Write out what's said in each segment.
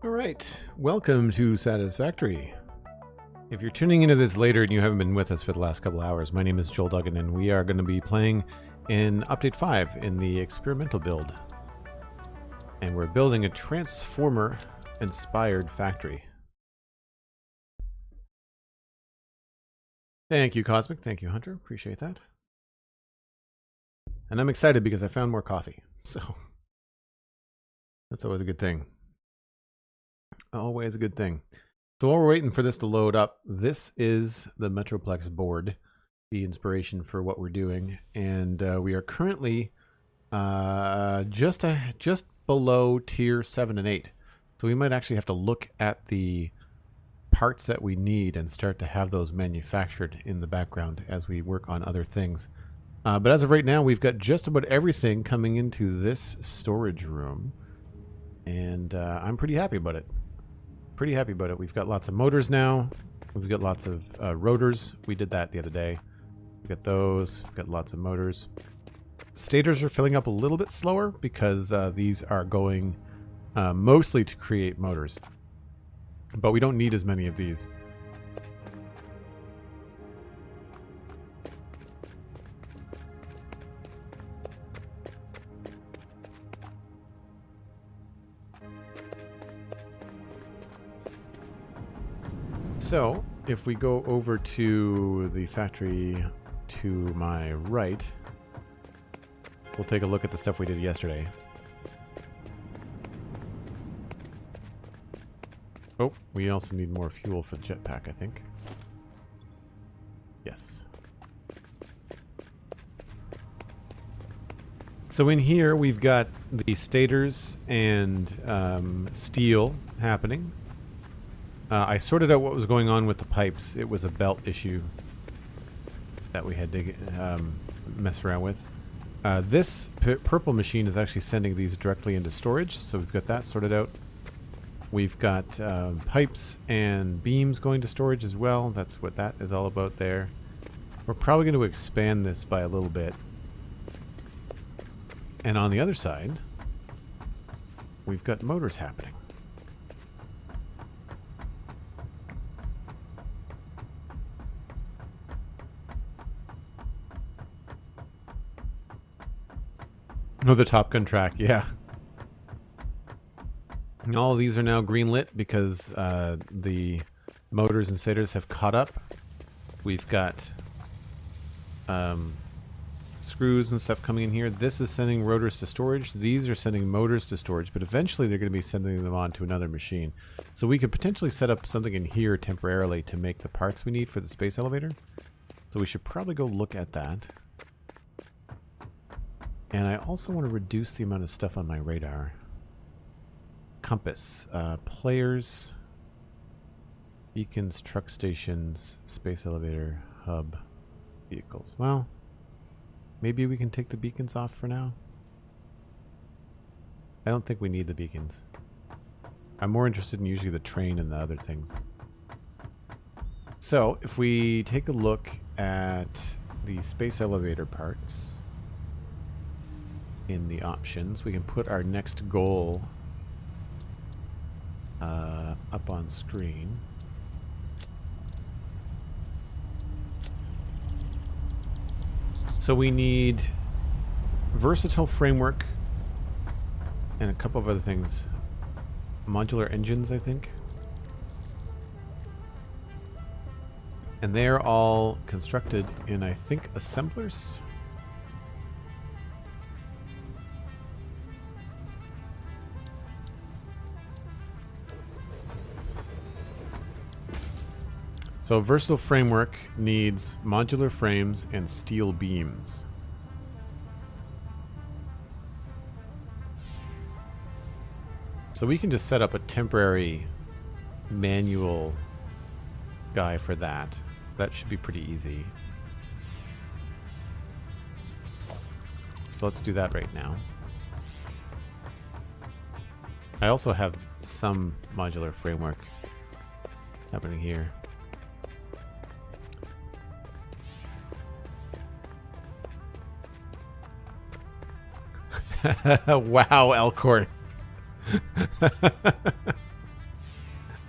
All right, welcome to Satisfactory. If you're tuning into this later and you haven't been with us for the last couple hours, my name is Joel Duggan, and we are going to be playing in Update 5 in the experimental build. And we're building a Transformer-inspired factory. Thank you, Cosmic. Thank you, Hunter. Appreciate that. And I'm excited because I found more coffee, so that's always a good thing. Always a good thing. So while we're waiting for this to load up, this is the Metroplex board, the inspiration for what we're doing. And we are currently just below tier 7 and 8. So we might actually have to look at the parts that we need and start to have those manufactured in the background as we work on other things. But as of right now, we've got just about everything coming into this storage room. And I'm pretty happy about it. We've got lots of motors now. We've got lots of rotors. We did that the other day. We've got those. We've got lots of motors. Stators are filling up a little bit slower because these are going mostly to create motors. But we don't need as many of these. So, if we go over to the factory to my right, we'll take a look at the stuff we did yesterday. Oh, we also need more fuel for the jetpack, I think. Yes. So in here, we've got the stators and steel happening. I sorted out what was going on with the pipes. It was a belt issue that we had to mess around with. This purple machine is actually sending these directly into storage, so we've got that sorted out. We've got pipes and beams going to storage as well. That's what that is all about there. We're probably going to expand this by a little bit. And on the other side, we've got motors happening. Oh, the Top Gun track, yeah. And all of these are now green lit because the motors and stators have caught up. We've got screws and stuff coming in here. This is sending rotors to storage. These are sending motors to storage, but eventually they're going to be sending them on to another machine. So we could potentially set up something in here temporarily to make the parts we need for the space elevator. So we should probably go look at that. And I also want to reduce the amount of stuff on my radar. Compass, players, beacons, truck stations, space elevator, hub, vehicles. Well, maybe we can take the beacons off for now. I don't think we need the beacons. I'm more interested in usually the train and the other things. So, if we take a look at the space elevator parts in the options, we can put our next goal up on screen. So we need versatile framework and a couple of other things. Modular engines, I think. And they're all constructed in, I think, assemblers. So versatile framework needs modular frames and steel beams. So we can just set up a temporary manual guy for that. That should be pretty easy. So let's do that right now. I also have some modular framework happening here. Wow, Elkhorn.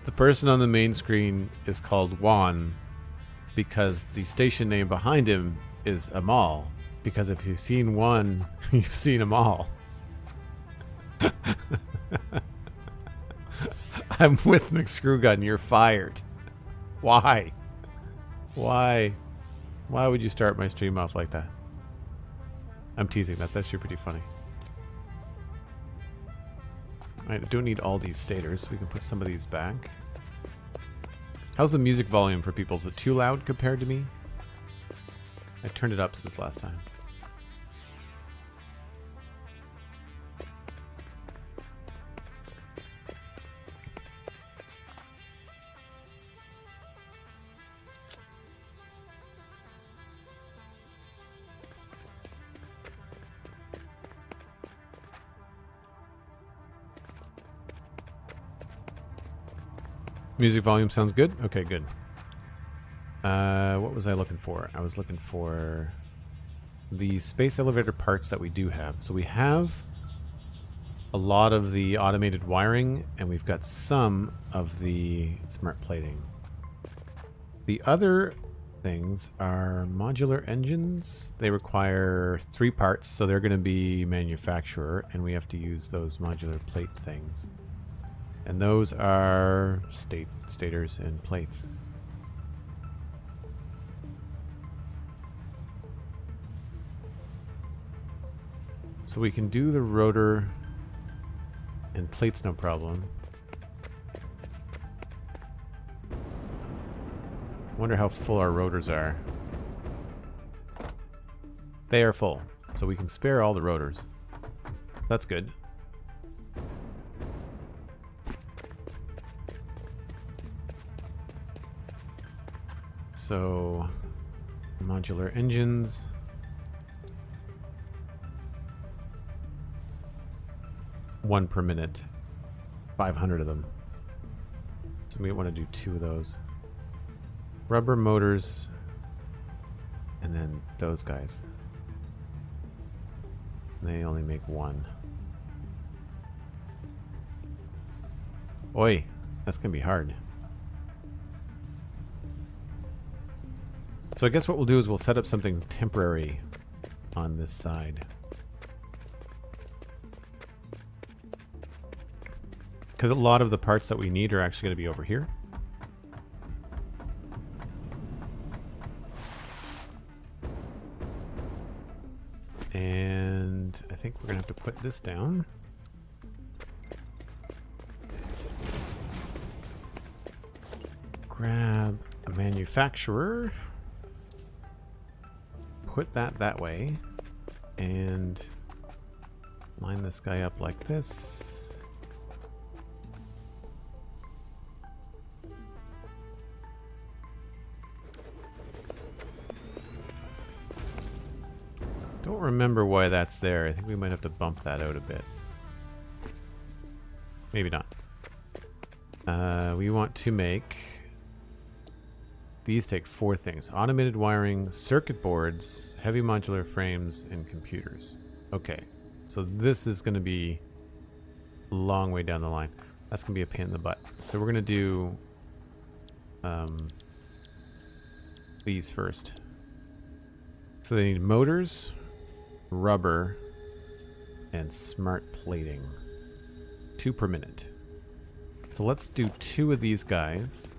The person on the main screen is called Juan because the station name behind him is Amal. Because if you've seen one, you've seen them all. I'm with McScrewgun. You're fired. Why? Why? Why would you start my stream off like that? I'm teasing. That's actually pretty funny. Alright, I don't need all these stators, so we can put some of these back. How's the music volume for people? Is it too loud compared to me? I turned it up since last time. Music volume sounds good? Okay, good. What was I looking for? I was looking for the space elevator parts that we do have. So we have a lot of the automated wiring, and we've got some of the smart plating. The other things are modular engines. They require 3 parts, so they're going to be manufacturer, and we have to use those modular plate things. And those are stators and plates. So we can do the rotor and plates no problem. Wonder how full our rotors are. They are full, so we can spare all the rotors. That's good. So, modular engines. One per minute. 500 of them. So we want to do 2 of those. Rubber motors. And then those guys. They only make 1. Oi, that's going to be hard. So I guess what we'll do is we'll set up something temporary on this side. Because a lot of the parts that we need are actually going to be over here. And I think we're going to have to put this down. Grab a manufacturer. Put that way. And line this guy up like this. Don't remember why that's there. I think we might have to bump that out a bit. Maybe not. We want to make... These take 4 things. Automated wiring, circuit boards, heavy modular frames, and computers. Okay. So this is going to be a long way down the line. That's going to be a pain in the butt. So we're going to do these first. So they need motors, rubber, and smart plating. 2 per minute. So let's do 2 of these guys.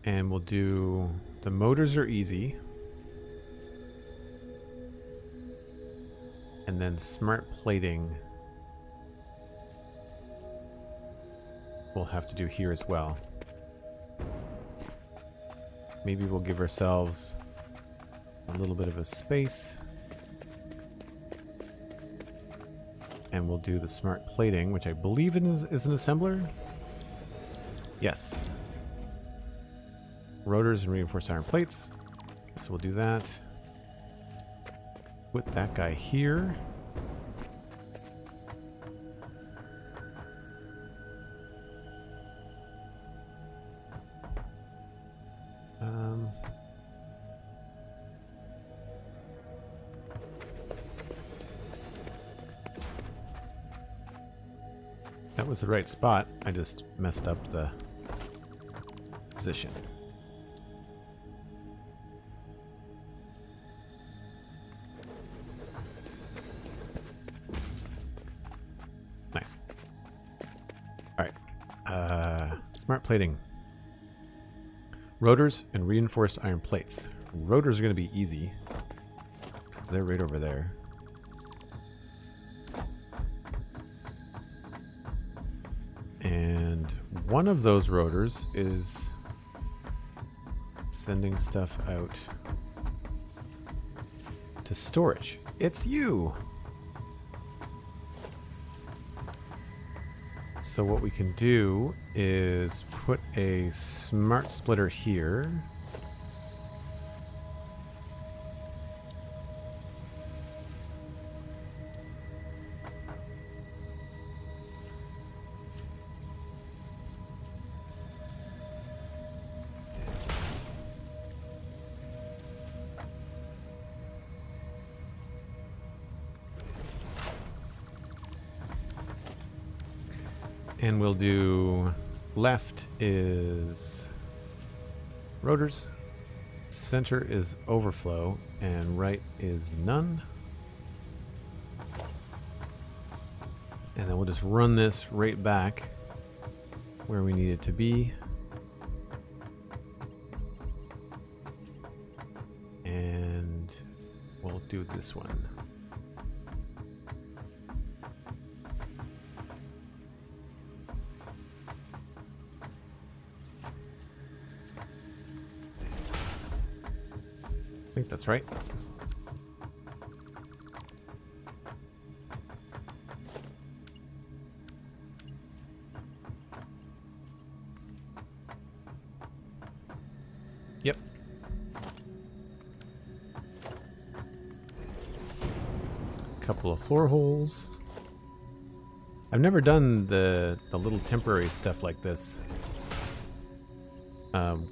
And we'll do... The motors are easy. And then smart plating we'll have to do here as well. Maybe we'll give ourselves a little bit of a space. And we'll do the smart plating, which I believe is an assembler. Yes. Rotors and reinforced iron plates. So we'll do that. Put that guy here. That was the right spot. I just messed up the position. Nice. All right. Smart plating. Rotors and reinforced iron plates. Rotors are going to be easy because they're right over there. And one of those rotors is sending stuff out to storage. It's you! So what we can do is put a smart splitter here. And we'll do left is rotors, center is overflow, and right is none. And then we'll just run this right back where we need it to be. And we'll do this one. I think that's right. Yep. Couple of floor holes. I've never done the little temporary stuff like this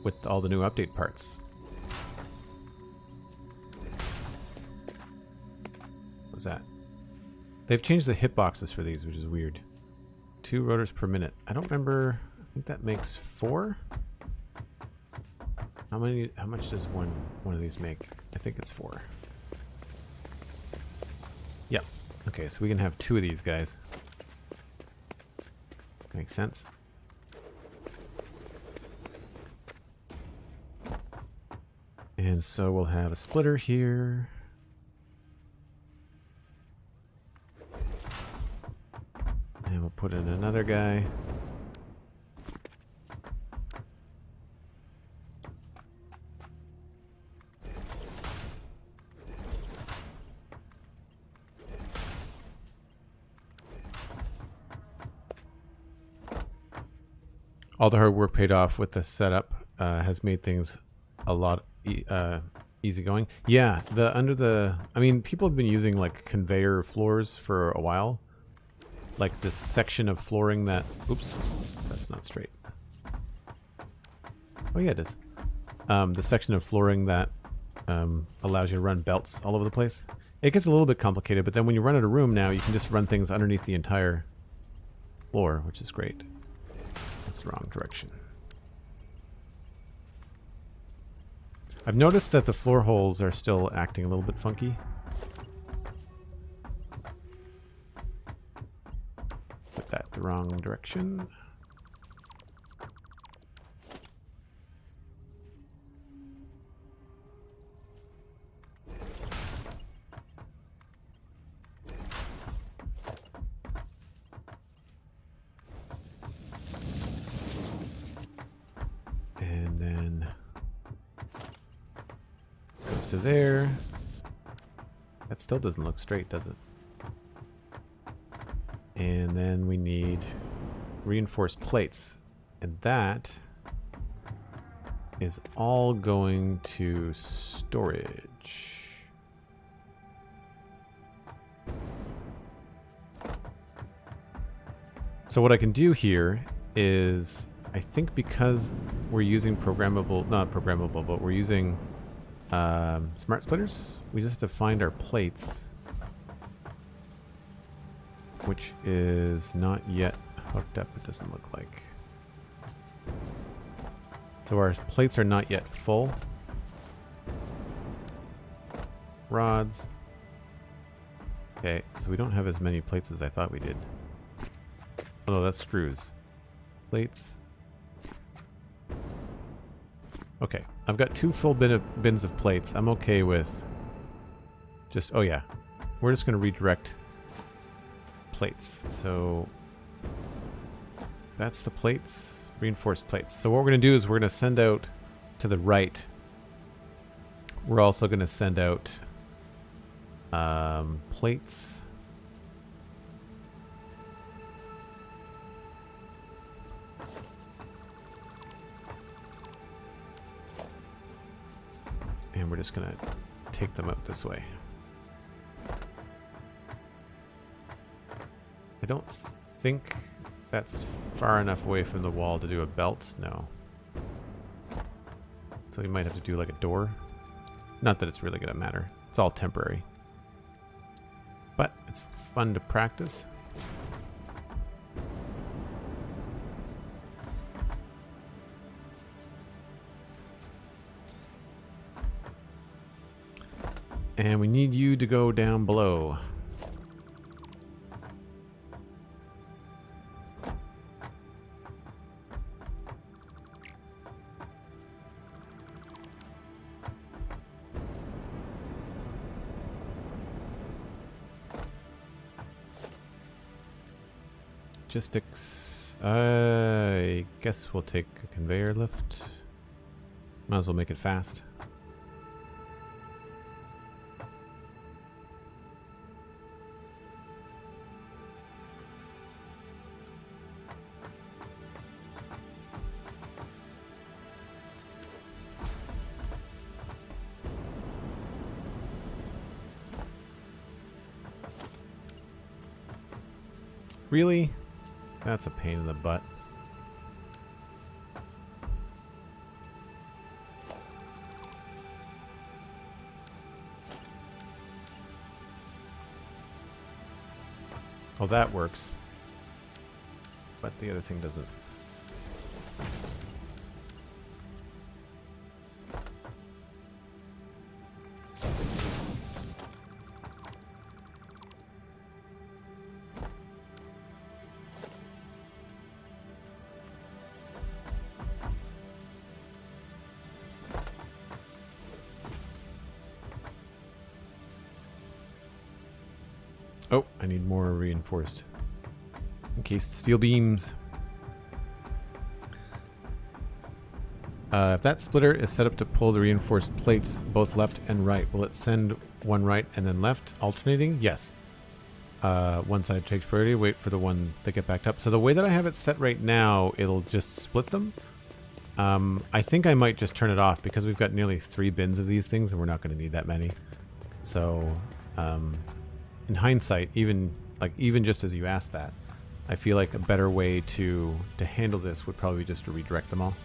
with all the new update parts. What's that? They've changed the hitboxes for these, which is weird. 2 rotors per minute. I don't remember. I think that makes 4. How much does one of these make? I think it's 4. Yep. Okay, so we can have 2 of these guys. Makes sense. And so we'll have a splitter here. And we'll put in another guy. All the hard work paid off with the setup. Has made things a lot easygoing. Yeah, I mean, people have been using like conveyor floors for a while. Like this section of flooring that, oops, that's not straight. Oh yeah, it is. The section of flooring that allows you to run belts all over the place. It gets a little bit complicated, but then when you run out of room now, you can just run things underneath the entire floor, which is great. That's the wrong direction. I've noticed that the floor holes are still acting a little bit funky. Put that the wrong direction. And then goes to there. That still doesn't look straight, does it? And then we need reinforced plates. And that is all going to storage. So what I can do here is I think because we're using programmable, not programmable, but we're using smart splitters, we just have to find our plates, which is not yet hooked up, it doesn't look like. So our plates are not yet full. Rods. Okay, so we don't have as many plates as I thought we did. Oh no, that's screws. Plates. Okay, I've got 2 full bins of plates. I'm okay with just, oh yeah, we're just going to redirect plates. So that's the plates, reinforced plates. So what we're going to do is we're going to send out to the right. We're also going to send out plates. And we're just going to take them out this way. I don't think that's far enough away from the wall to do a belt. No. So we might have to do like a door. Not that it's really going to matter. It's all temporary. But it's fun to practice. And we need you to go down below. Logistics. I guess we'll take a conveyor lift. Might as well make it fast. Really? That's a pain in the butt. Oh, that works. But the other thing doesn't. Oh, I need more reinforced. Encased steel beams. If that splitter is set up to pull the reinforced plates both left and right, will it send one right and then left alternating? Yes. One side takes priority, wait for the one that get backed up. So the way that I have it set right now, it'll just split them. I think I might just turn it off because we've got nearly 3 bins of these things and we're not going to need that many. So, in hindsight, even just as you asked that, I feel like a better way to handle this would probably be just to redirect them all.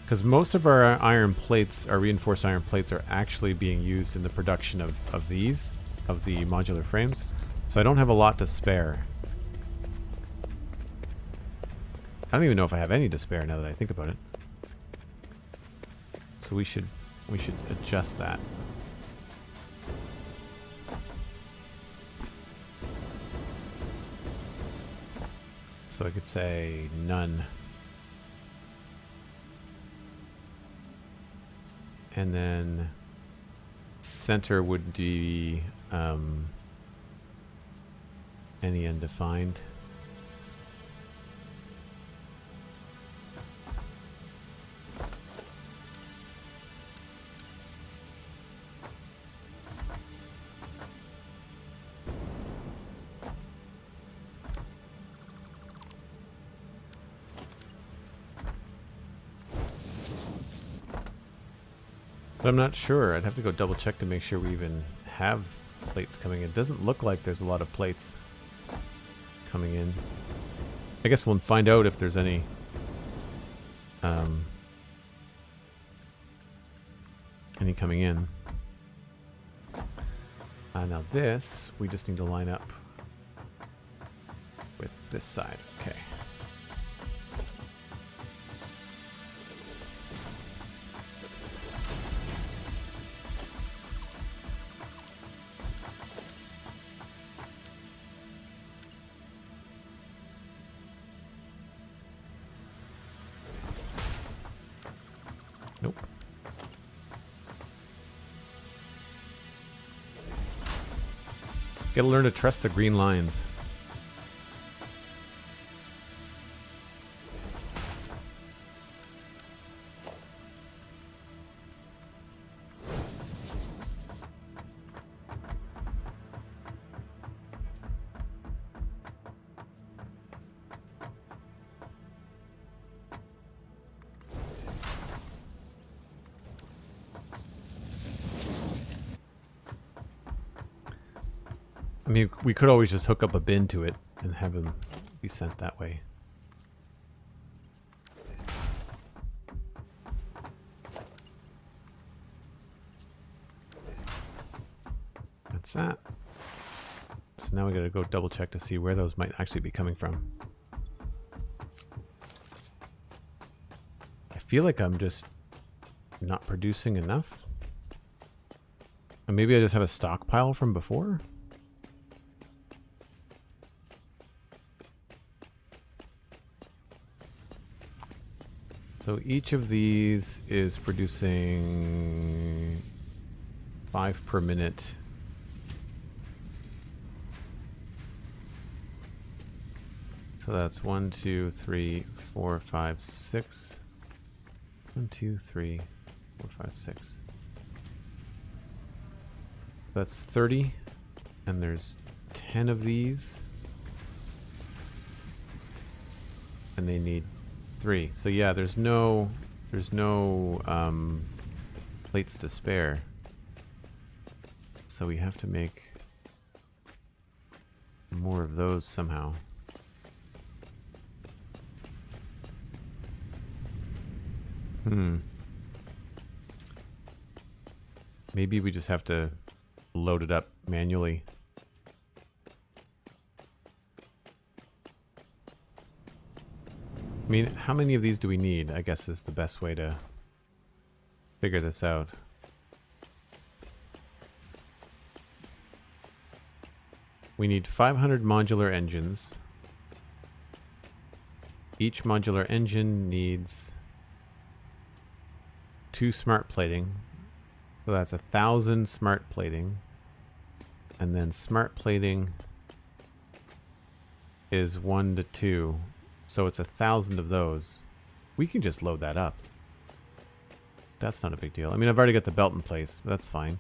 Because most of our iron plates, our reinforced iron plates, are actually being used in the production of the modular frames. So I don't have a lot to spare. I don't even know if I have any to spare now that I think about it. So we should adjust that. So I could say none. And then center would be any undefined. But I'm not sure. I'd have to go double check to make sure we even have plates coming in. It doesn't look like there's a lot of plates coming in. I guess we'll find out if there's any coming in. Now this, we just need to line up with this side. Okay. Nope. Gotta learn to trust the green lines. I mean, we could always just hook up a bin to it and have him be sent that way. That's that. So now we gotta go double check to see where those might actually be coming from. I feel like I'm just not producing enough. And maybe I just have a stockpile from before? So each of these is producing 5 per minute. So that's 1, 2, 3, 4, 5, 6. 1, 2, 3, 4, 5, 6. That's 30, and there's 10 of these. And they need 3. So yeah, there's no plates to spare. So we have to make more of those somehow. Maybe we just have to load it up manually. I mean, how many of these do we need? I guess is the best way to figure this out. We need 500 modular engines. Each modular engine needs 2 smart plating. So that's 1,000 smart plating. And then smart plating is 1 to 2. So it's 1,000 of those. We can just load that up. That's not a big deal. I mean, I've already got the belt in place, but that's fine.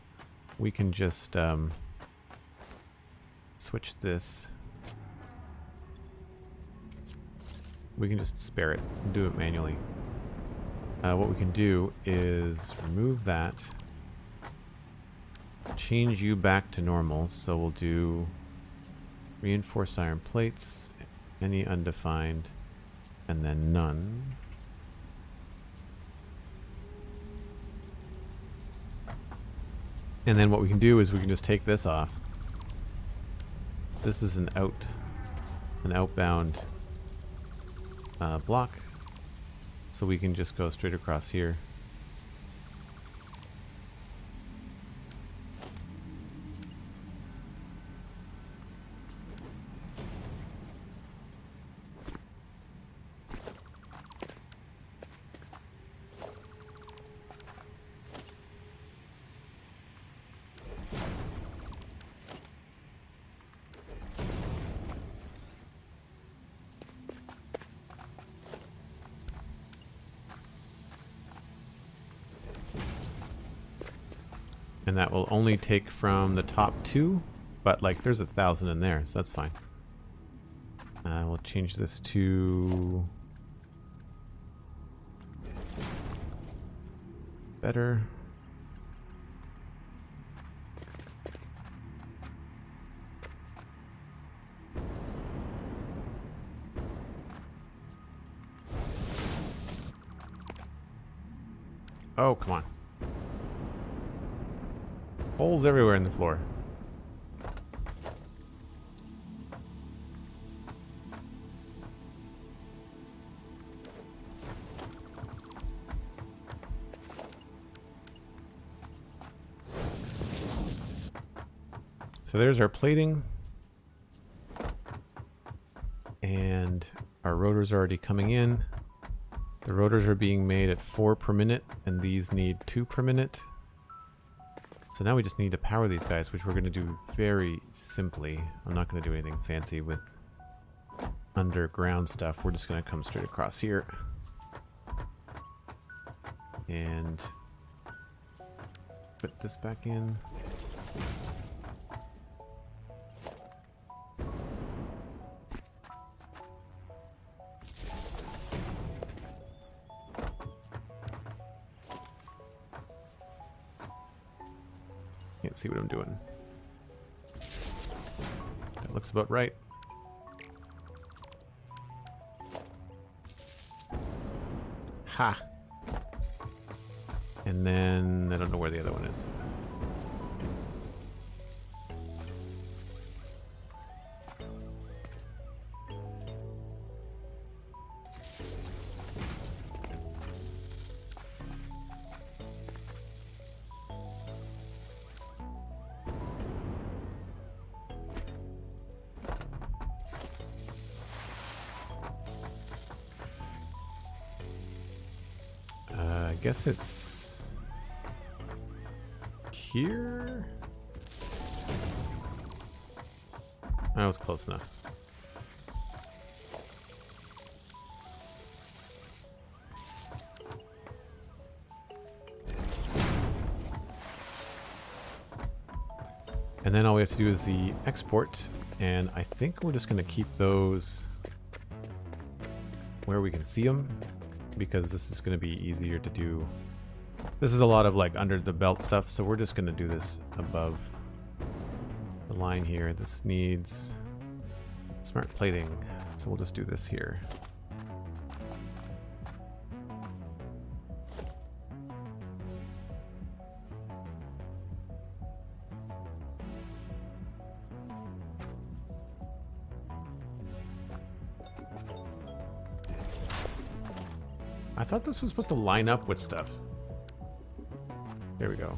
We can just switch this. We can just spare it and do it manually. What we can do is remove that. Change you back to normal. So we'll do reinforced iron plates, any undefined, and then none. And then what we can do is we can just take this off. This is an outbound block. So we can just go straight across here. And that will only take from the top 2, but like there's 1,000 in there, so that's fine. We'll change this to better. Oh, come on. Holes everywhere in the floor. So there's our plating. And our rotors are already coming in. The rotors are being made at 4 per minute, and these need 2 per minute. So now we just need to power these guys, which we're going to do very simply. I'm not going to do anything fancy with underground stuff. We're just going to come straight across here. And put this back in. Can't see what I'm doing. That looks about right. Ha! And then I don't know where the other one is. I guess it's here. That was close enough. And then all we have to do is the export, and I think we're just going to keep those where we can see them, because this is going to be easier to do. This is a lot of like under the belt stuff, so we're just going to do this above the line here. This needs smart plating, so we'll just do this here. I thought this was supposed to line up with stuff. There we go.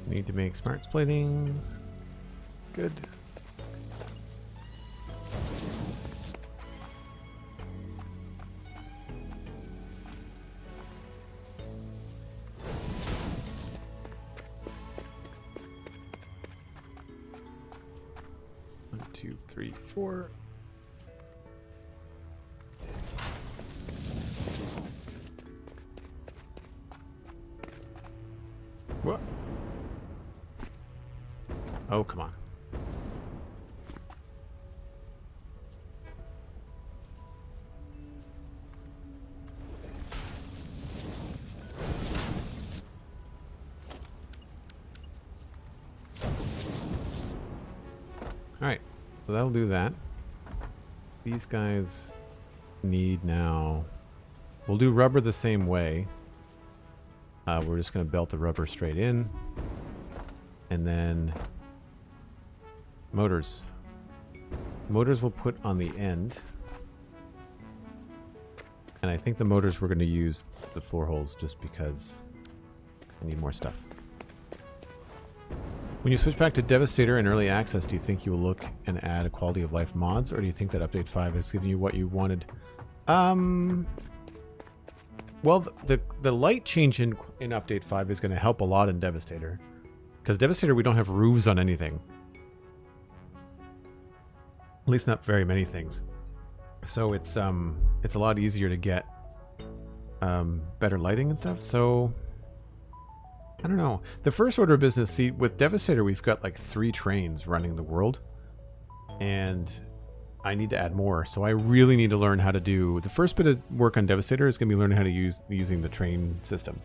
Need to make smarts plating. Good. One, two, three, four. What? Oh, come on. Alright, so that'll do that. These guys need now... We'll do rubber the same way. We're just going to belt the rubber straight in. And then... Motors. Motors we'll put on the end. And I think the motors we're going to use the floor holes just because I need more stuff. When you switch back to Devastator in early access, do you think you will look and add a quality of life mods, or do you think that update 5 has given you what you wanted? Well, the light change in update 5 is going to help a lot in Devastator. Because Devastator, we don't have roofs on anything. At least not very many things. So it's a lot easier to get better lighting and stuff. So I don't know. The first order of business, see, with Devastator, we've got like 3 trains running the world, and I need to add more. So I really need to learn how to do the first bit of work on Devastator is going to be learning how to using the train system.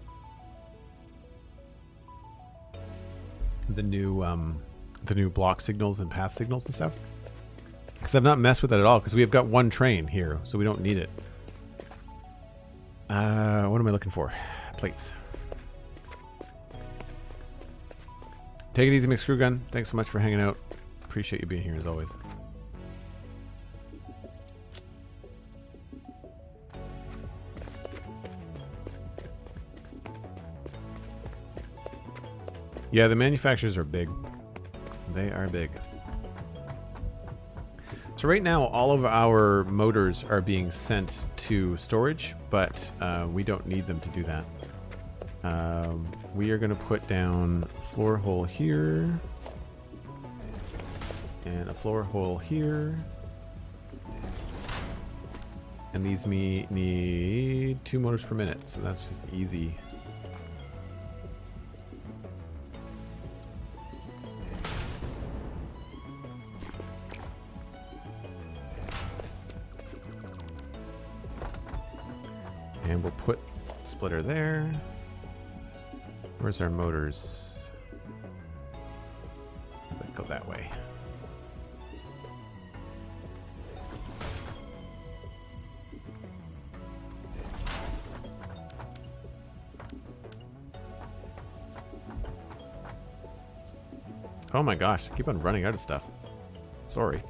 The new block signals and path signals and stuff. Because I've not messed with that at all, because we have got 1 train here, so we don't need it. What am I looking for? Plates. Take it easy, McScrewgun. Thanks so much for hanging out. Appreciate you being here as always. Yeah, the manufacturers are big. They are big. So right now, all of our motors are being sent to storage, but we don't need them to do that. We are going to put down a floor hole here, and a floor hole here. And these need 2 motors per minute, so that's just easy. And we'll put splitter there. Where's our motors? Let's go that way. Oh my gosh, I keep on running out of stuff. Sorry.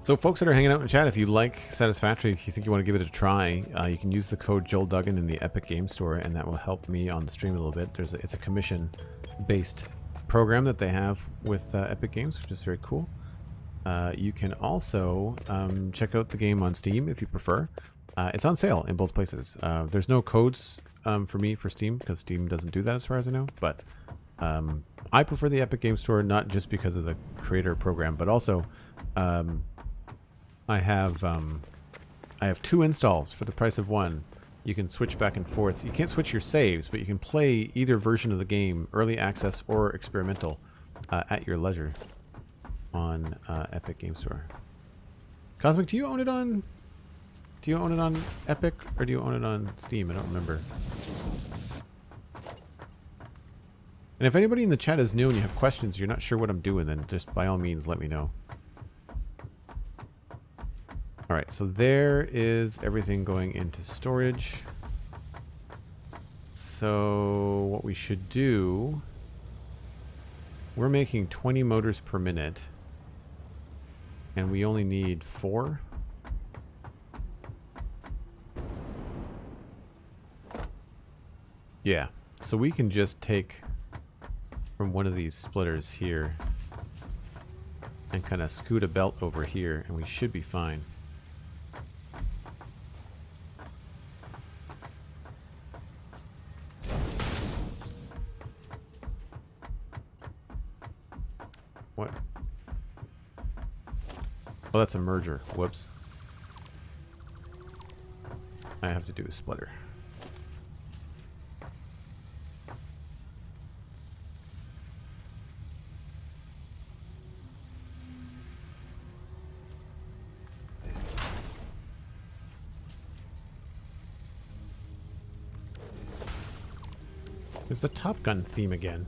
So folks that are hanging out in chat, if you like Satisfactory, if you think you want to give it a try, you can use the code Joel Duggan in the Epic Game Store, and that will help me on the stream a little bit. It's a commission-based program that they have with Epic Games, which is very cool. You can also check out the game on Steam if you prefer. It's on sale in both places. There's no codes for me for Steam, because Steam doesn't do that as far as I know, but I prefer the Epic Game Store, not just because of the creator program, but also I have 2 installs for the price of 1. You can switch back and forth. You can't switch your saves, but you can play either version of the game, early access or experimental, at your leisure on Epic Game Store. Cosmic, do you own it on Epic, or do you own it on Steam? I don't remember. And if anybody in the chat is new and you have questions, you're not sure what I'm doing, then just by all means let me know. Alright, so there is everything going into storage. So what we should do, we're making 20 motors per minute, and we only need 4. Yeah, so we can just take from one of these splitters here and kind of scoot a belt over here, and we should be fine. What? Oh, that's a merger. Whoops. I have to do a splitter. It's the Top Gun theme again.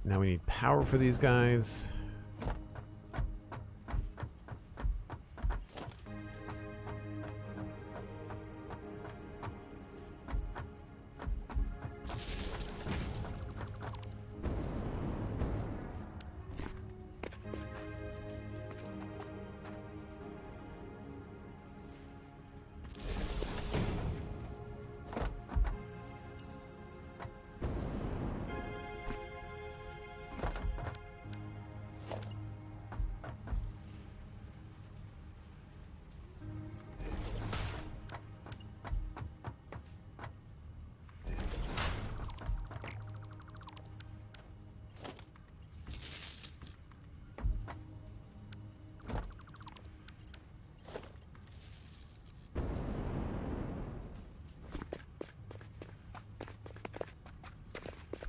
Now we need power for these guys.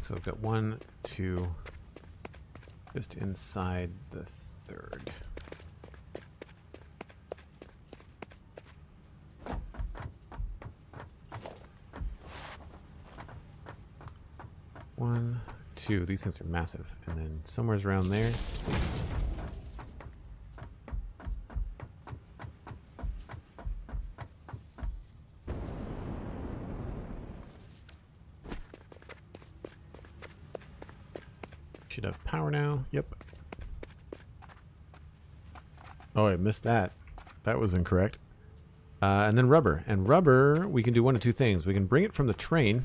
So we've got 1, 2, just inside the third. One, two. These things are massive. And then somewhere's around there. Should have power now. Yep. Oh, I missed that. That was incorrect. And then rubber. And rubber, we can do one of two things. We can bring it from the train,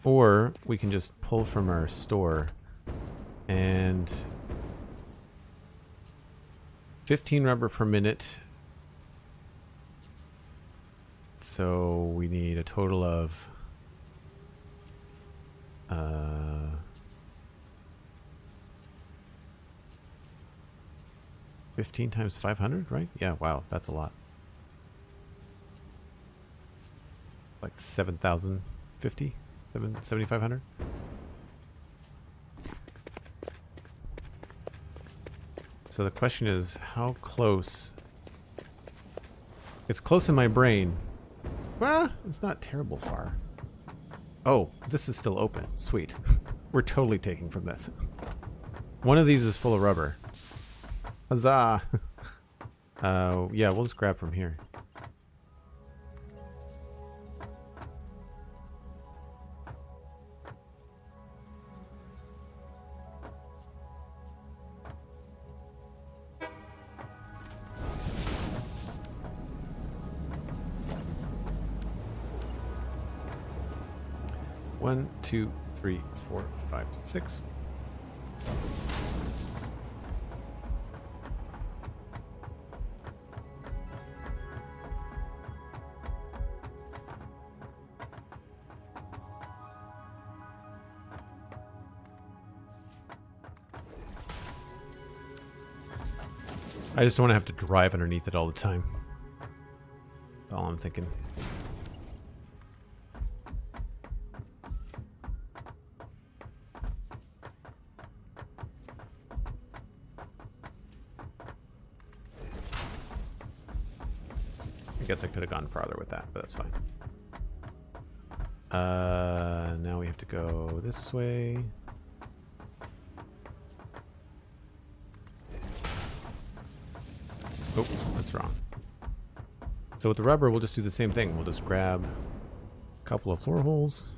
or we can just pull from our store. And 15 rubber per minute. So we need a total of 15 times 500, right? Yeah, wow, that's a lot. Like 7,050? 7,500? So the question is, how close? It's close in my brain. Well, it's not terrible far. Oh, this is still open. Sweet. We're totally taking from this. One of these is full of rubber. Huzzah! Yeah, we'll just grab from here. One, two, three, 4, 5, 6. I just don't want to have to drive underneath it all the time. That's all I'm thinking. I guess I could have gone farther with that, but that's fine. Now we have to go this way. Oh, that's wrong. So with the rubber, we'll just do the same thing. We'll just grab a couple of floor holes.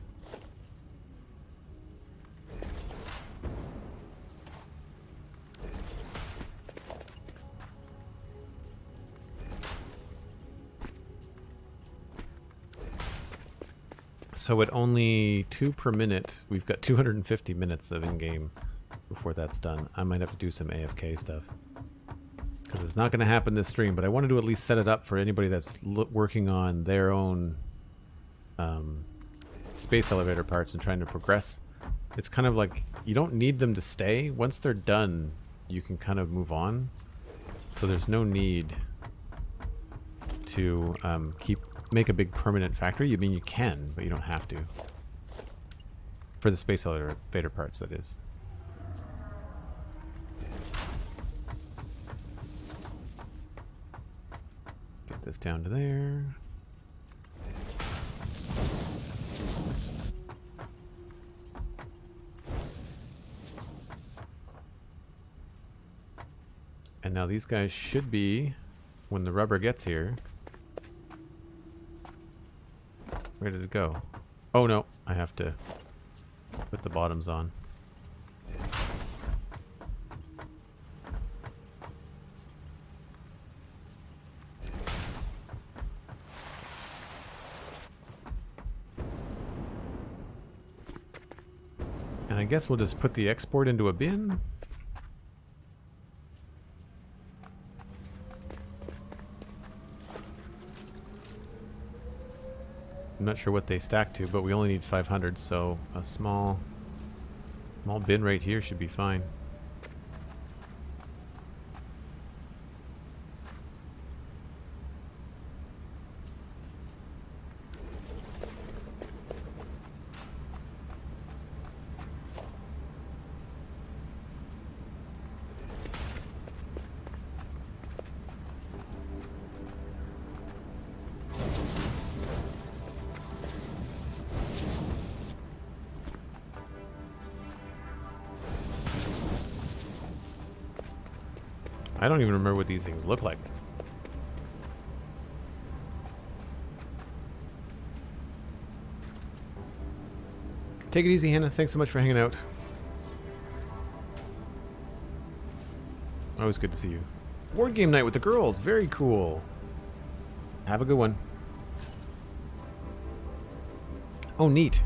So at only 2 per minute, we've got 250 minutes of in-game before that's done. I might have to do some AFK stuff, because it's not going to happen this stream, but I wanted to at least set it up for anybody that's working on their own space elevator parts and trying to progress. It's kind of like, you don't need them to stay. Once they're done, you can kind of move on. So there's no need to make a big permanent factory. I mean, you can, but you don't have to. For the space elevator parts, that is. Get this down to there. And now these guys should be, when the rubber gets here. Where did it go? Oh no, I have to put the bottoms on. And I guess we'll just put the export into a bin. I'm not sure what they stack to, but we only need 500, so a small bin right here should be fine. I don't even remember what these things look like. Take it easy, Hannah. Thanks so much for hanging out. Always good to see you. Board game night with the girls. Very cool. Have a good one. Oh, neat.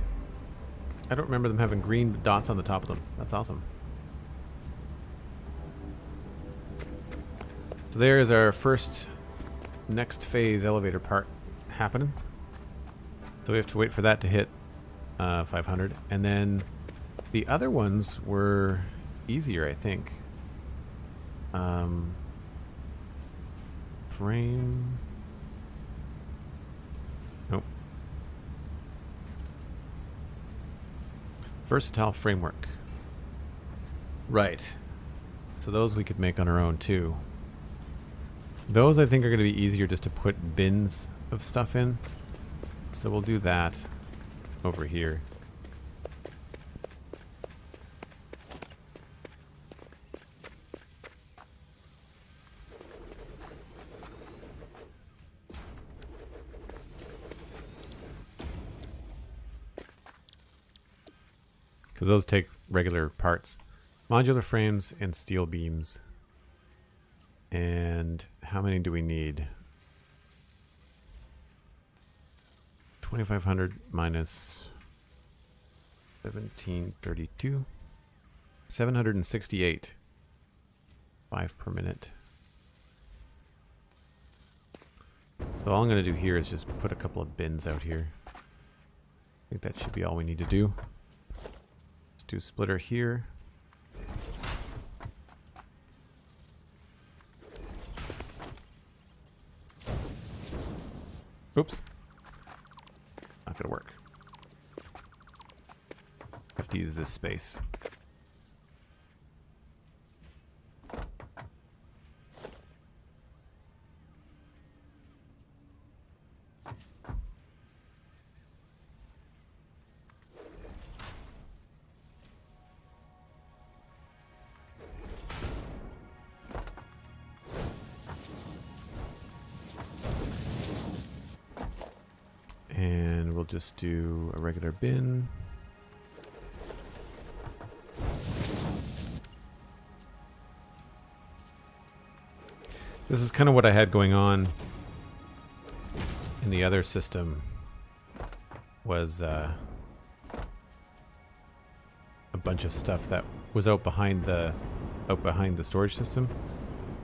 I don't remember them having green dots on the top of them. That's awesome. So there is our first next phase elevator part happening. So we have to wait for that to hit 500. And then the other ones were easier, I think. Frame. Nope. Versatile framework. Right. So those we could make on our own too. Those I think are going to be easier just to put bins of stuff in. So we'll do that over here. Because those take regular parts. Modular frames and steel beams. And how many do we need? 2,500 minus 1732. 768. 5 per minute. So all I'm going to do here is just put a couple of bins out here. I think that should be all we need to do. Let's do a splitter here. Oops. Not gonna work. Have to use this space. And we'll just do a regular bin. This is kind of what I had going on in the other system. Was a bunch of stuff that was out behind the storage system,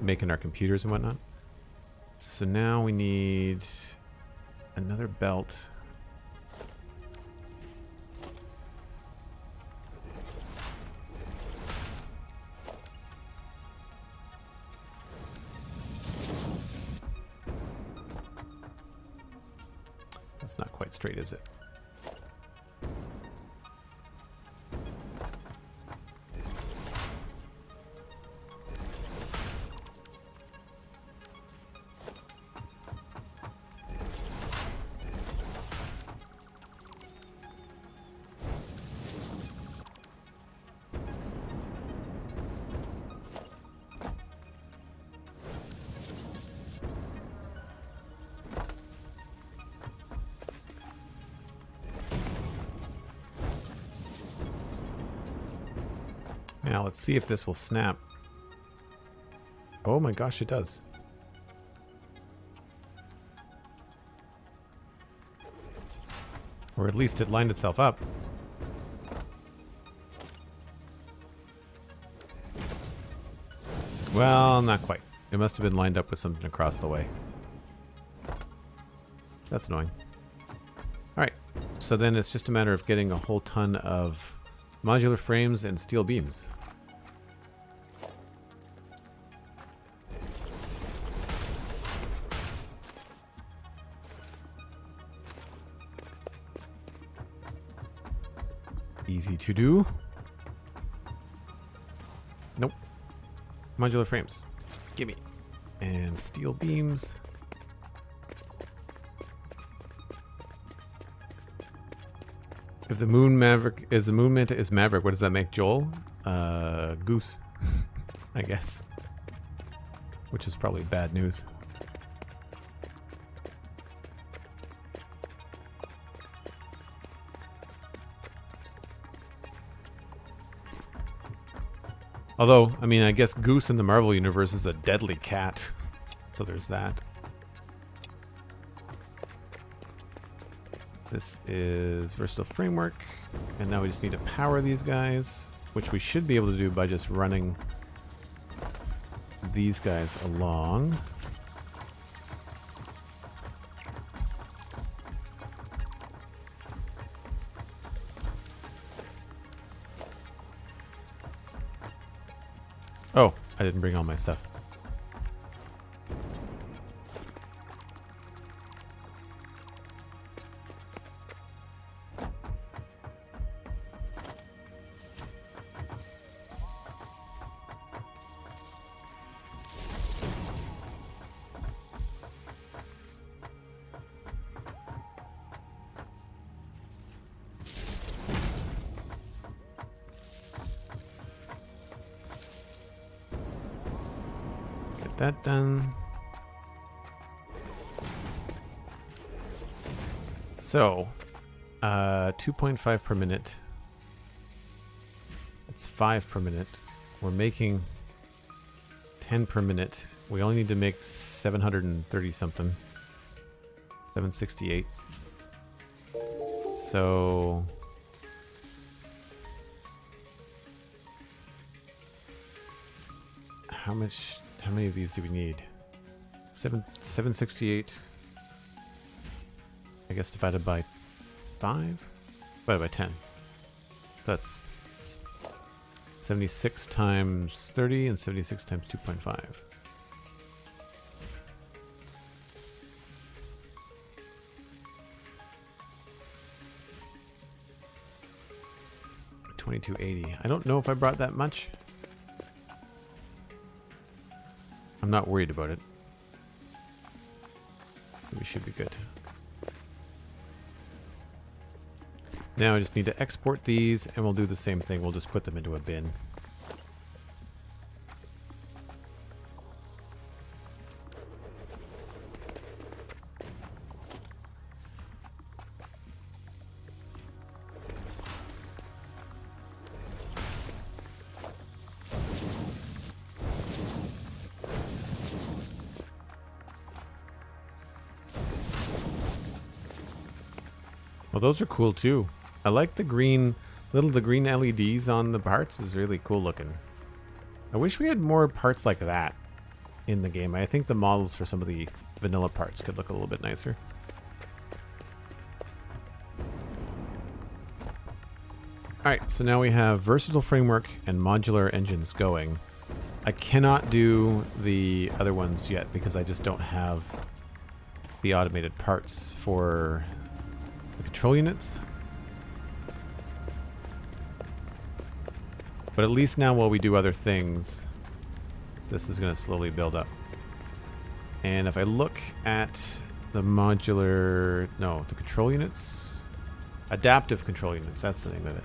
making our computers and whatnot. So now we need another belt. That's not quite straight, is it? Now let's see if this will snap. Oh my gosh, it does. Or at least it lined itself up. Well, not quite. It must have been lined up with something across the way. That's annoying. Alright, so then it's just a matter of getting a whole ton of modular frames and steel beams. Easy to do. Nope. Modular frames. Gimme. And steel beams. If the moon maverick is the moon manta is maverick, what does that make Joel? Goose. I guess. which is probably bad news. Although, I mean, I guess Goose in the Marvel Universe is a deadly cat. So there's that. This is Versatile Framework. And now we just need to power these guys, which we should be able to do by just running these guys along. Oh, I didn't bring all my stuff. That done. So, 2.5 per minute. That's 5 per minute. We're making 10 per minute. We only need to make 730 something. 768. So... how many of these do we need? 768. I guess divided by 5? Divided by 10. That's 76 times 30 and 76 times 2.5. $22.80. I don't know if I brought that much. I'm not worried about it. We should be good. Now I just need to export these, and we'll do the same thing. We'll just put them into a bin. Well, those are cool too. I like the green, the green LEDs on the parts is really cool looking. I wish we had more parts like that in the game. I think the models for some of the vanilla parts could look a little bit nicer. Alright, so now we have versatile framework and modular engines going. I cannot do the other ones yet because I just don't have the automated parts for the control units. But at least now while we do other things, this is going to slowly build up. And if I look at the modular, no, the control units, adaptive control units, that's the name of it.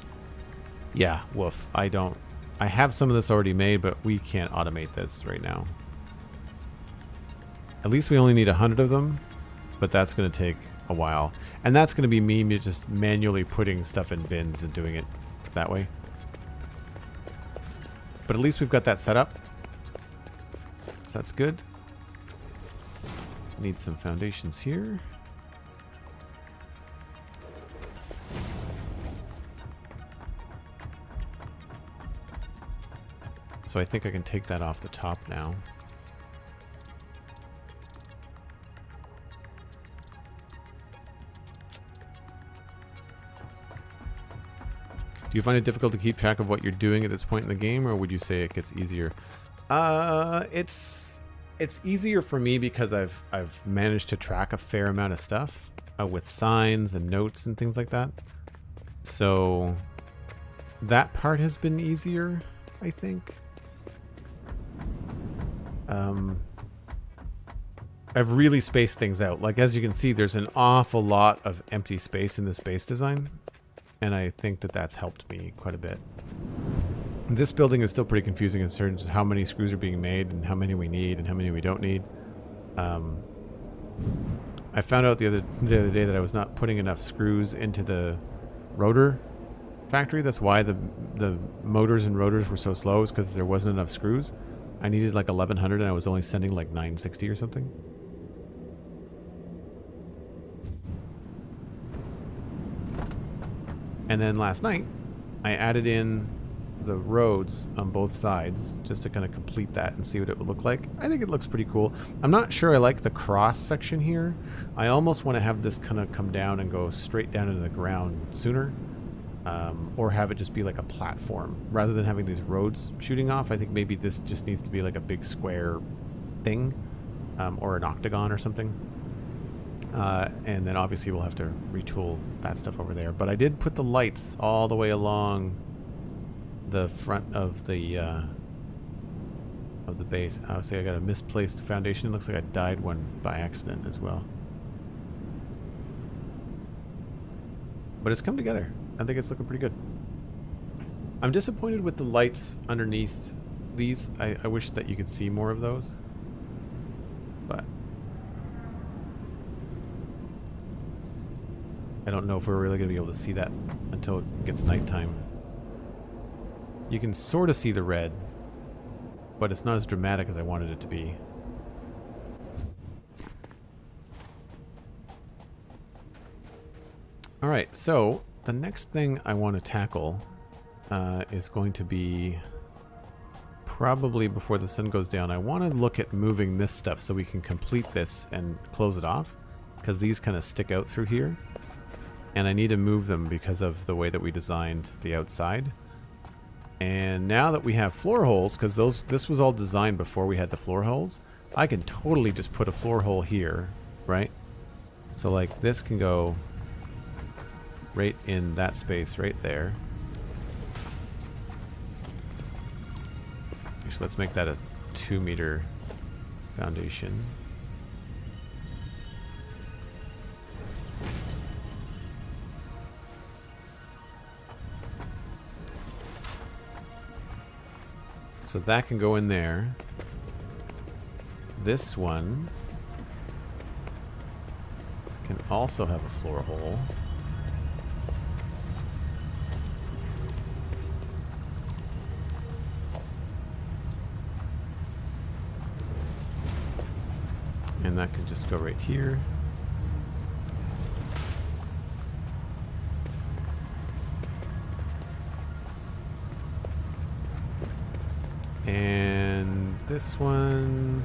Yeah, woof. I have some of this already made, but we can't automate this right now. At least we only need 100 of them, but that's going to take a while. And that's going to be me just manually putting stuff in bins and doing it that way. But at least we've got that set up. So that's good. Need some foundations here. So I think I can take that off the top now. Do you find it difficult to keep track of what you're doing at this point in the game, or would you say it gets easier? It's easier for me because I've managed to track a fair amount of stuff with signs and notes and things like that. So that part has been easier, I think. I've really spaced things out. Like, as you can see, there's an awful lot of empty space in this base design. And I think that that's helped me quite a bit. This building is still pretty confusing in terms of how many screws are being made and how many we need and how many we don't need. I found out the other day that I was not putting enough screws into the rotor factory. That's why the motors and rotors were so slow, is because there wasn't enough screws. I needed like 1100 and I was only sending like 960 or something. And then last night I added in the roads on both sides just to kind of complete that and see what it would look like. I think it looks pretty cool. I'm not sure I like the cross section here. I almost want to have this kind of come down and go straight down into the ground sooner. Or have it just be like a platform rather than having these roads shooting off. I think maybe this just needs to be like a big square thing, or an octagon or something. And then obviously we'll have to retool that stuff over there. But I did put the lights all the way along the front of the base. Obviously I got a misplaced foundation. It looks like I dyed one by accident as well. But it's come together. I think it's looking pretty good. I'm disappointed with the lights underneath these. I wish that you could see more of those. But I don't know if we're really going to be able to see that until it gets nighttime. You can sort of see the red, but it's not as dramatic as I wanted it to be. Alright, so the next thing I want to tackle is going to be probably before the sun goes down. I want to look at moving this stuff so we can complete this and close it off, because these kind of stick out through here. And I need to move them because of the way that we designed the outside. And now that we have floor holes, because this was all designed before we had the floor holes, I can totally just put a floor hole here, right? So like this can go right in that space right there. Actually, let's make that a 2-meter foundation. So that can go in there. This one can also have a floor hole. And that can just go right here. And this one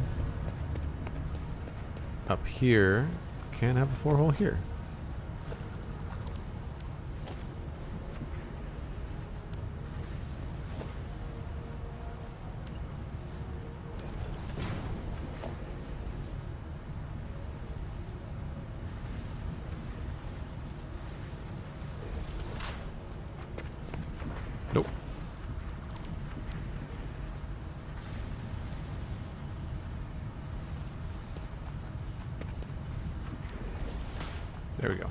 up here can have a floor hole here. Nope. There we go.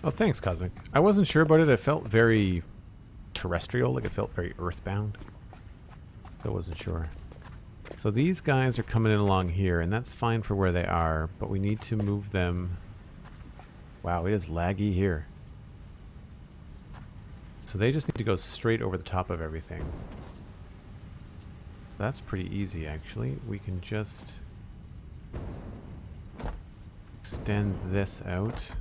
Oh, thanks, Cosmic. I wasn't sure about it. It felt very terrestrial, like it felt very earthbound. I wasn't sure. So these guys are coming in along here, and that's fine for where they are, but we need to move them. Wow, it is laggy here. So they just need to go straight over the top of everything. That's pretty easy, actually. We can just extend this out.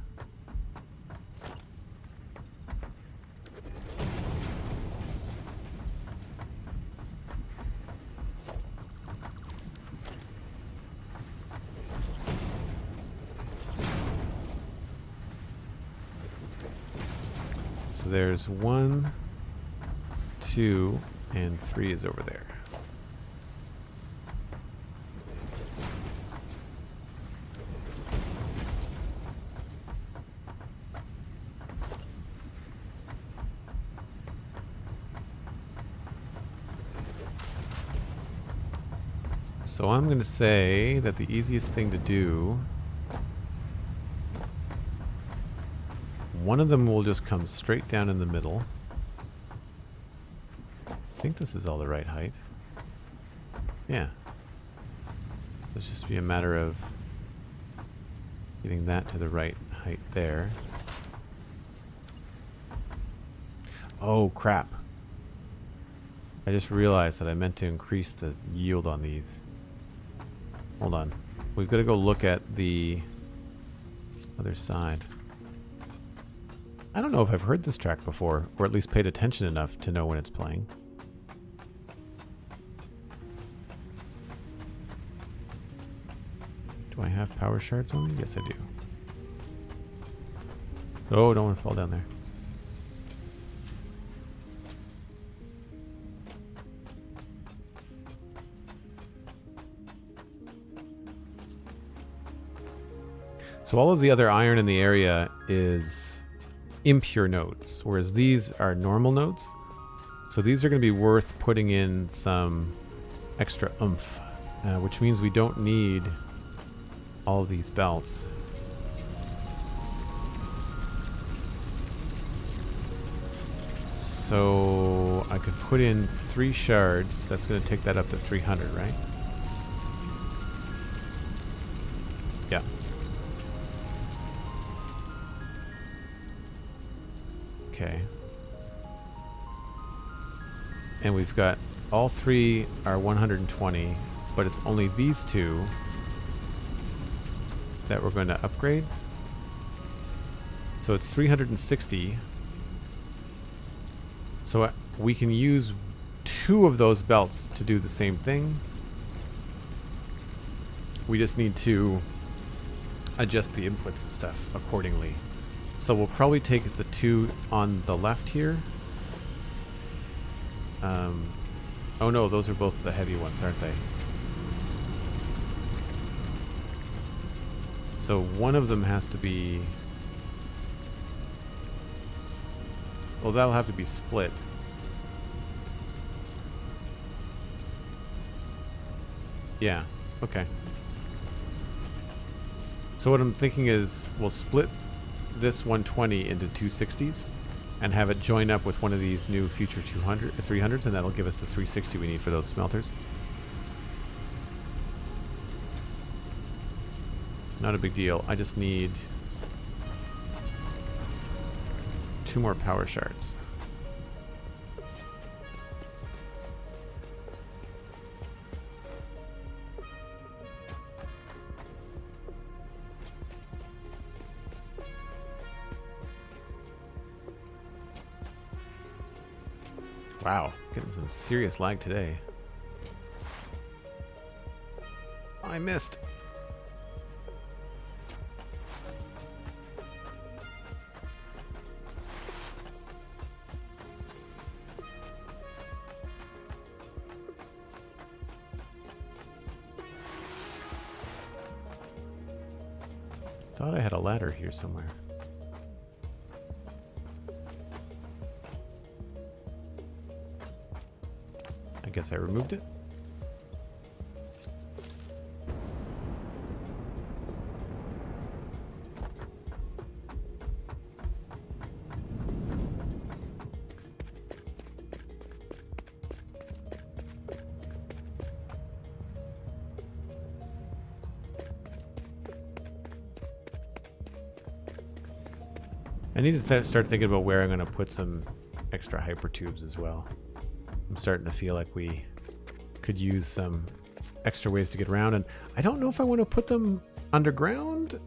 So there's 1, 2, and 3 is over there. So I'm going to say that the easiest thing to do, one of them will just come straight down in the middle. I think this is all the right height. Yeah. It's just be a matter of getting that to the right height there. Oh, crap. I just realized that I meant to increase the yield on these. Hold on. We've got to go look at the other side. I don't know if I've heard this track before, or at least paid attention enough to know when it's playing. Do I have power shards on me? Yes, I do. Oh, don't want to fall down there. So all of the other iron in the area is impure nodes, whereas these are normal nodes. So these are going to be worth putting in some extra oomph, which means we don't need all of these belts. So I could put in 3 shards. That's going to take that up to 300, right? Yeah. Okay. And we've got all 3 are 120, but it's only these 2 that we're going to upgrade. So it's 360. So we can use 2 of those belts to do the same thing. We just need to adjust the inputs and stuff accordingly. So we'll probably take the 2 on the left here. Oh no, those are both the heavy ones, aren't they? So one of them has to be... Well, that'll have to be split. Yeah, okay. So what I'm thinking is we'll split this 120 into 260s and have it join up with one of these new future 300s, and that'll give us the 360 we need for those smelters. Not a big deal. I just need 2 more power shards. Wow, getting some serious lag today. I missed. Thought I had a ladder here somewhere. I guess I removed it. I need to start thinking about where I'm going to put some extra hypertubes as well. I'm starting to feel like we could use some extra ways to get around, and I don't know if I want to put them underground.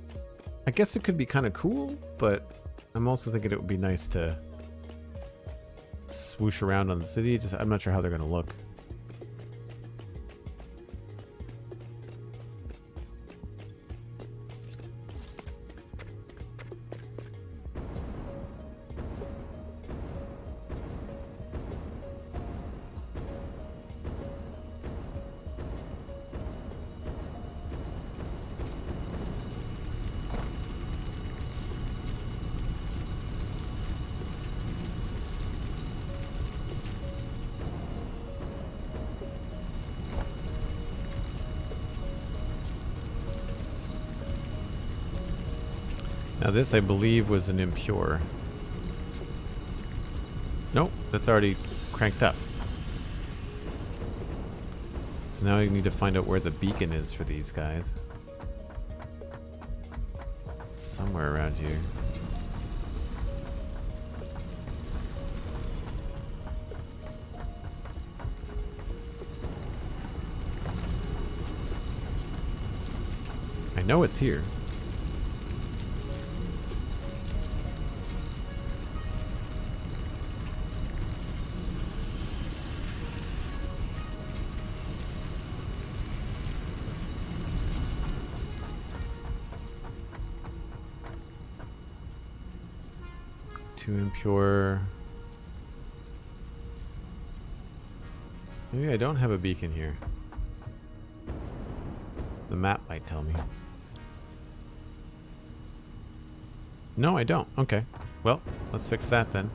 I guess it could be kind of cool, but I'm also thinking it would be nice to swoosh around on the city. I'm not sure how they're going to look. Now this, I believe, was an impure. Nope, that's already cranked up. So now you need to find out where the beacon is for these guys. Somewhere around here. I know it's here. Too impure. Maybe I don't have a beacon here. The map might tell me. No, I don't. Okay. Well, let's fix that then.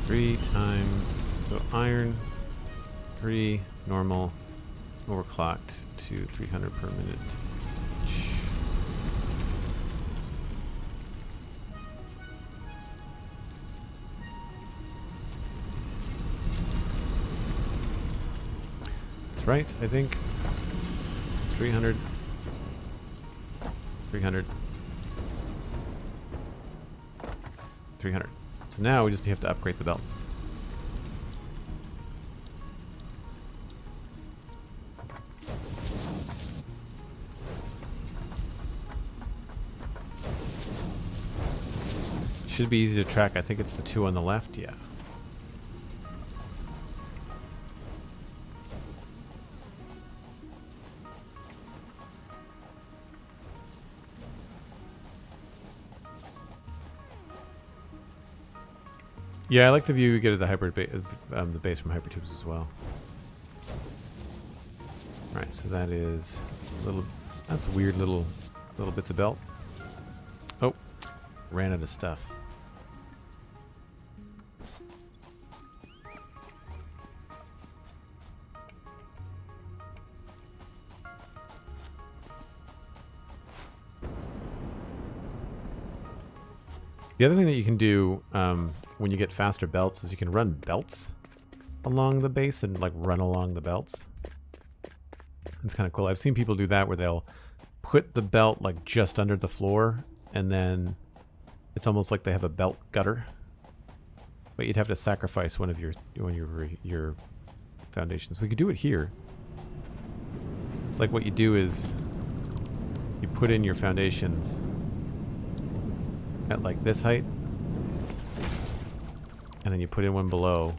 Three times, so iron, 3, normal, overclocked to 300 per minute. That's right, I think. 300. 300. 300. So now we just have to upgrade the belts. Should be easy to track. I think it's the 2 on the left. Yeah. Yeah, I like the view you get at the the base from hypertubes as well. All right, so that is little. That's weird little bits of belt. Oh, ran out of stuff. The other thing that you can do when you get faster belts is you can run belts along the base and like run along the belts. It's kind of cool. I've seen people do that where they'll put the belt like just under the floor and then it's almost like they have a belt gutter. But you'd have to sacrifice one of your foundations. We could do it here. It's like what you do is you put in your foundations at like this height, and then you put in one below,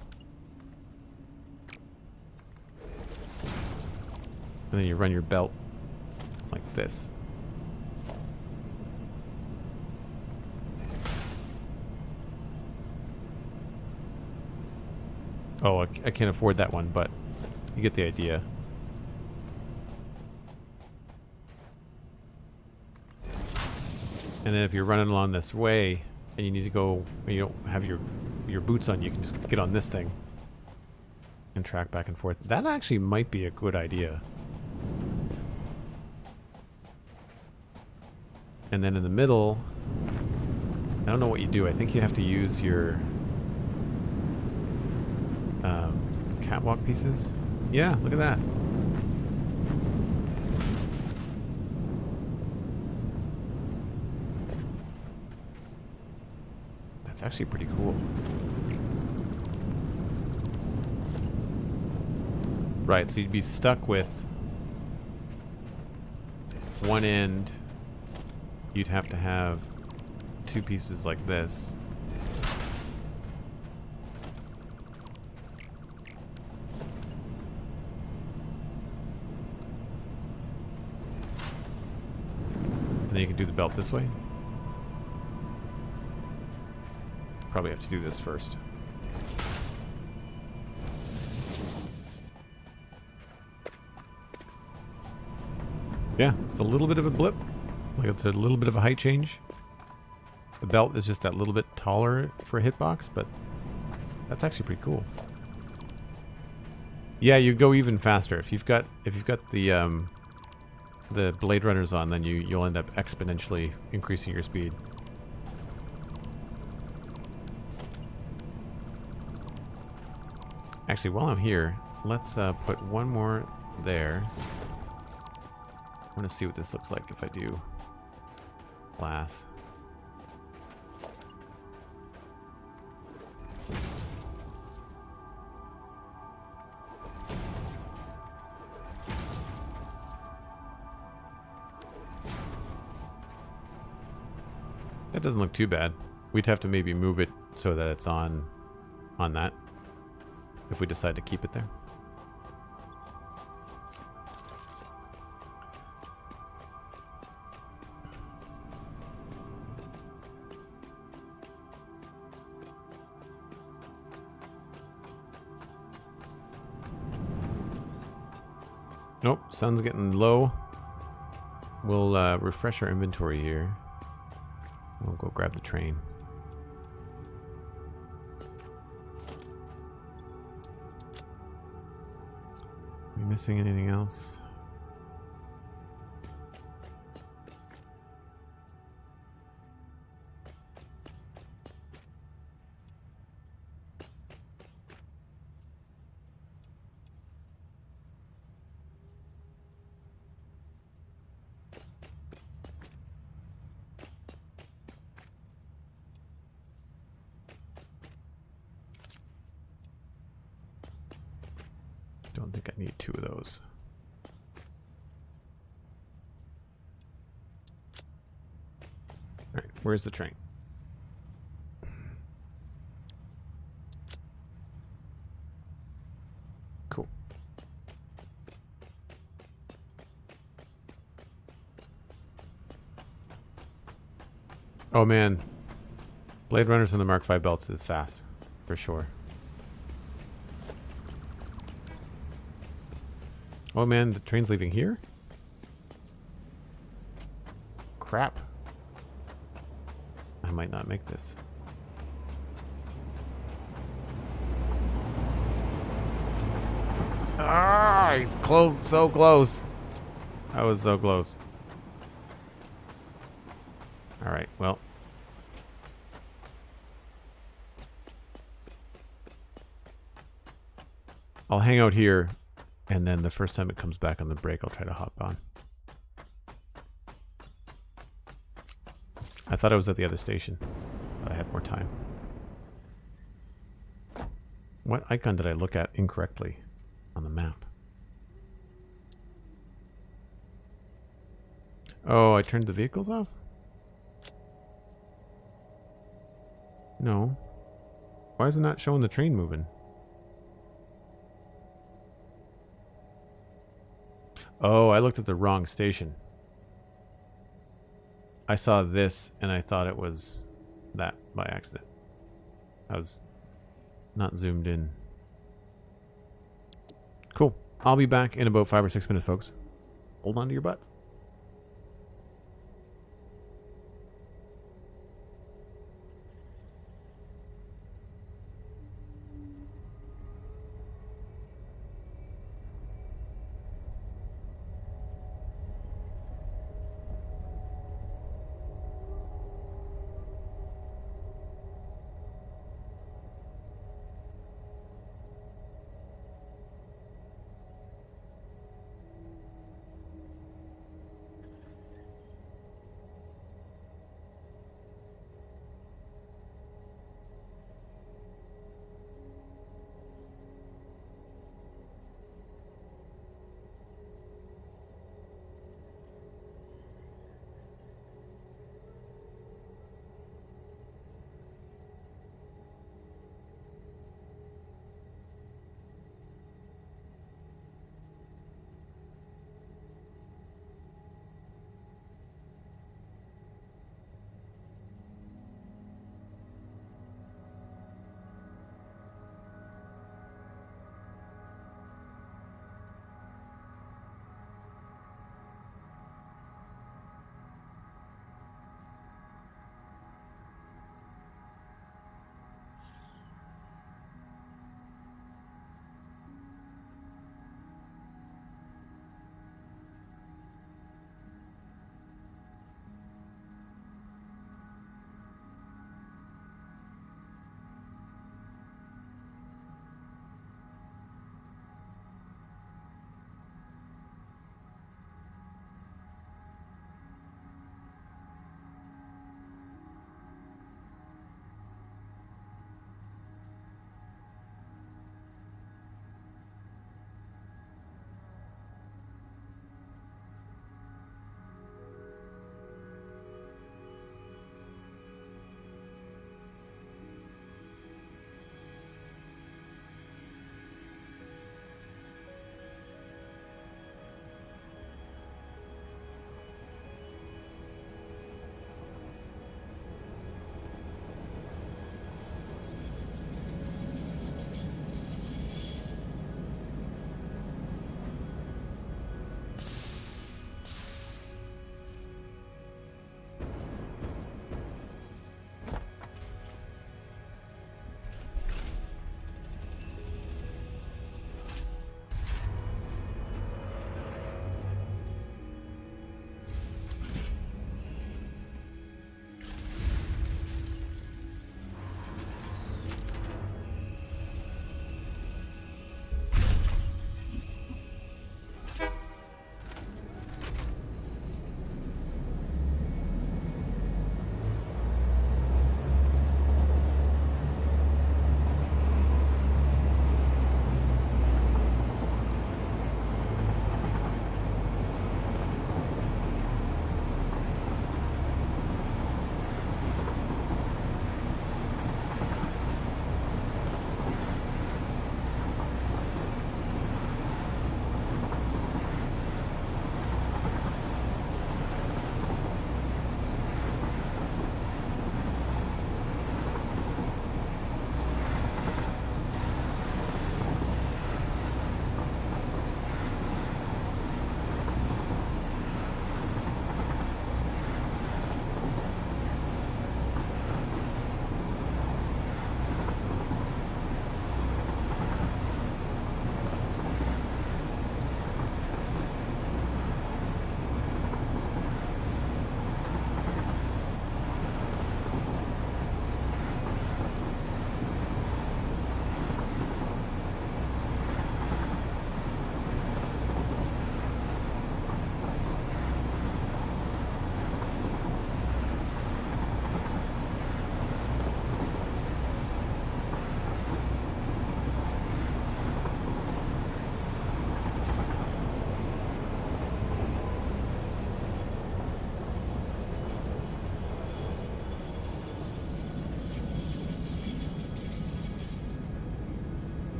and then you run your belt like this. Oh, I can't afford that one, but you get the idea. And then if you're running along this way and you need to go, and you don't have your boots on, you can just get on this thing and track back and forth. That actually might be a good idea. And then in the middle, I don't know what you do. I think you have to use your catwalk pieces. Yeah, look at that. It's actually pretty cool. Right, so you'd be stuck with one end. You'd have to have 2 pieces like this. And then you can do the belt this way. Probably have to do this first. Yeah, it's a little bit of a blip. Like it's a little bit of a height change. The belt is just that little bit taller for a hitbox, but That's actually pretty cool. Yeah, you go even faster if you've got the Blade Runners on. Then you'll end up exponentially increasing your speed. Actually, while I'm here, let's put one more there. I want to see what this looks like if I do glass. That doesn't look too bad. We'd have to maybe move it so that it's on that if we decide to keep it there. Nope, sun's getting low. We'll refresh our inventory here. We'll go grab the train. Are we missing anything else? Don't think I need two of those. All right, where's the train? Cool. Oh man, Blade Runners and the Mark V belts is fast, for sure. Oh man, the train's leaving here? Crap. I might not make this. Ah, he's close, so close. I was so close. All right, well. I'll hang out here, and then the first time it comes back on the break, I'll try to hop on. I thought I was at the other station, but I had more time. What icon did I look at incorrectly on the map? Oh, I turned the vehicles off? No. Why is it not showing the train moving? Oh, I looked at the wrong station. I saw this and I thought it was that by accident. I was not zoomed in. Cool. I'll be back in about 5 or 6 minutes, folks. Hold on to your butts.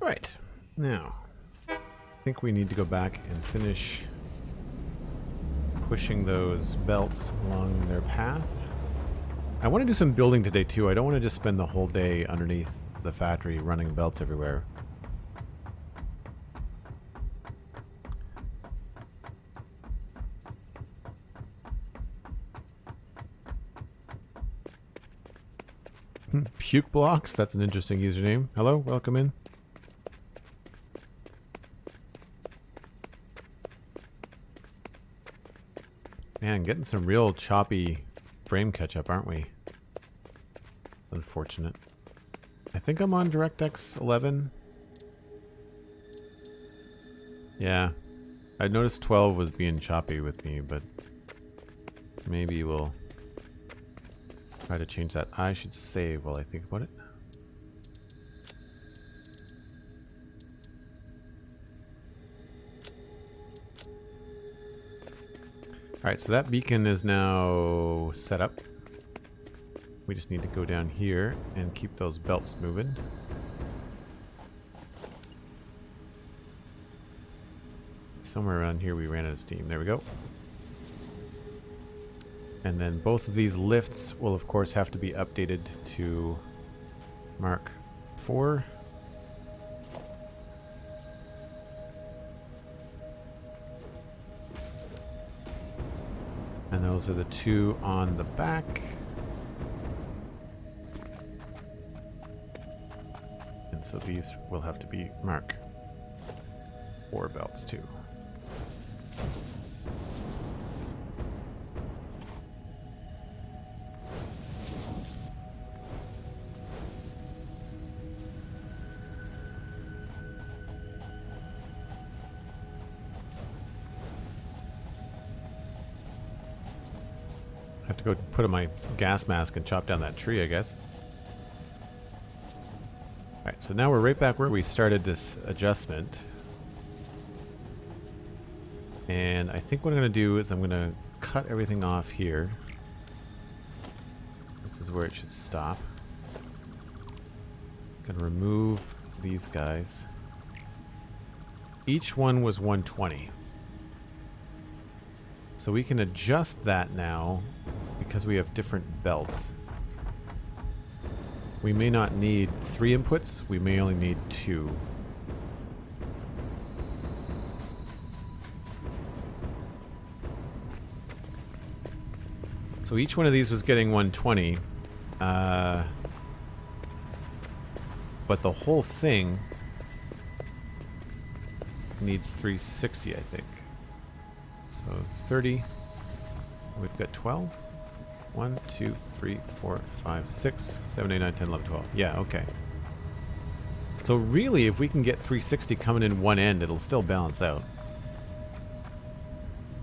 Right. Now, I think we need to go back and finish pushing those belts along their path. I want to do some building today too. I don't want to just spend the whole day underneath the factory running belts everywhere. Puke blocks, that's an interesting username. Hello, welcome in. Man, getting some real choppy frame catch-up, aren't we? Unfortunate. I think I'm on DirectX 11. Yeah. I noticed 12 was being choppy with me, but maybe we'll try to change that. I should save while I think about it. Alright, so that beacon is now set up. We just need to go down here and keep those belts moving. Somewhere around here we ran out of steam. There we go. And then both of these lifts will of course have to be updated to Mark IV. And those are the two on the back. And so these will have to be Mark IV belts too. I have to go put on my gas mask and chop down that tree, I guess. Alright, so now we're right back where we started this adjustment. And I think what I'm going to do is I'm going to cut everything off here. This is where it should stop. Going to remove these guys. Each one was 120. So we can adjust that now because we have different belts. We may not need 3 inputs, we may only need 2. So each one of these was getting 120, but the whole thing needs 360, I think. So 30, we've got 12. 1, 2, 3, 4, 5, 6, 7, 8, 9, 10, 11, 12. Yeah, okay. So really, if we can get 360 coming in one end, it'll still balance out.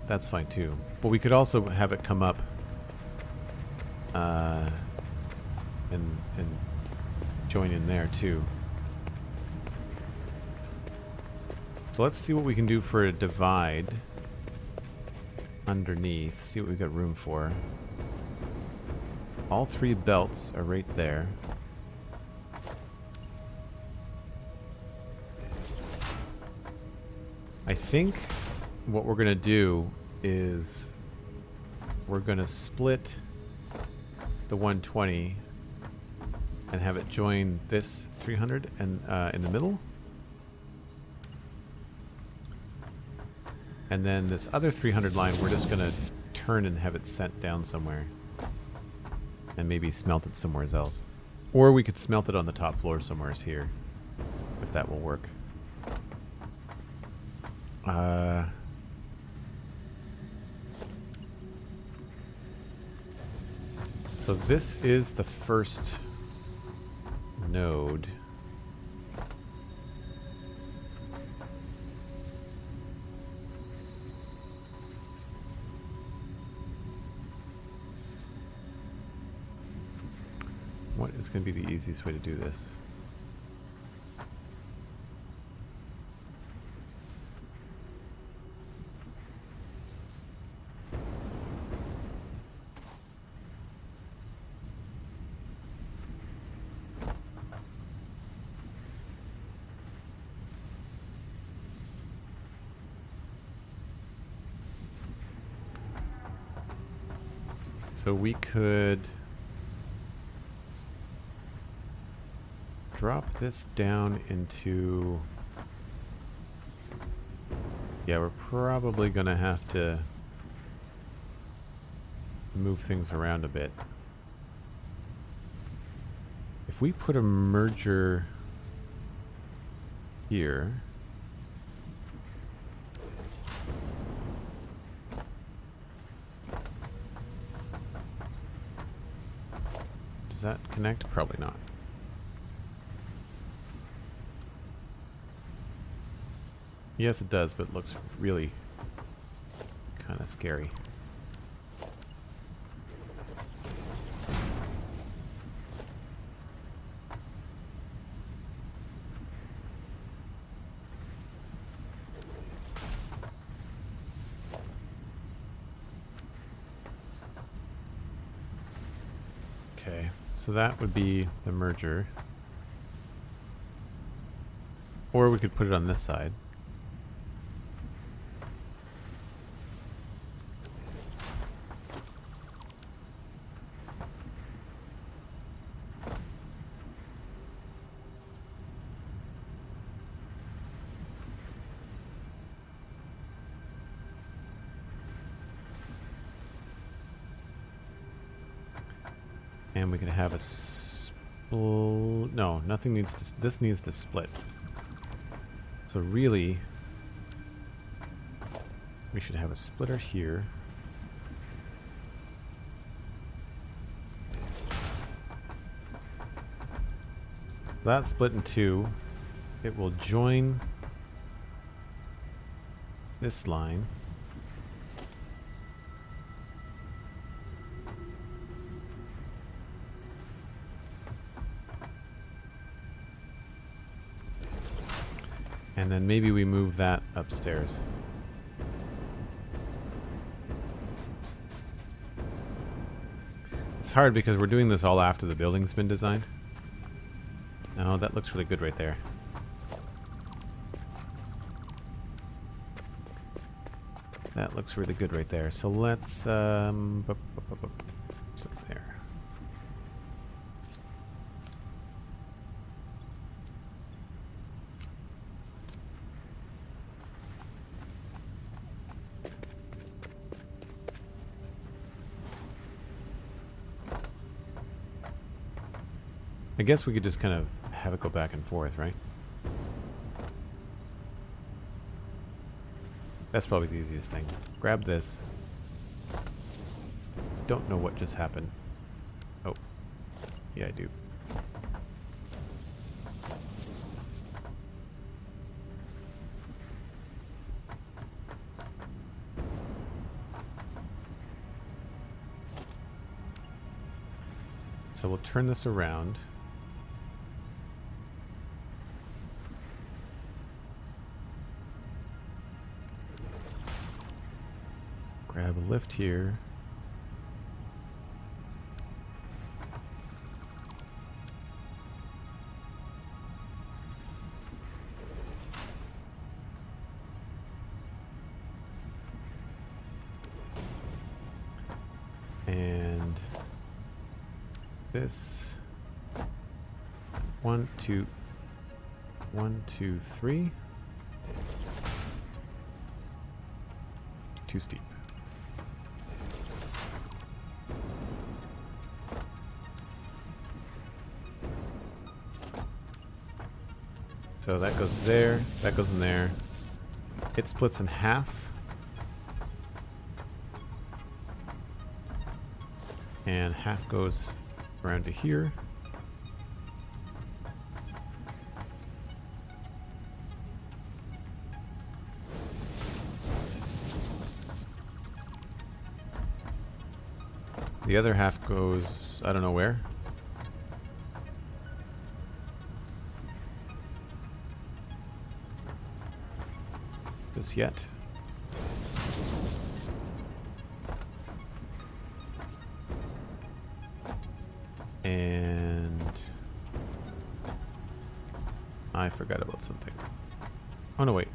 That's fine too. But we could also have it come up and join in there too. So let's see what we can do for a divide underneath. See what we've got room for. All 3 belts are right there. I think what we're going to do is we're going to split the 120 and have it join this 300 and in the middle. And then this other 300 line we're just going to turn and have it sent down somewhere. And maybe smelt it somewhere else. Or we could smelt it on the top floor somewhere here. If that will work. So this is the first node. What is going to be the easiest way to do this? So we could drop this down into... Yeah, we're probably going to have to move things around a bit. If we put a merger here... Does that connect? Probably not. Yes, it does, but it looks really kind of scary. Okay, so that would be the merger. Or we could put it on this side. And we can have a no, nothing needs to... This needs to split. So really, we should have a splitter here. That split in two. It will join this line. And then maybe we move that upstairs. It's hard because we're doing this all after the building's been designed. No, that looks really good right there. That looks really good right there. So let's so there. I guess we could just kind of have it go back and forth, right? That's probably the easiest thing. Grab this. Don't know what just happened. Oh. Yeah, I do. So we'll turn this around. Grab a lift here. And this 1, 2, 1, 2, 3. Too steep. So that goes there, that goes in there. It splits in half. And half goes around to here. The other half goes, I don't know where. Just yet. And I forgot about something. Oh no, wait.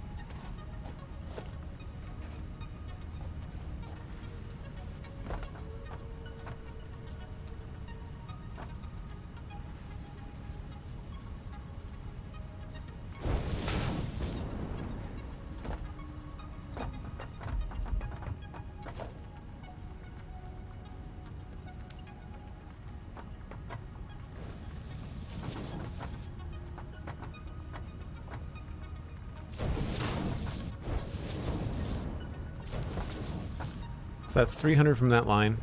So that's 300 from that line,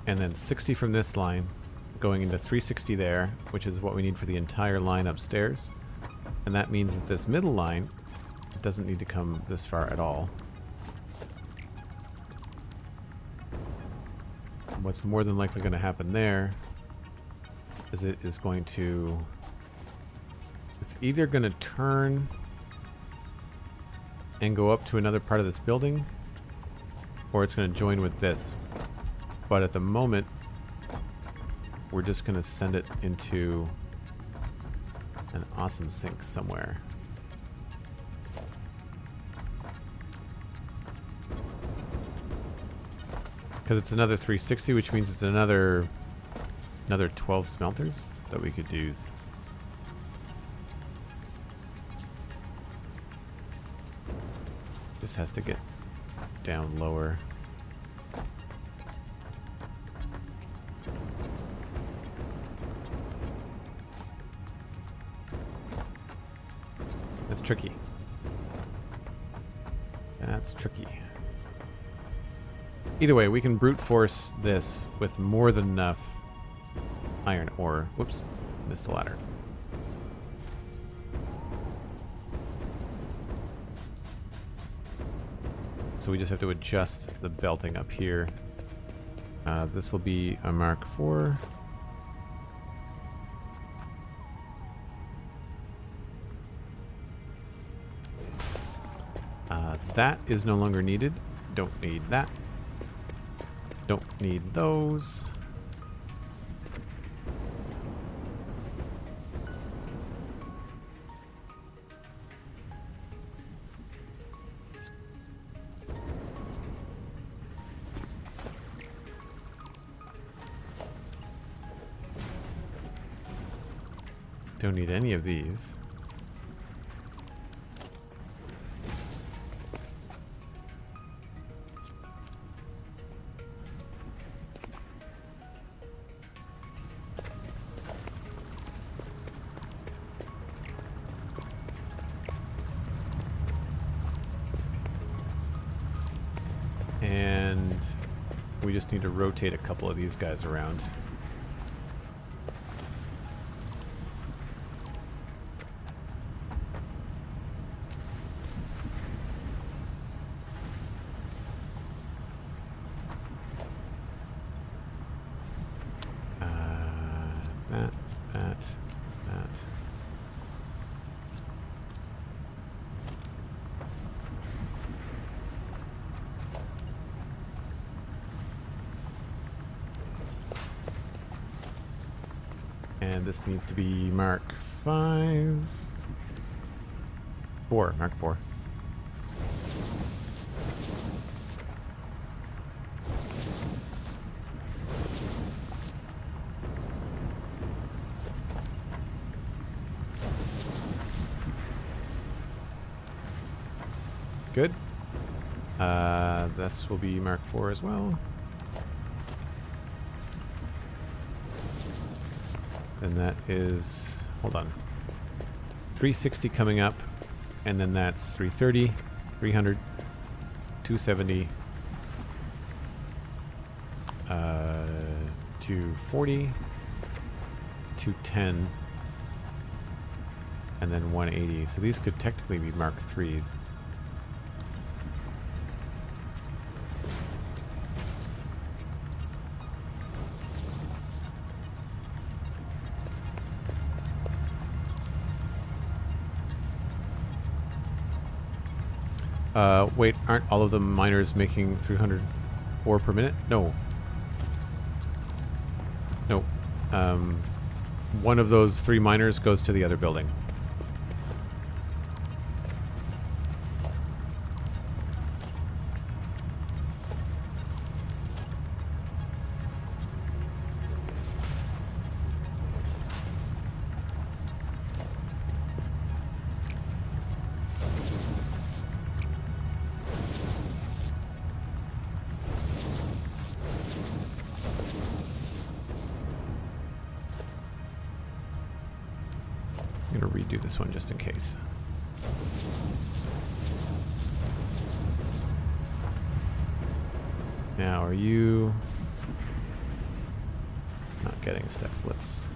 and then 60 from this line, going into 360 there, which is what we need for the entire line upstairs. And that means that this middle line doesn't need to come this far at all. What's more than likely going to happen there is it is going to... It's either going to turn and go up to another part of this building, or it's going to join with this. But at the moment, we're just going to send it into an awesome sink somewhere. Because it's another 360, which means it's another 12 smelters that we could use. Just has to get down lower. That's tricky. That's tricky. Either way, we can brute force this with more than enough iron ore. Whoops, missed the ladder. So we just have to adjust the belting up here. This will be a Mark IV. That is no longer needed. Don't need that. Don't need those. Don't need any of these. And we just need to rotate a couple of these guys around. That. And this needs to be Mark 5. 4, Mark 4. Good. This will be Mark 4 as well. And that is, hold on, 360 coming up, and then that's 330, 300, 270, 240, 210, and then 180. So these could technically be Mark 3s. Wait, aren't all of the miners making 300 ore per minute? No. No. One of those 3 miners goes to the other building. I'm going to redo this one just in case. Now, are you not getting stuff? Let's...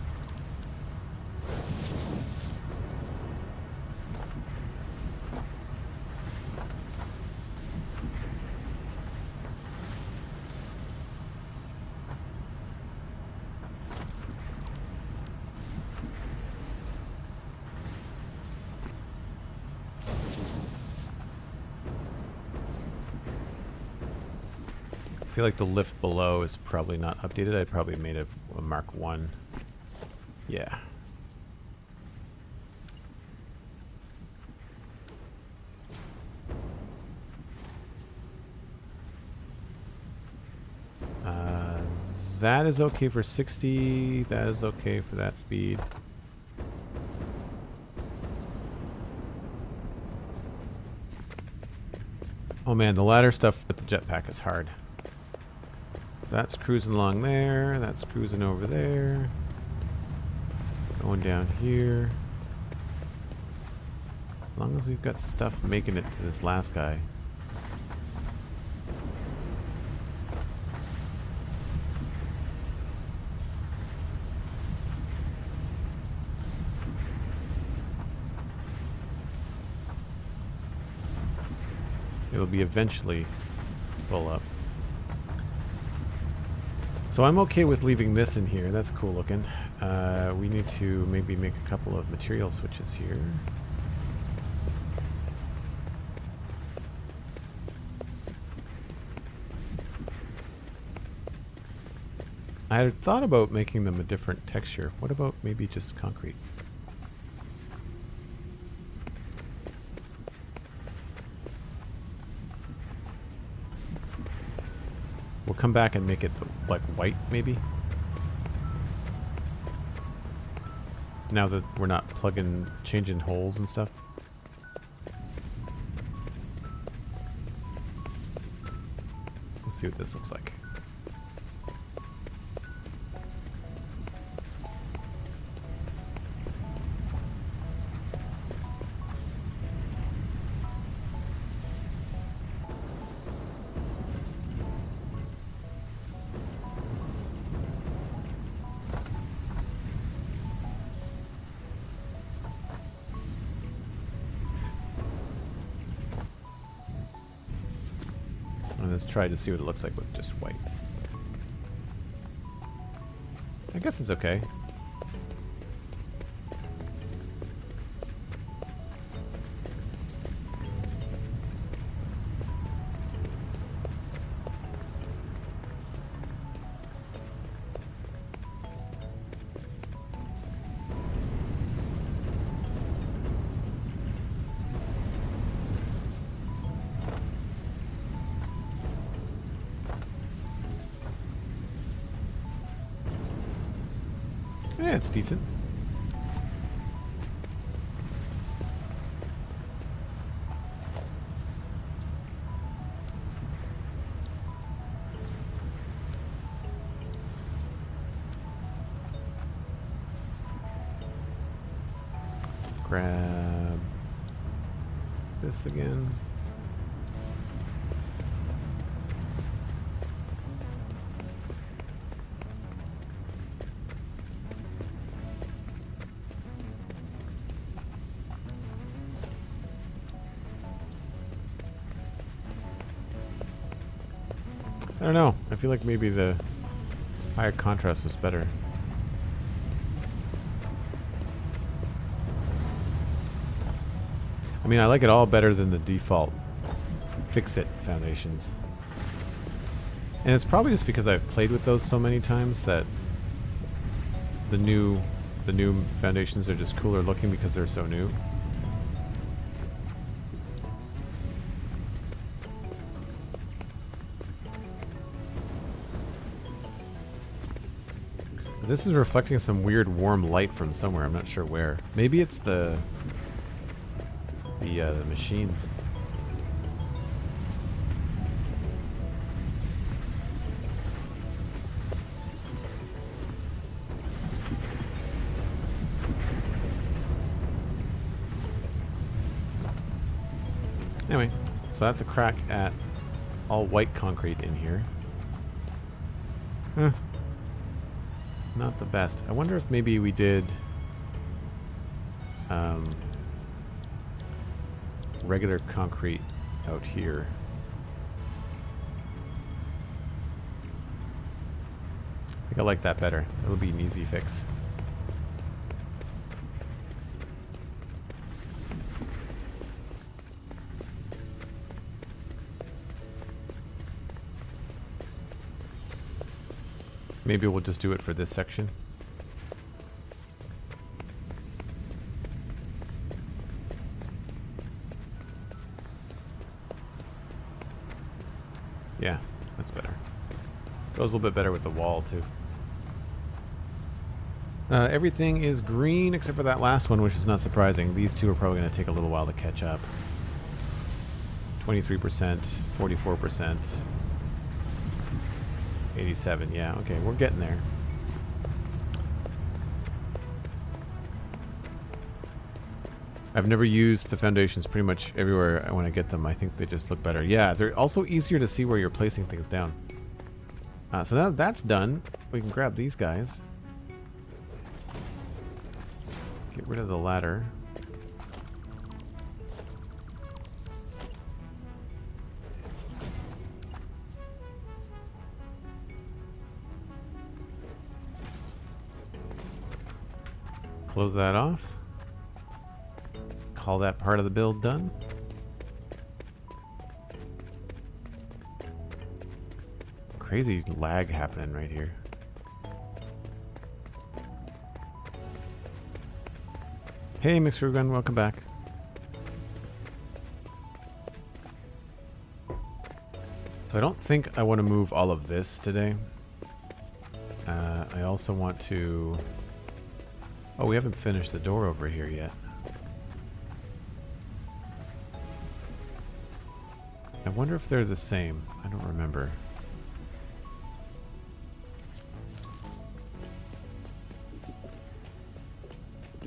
I feel like the lift below is probably not updated. I probably made a Mark 1. Yeah. That is okay for 60. That is okay for that speed. Oh man, the ladder stuff with the jetpack is hard. That's cruising along there. That's cruising over there. Going down here. As long as we've got stuff making it to this last guy. It'll be eventually full up. So I'm okay with leaving this in here. That's cool looking. We need to maybe make a couple of material switches here. I had thought about making them a different texture. What about maybe just concrete? We'll come back and make it like white, maybe. Now that we're not changing holes and stuff. Let's see what this looks like. Let's try to see what it looks like with just white. I guess it's okay. Yeah, it's decent. Grab this again. I don't know. I feel like maybe the higher contrast was better. I mean, I like it all better than the default fix-it foundations. And it's probably just because I've played with those so many times that the new foundations are just cooler looking because they're so new. This is reflecting some weird warm light from somewhere. I'm not sure where. Maybe it's the machines. Anyway, so that's a crack at all white concrete in here. Not the best. I wonder if maybe we did regular concrete out here. I think I like that better. That'll be an easy fix. Maybe we'll just do it for this section. Yeah, that's better. Goes a little bit better with the wall, too. Everything is green except for that last one, which is not surprising. These two are probably going to take a little while to catch up. 23%, 44%. 87, yeah, okay, we're getting there. I've never used the foundations pretty much everywhere when I get them. I think they just look better. Yeah, they're also easier to see where you're placing things down. So now that's done, we can grab these guys. Get rid of the ladder. Close that off. Call that part of the build done. Crazy lag happening right here. Hey, Mixer Gun, welcome back. So I don't think I want to move all of this today. I also want to... Oh, we haven't finished the door over here yet. I wonder if they're the same. I don't remember.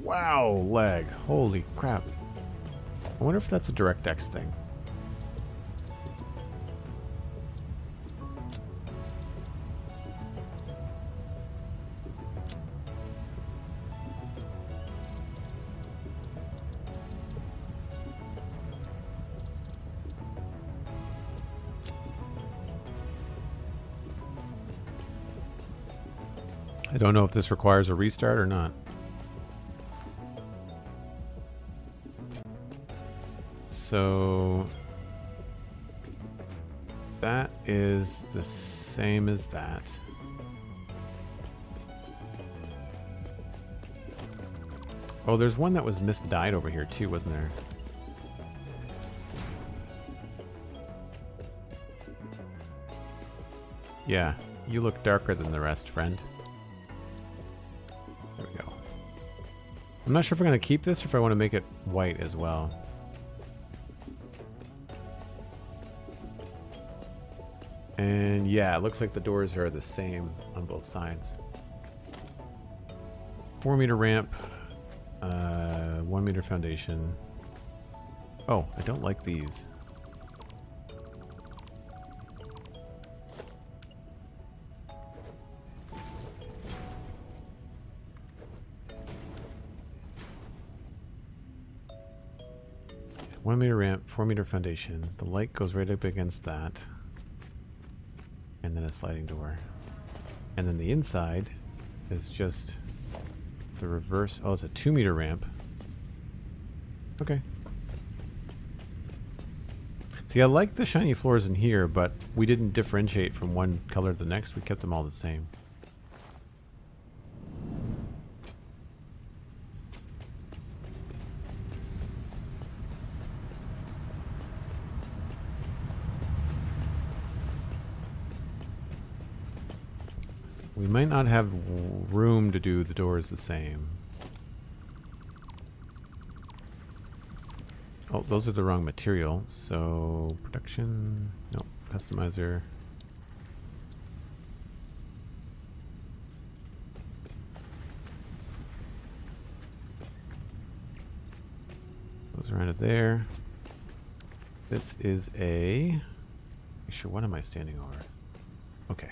Wow, lag. Holy crap. I wonder if that's a DirectX thing. I don't know if this requires a restart or not. So that is the same as that. Oh, there's one that was misdyed over here too, wasn't there? Yeah, you look darker than the rest, friend. There we go. I'm not sure if I'm going to keep this or if I want to make it white as well. And yeah, it looks like the doors are the same on both sides. 4-meter ramp, 1-meter foundation. Oh, I don't like these. One-meter ramp, 4-meter foundation. The light goes right up against that. And then a sliding door. And then the inside is just the reverse. Oh, it's a 2-meter ramp. Okay. See, I like the shiny floors in here, but we didn't differentiate from one color to the next. We kept them all the same. We might not have room to do the doors the same. Oh, those are the wrong material. So, production... No, customizer. Those are under there. This is a... Sure, what am I standing over? Okay.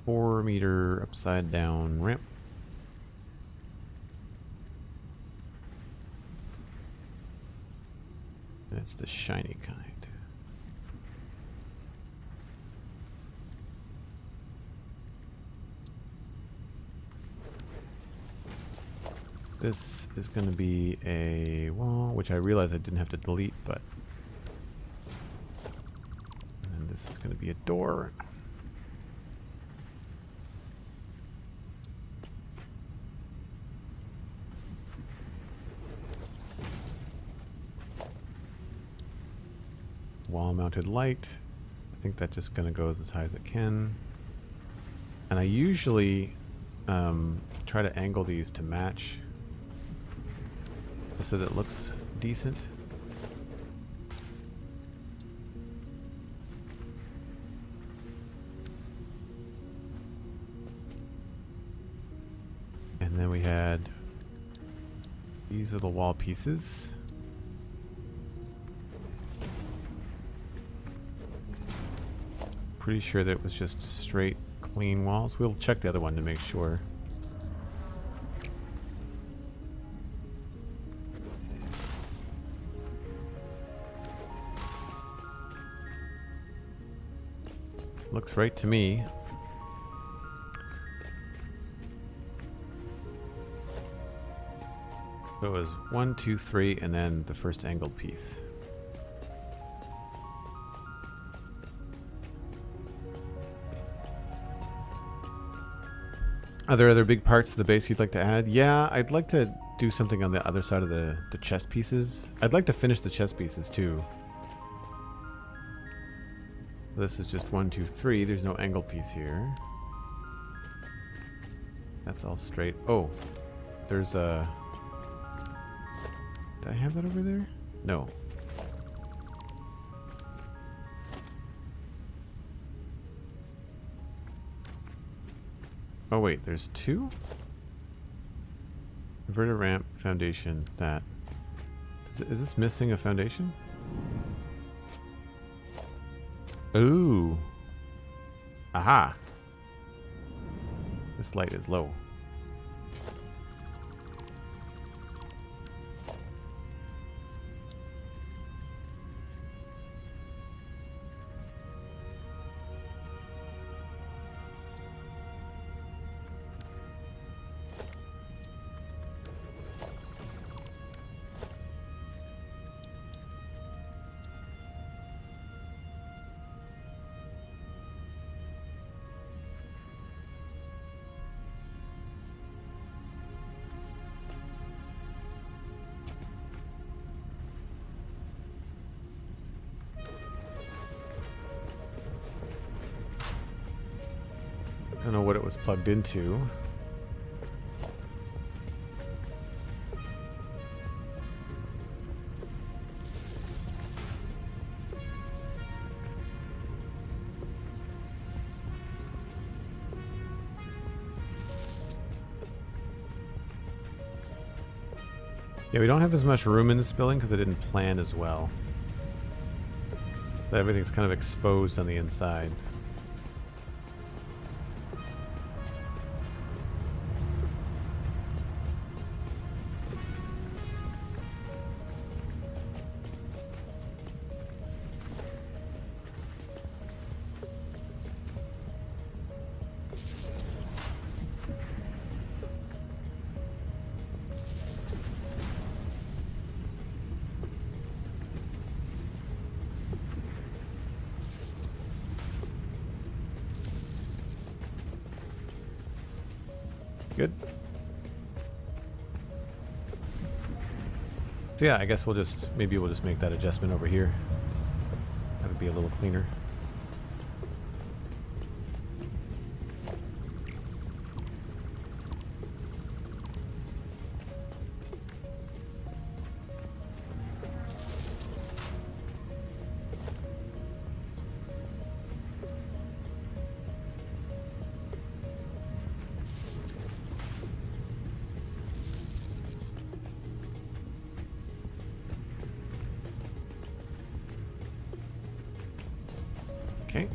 4-meter upside down ramp. And it's the shiny kind. This is going to be a wall, which I realized I didn't have to delete, but... And then this is going to be a door. Wall-mounted light. I think that just going to go as high as it can. And I usually try to angle these to match, so that it looks decent. And then we had these little wall pieces. Pretty sure that it was just straight, clean walls. We'll check the other one to make sure. Looks right to me. So it was 1, 2, 3, and then the first angled piece. Are there other big parts of the base you'd like to add? Yeah, I'd like to do something on the other side of the chest pieces. I'd like to finish the chest pieces too. This is just 1, 2, 3. There's no angle piece here. That's all straight. Oh, there's a... Did I have that over there? No. Oh wait, there's 2? Inverted ramp, foundation, that. Is this missing a foundation? Ooh. Aha. This light is low. I don't know what it was plugged into. Yeah, we don't have as much room in this building because I didn't plan as well. Everything's kind of exposed on the inside. Good. So yeah, I guess maybe we'll just make that adjustment over here. That would be a little cleaner. Okay.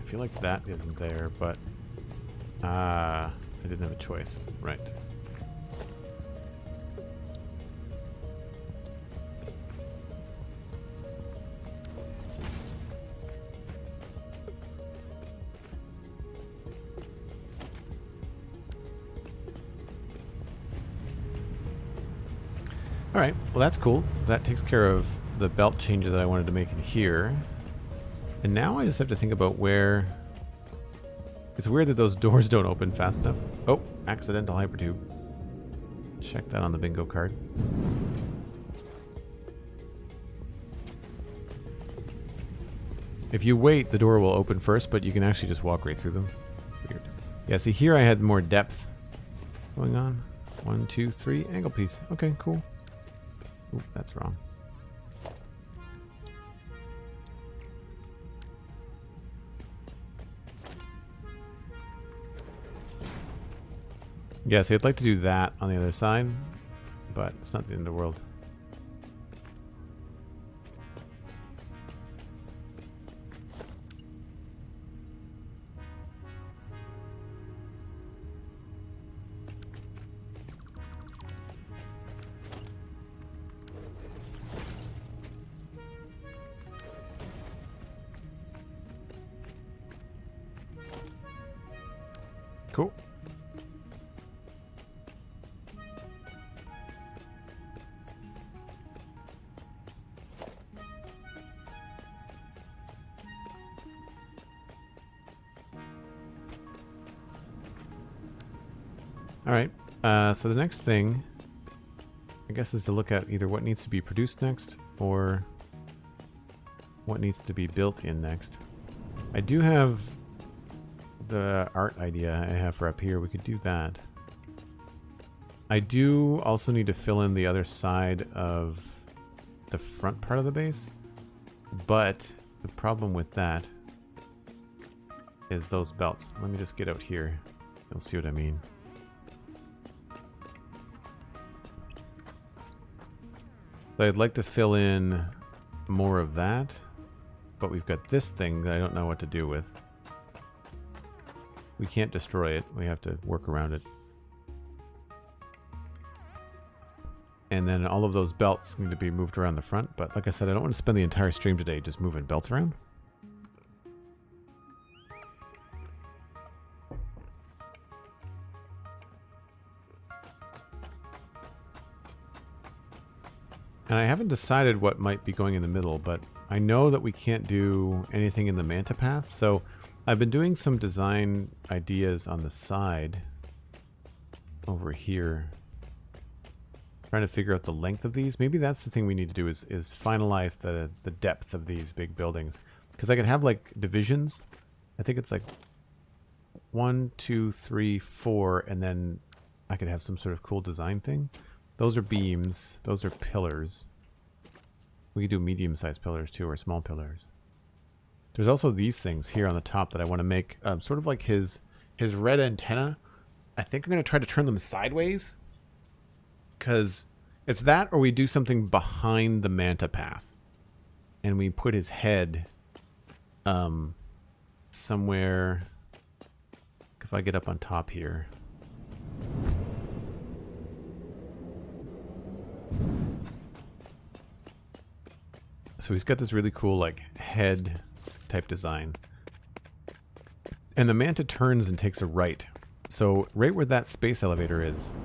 feel like that isn't there, but I didn't have a choice. Right. All right, well that's cool. That takes care of the belt changes that I wanted to make in here. And now I just have to think about where... It's weird that those doors don't open fast enough. Oh, accidental hypertube. Check that on the bingo card. If you wait, the door will open first, but you can actually just walk right through them. Weird. Yeah, see here I had more depth going on. 1, 2, 3, angle piece. Okay, cool. Ooh, that's wrong. Yeah, see, I'd like to do that on the other side, but it's not the end of the world. Cool. All right, so the next thing, I guess, is to look at either what needs to be produced next or what needs to be built in next. I do have the art idea I have for up here. We could do that. I do also need to fill in the other side of the front part of the base, but the problem with that is those belts. Let me just get out here. You'll see what I mean. So I'd like to fill in more of that, but we've got this thing that I don't know what to do with. We can't destroy it. We have to work around it. And then all of those belts need to be moved around the front. But like I said, I don't want to spend the entire stream today just moving belts around. And I haven't decided what might be going in the middle, but I know that we can't do anything in the manta path. So I've been doing some design ideas on the side over here, trying to figure out the length of these. Maybe that's the thing we need to do is finalize the depth of these big buildings. Because I could have like divisions. I think it's like 1, 2, 3, 4, and then I could have some sort of cool design thing. Those are beams. Those are pillars. We could do medium-sized pillars too, or small pillars. There's also these things here on the top that I want to make sort of like his red antenna. I think I'm going to try to turn them sideways, because it's that, or we do something behind the manta path and we put his head somewhere. If I get up on top here. So he's got this really cool like head type design. And the manta turns and takes a right. So right where that space elevator is,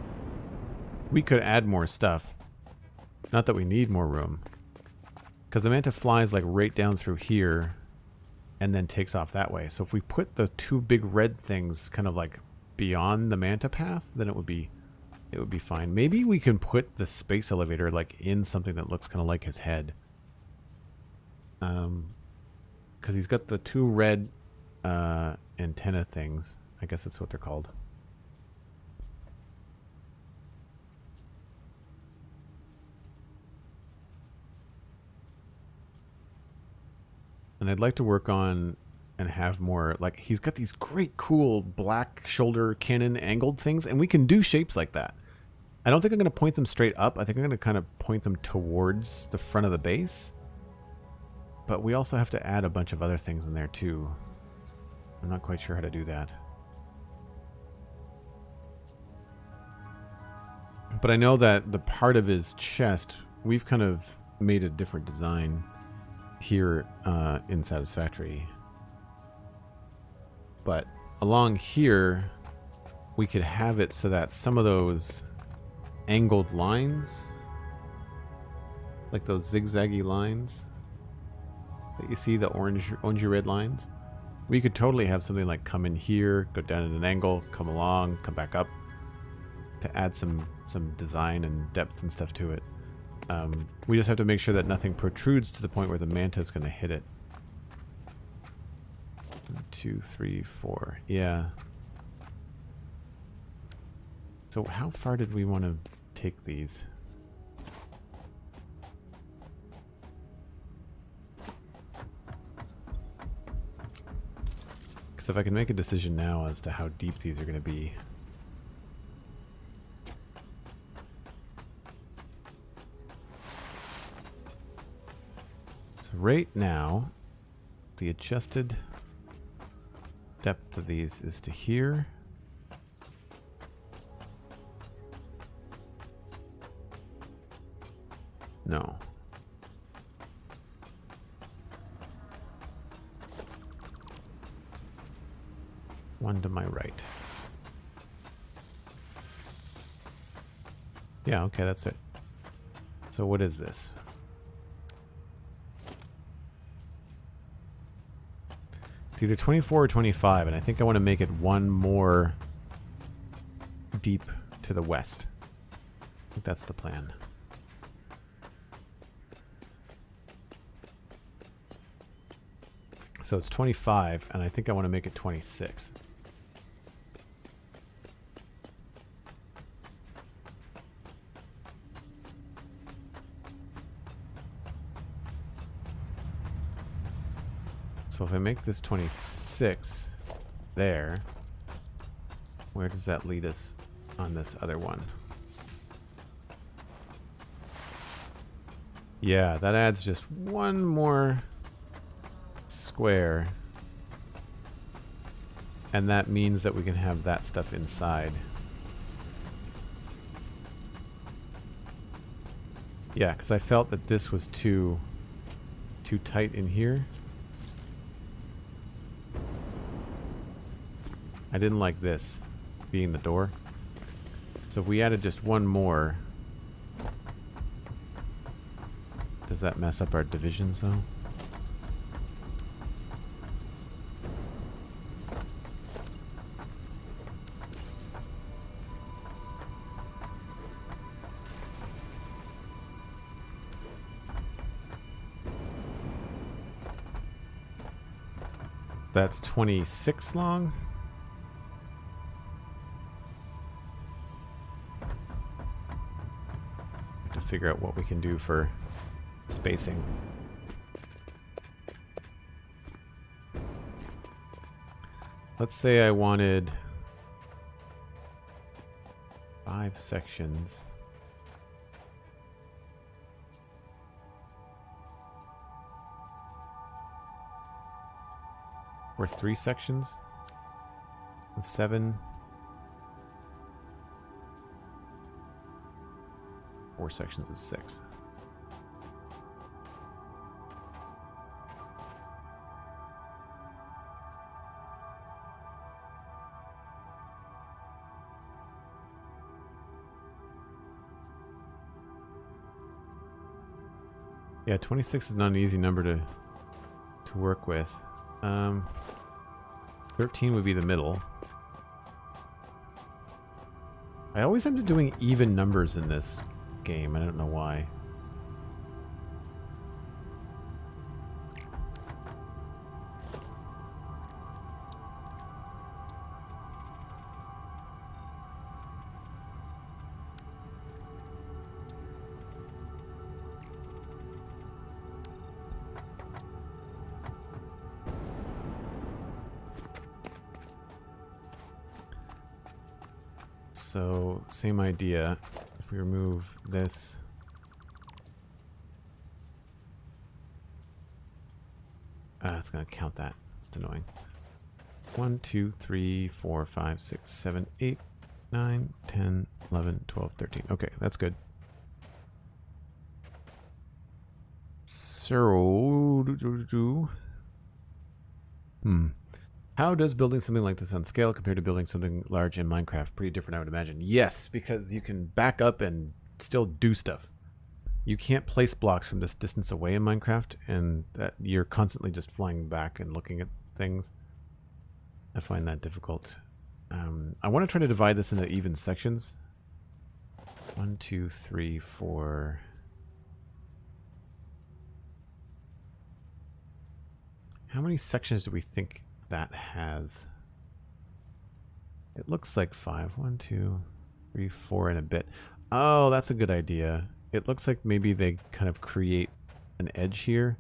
we could add more stuff. Not that we need more room. Because the manta flies like right down through here and then takes off that way. So if we put the two big red things kind of like beyond the manta path, then it would be fine. Maybe we can put the space elevator like in something that looks kind of like his head. Because he's got the two red antenna things. I guess that's what they're called. And I'd like to work on and have more, like, he's got these great cool black shoulder cannon angled things, and we can do shapes like that. I don't think I'm going to point them straight up. I think I'm going to kind of point them towards the front of the base. But we also have to add a bunch of other things in there too. I'm not quite sure how to do that. But I know that the part of his chest, we've kind of made a different design here in Satisfactory. But along here, we could have it so that some of those angled lines, like those zigzaggy lines that you see, the orangey red lines, we could totally have something like come in here, go down at an angle, come along, come back up, to add some design and depth and stuff to it. We just have to make sure that nothing protrudes to the point where the manta is going to hit it. 1, 2, 3, 4. Yeah. So how far did we want to take these? Because if I can make a decision now as to how deep these are going to be. So right now, the adjusted depth of these is to here. No. One to my right. Yeah, okay, that's it. So what is this? It's either 24 or 25, and I think I want to make it one more deep to the west. I think that's the plan. So it's 25, and I think I want to make it 26. So if I make this 26 there, where does that lead us on this other one? Yeah, that adds just one more square, and that means that we can have that stuff inside. Yeah, because I felt that this was too tight in here. I didn't like this being the door. So if we added just one more, does that mess up our divisions though? That's 26 long. Have to figure out what we can do for spacing. Let's say I wanted 5 sections. Or 3 sections of 7. 4 sections of 6. Yeah, 26 is not an easy number to work with. 13 would be the middle. I always end up doing even numbers in this game. I don't know why. So, same idea. If we remove this, it's going to count that. It's annoying. 1, 2, 3, 4, 5, 6, 7, 8, 9, 10, 11, 12, 13. Okay, that's good. So, how does building something like this on scale compare to building something large in Minecraft? Pretty different, I would imagine. Yes, because you can back up and still do stuff. You can't place blocks from this distance away in Minecraft, and that you're constantly just flying back and looking at things. I find that difficult. I want to try to divide this into even sections. 1, 2, 3, 4. How many sections do we think that has? It looks like 5. 1, 2, 3, 4 and a bit. Oh, that's a good idea. It looks like maybe they kind of create an edge here.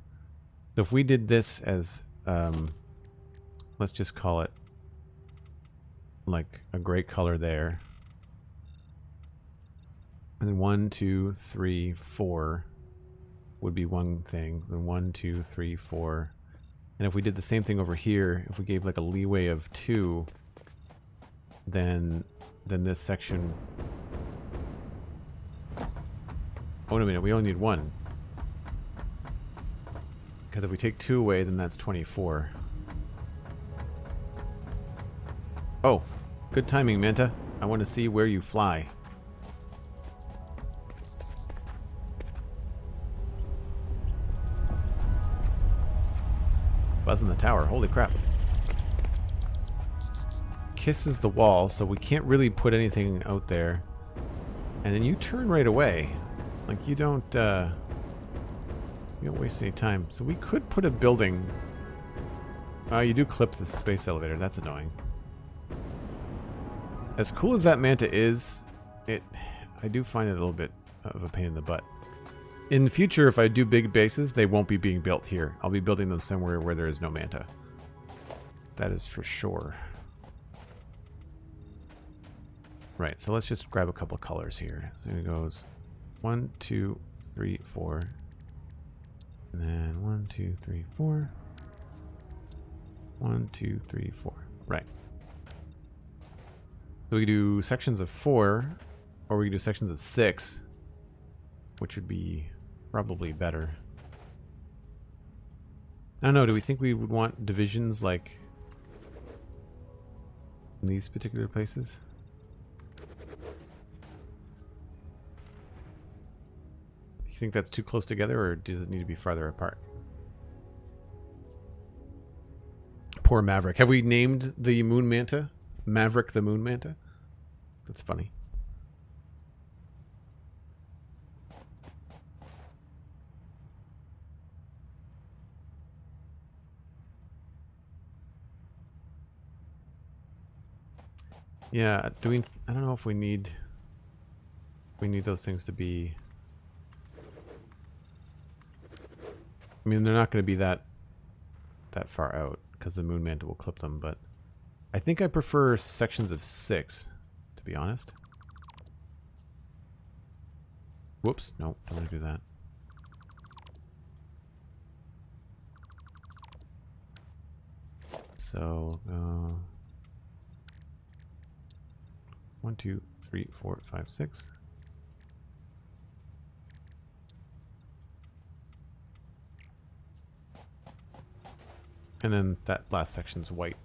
So if we did this as, let's just call it like a gray color there. And then 1, 2, 3, 4 would be one thing. Then 1, 2, 3, 4. And if we did the same thing over here, if we gave like a leeway of 2, then this section. Oh, no, a minute, we only need 1. Because if we take 2 away, then that's 24. Oh, good timing, Manta. I want to see where you fly. Buzz in the tower, holy crap. Kisses the wall, so we can't really put anything out there. And then you turn right away. Like you don't waste any time. So we could put a building. You do clip the space elevator. That's annoying. As cool as that Manta is, I do find it a little bit of a pain in the butt. In the future, if I do big bases, they won't be being built here. I'll be building them somewhere where there is no Manta. That is for sure. Right, so let's just grab a couple colors here. So it goes 1, 2, 3, 4. And then 1, 2, 3, 4. 1, 2, 3, 4. Right. So we can do sections of 4, or we can do sections of 6, which would be probably better. I don't know, do we think we would want divisions like in these particular places? You think that's too close together, or does it need to be farther apart? Poor Maverick. Have we named the Moon Manta? Maverick the Moon Manta? That's funny. Yeah, I don't know if we need those things to be. I mean, they're not going to be that far out because the Moon Manta will clip them, but I think I prefer sections of 6, to be honest. Whoops, no, don't want to do that. So, 1, 2, 3, 4, 5, 6. And then that last section's white.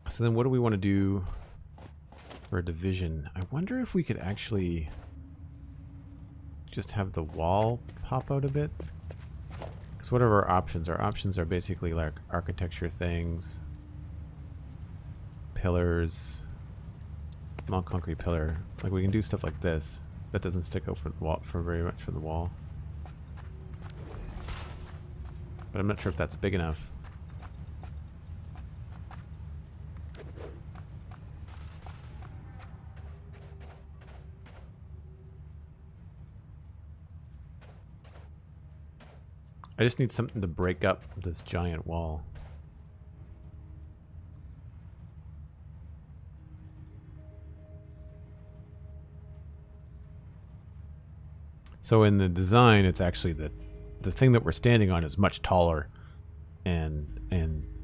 So then what do we want to do for a division? I wonder if we could actually just have the wall pop out a bit. Because what are our options? Our options are basically like architecture things, pillars, small concrete pillar. Like we can do stuff like this. That doesn't stick out for the wall, for very much for the wall. But I'm not sure if that's big enough. I just need something to break up this giant wall. So in the design, it's actually the the thing that we're standing on is much taller and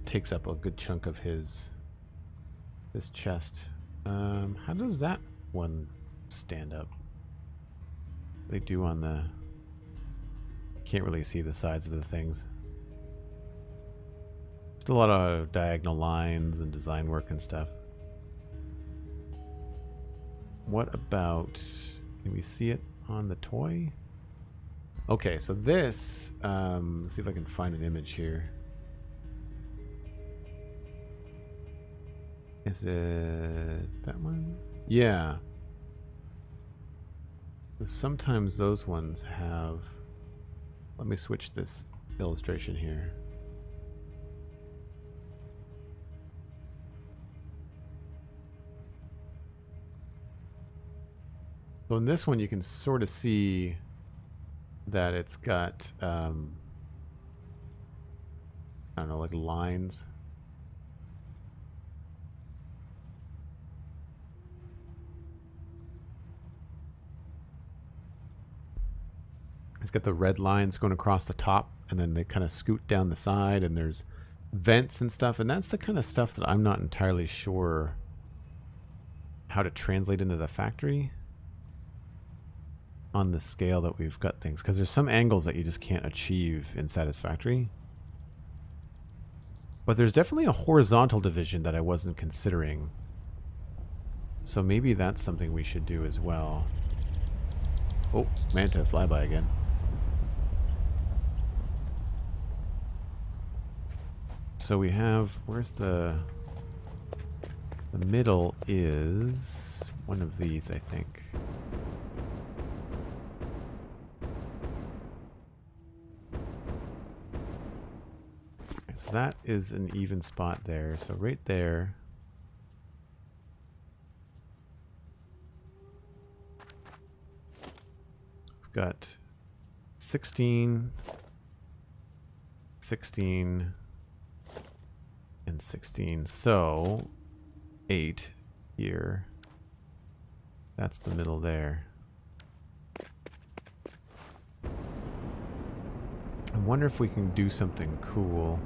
takes up a good chunk of his chest. How does that one stand up? They do on the... Can't really see the sides of the things. Just a lot of diagonal lines and design work and stuff. What about... Can we see it on the toy? Okay, so this... let's see if I can find an image here. Is it that one? Yeah. Sometimes those ones have... Let me switch this illustration here. So in this one you can sort of see that it's got, I don't know, like lines. It's got the red lines going across the top, and then they kind of scoot down the side, and there's vents and stuff, and that's the kind of stuff that I'm not entirely sure how to translate into the factory on the scale that we've got things, because there's some angles that you just can't achieve in Satisfactory. But there's definitely a horizontal division that I wasn't considering, so maybe that's something we should do as well. Oh, Manta flyby again. So we have, where's the middle is one of these, I think. Okay, so that is an even spot there. So right there. We've got 16, 16, and 16, so 8 here. That's the middle there. I wonder if we can do something cool.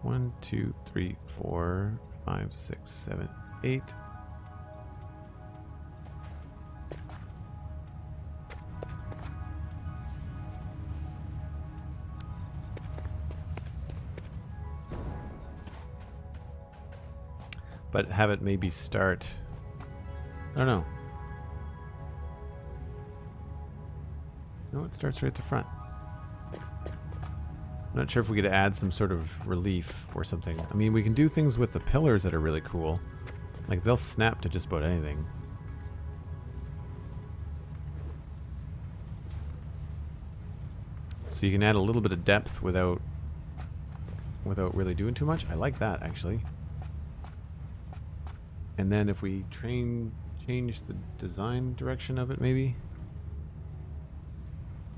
One, 2, 3, 4, 5, 6, 7, 8. But have it maybe start... I don't know. No, it starts right at the front. I'm not sure if we could add some sort of relief or something. I mean, we can do things with the pillars that are really cool. Like, they'll snap to just about anything. So you can add a little bit of depth without really doing too much. I like that, actually. And then if we change the design direction of it, maybe.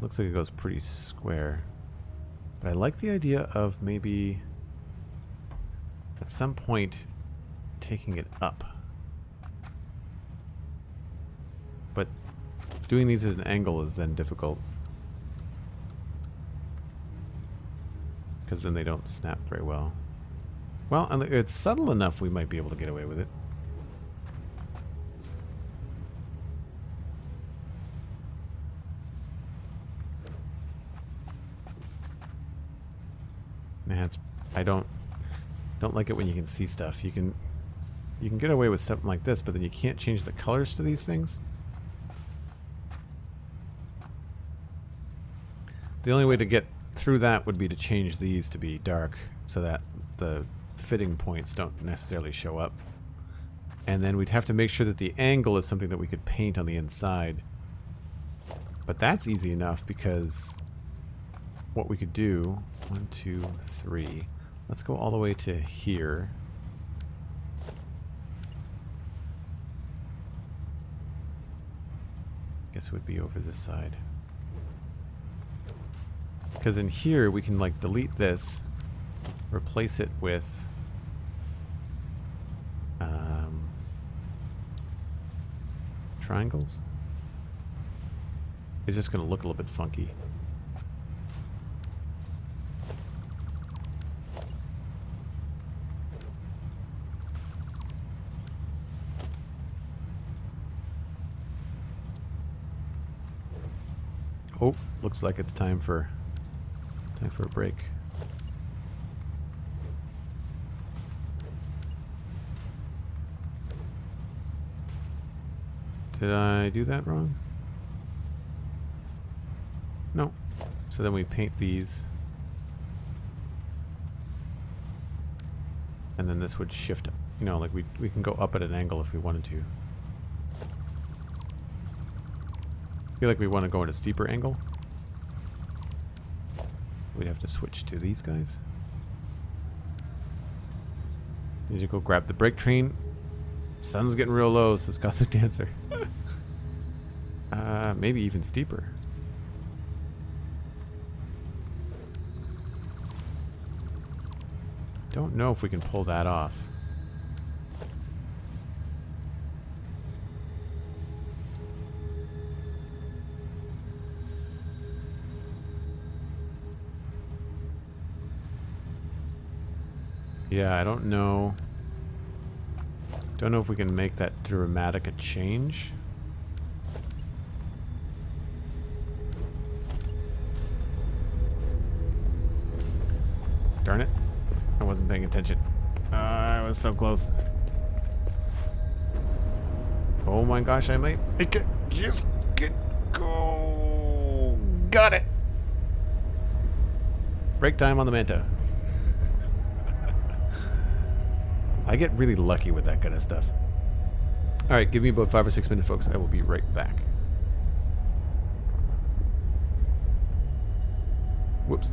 Looks like it goes pretty square. But I like the idea of maybe at some point taking it up. But doing these at an angle is then difficult, because then they don't snap very well. Well, and it's subtle enough we might be able to get away with it. Nah, I don't like it when you can see stuff. You can get away with something like this, but then you can't change the colors to these things. The only way to get through that would be to change these to be dark so that the fitting points don't necessarily show up. And then we'd have to make sure that the angle is something that we could paint on the inside. But that's easy enough, because what we could do, 1, 2, 3. Let's go all the way to here. Guess it would be over this side. Because in here we can like delete this, replace it with triangles. It's just going to look a little bit funky. Oh, looks like it's time for a break. Did I do that wrong? No. So then we paint these. And then this would shift, you know, like we can go up at an angle if we wanted to. I feel like we want to go at a steeper angle. We'd have to switch to these guys. Need to go grab the brake train. Sun's getting real low, says Cosmic Dancer. Maybe even steeper. Don't know if we can pull that off. Yeah, I don't know. Don't know if we can make that dramatic a change. Darn it. I wasn't paying attention. I was so close. Oh my gosh, I might make it. Just go. Got it. Break time on the Manta. I get really lucky with that kind of stuff. Alright, give me about 5 or 6 minutes, folks. I will be right back. Whoops.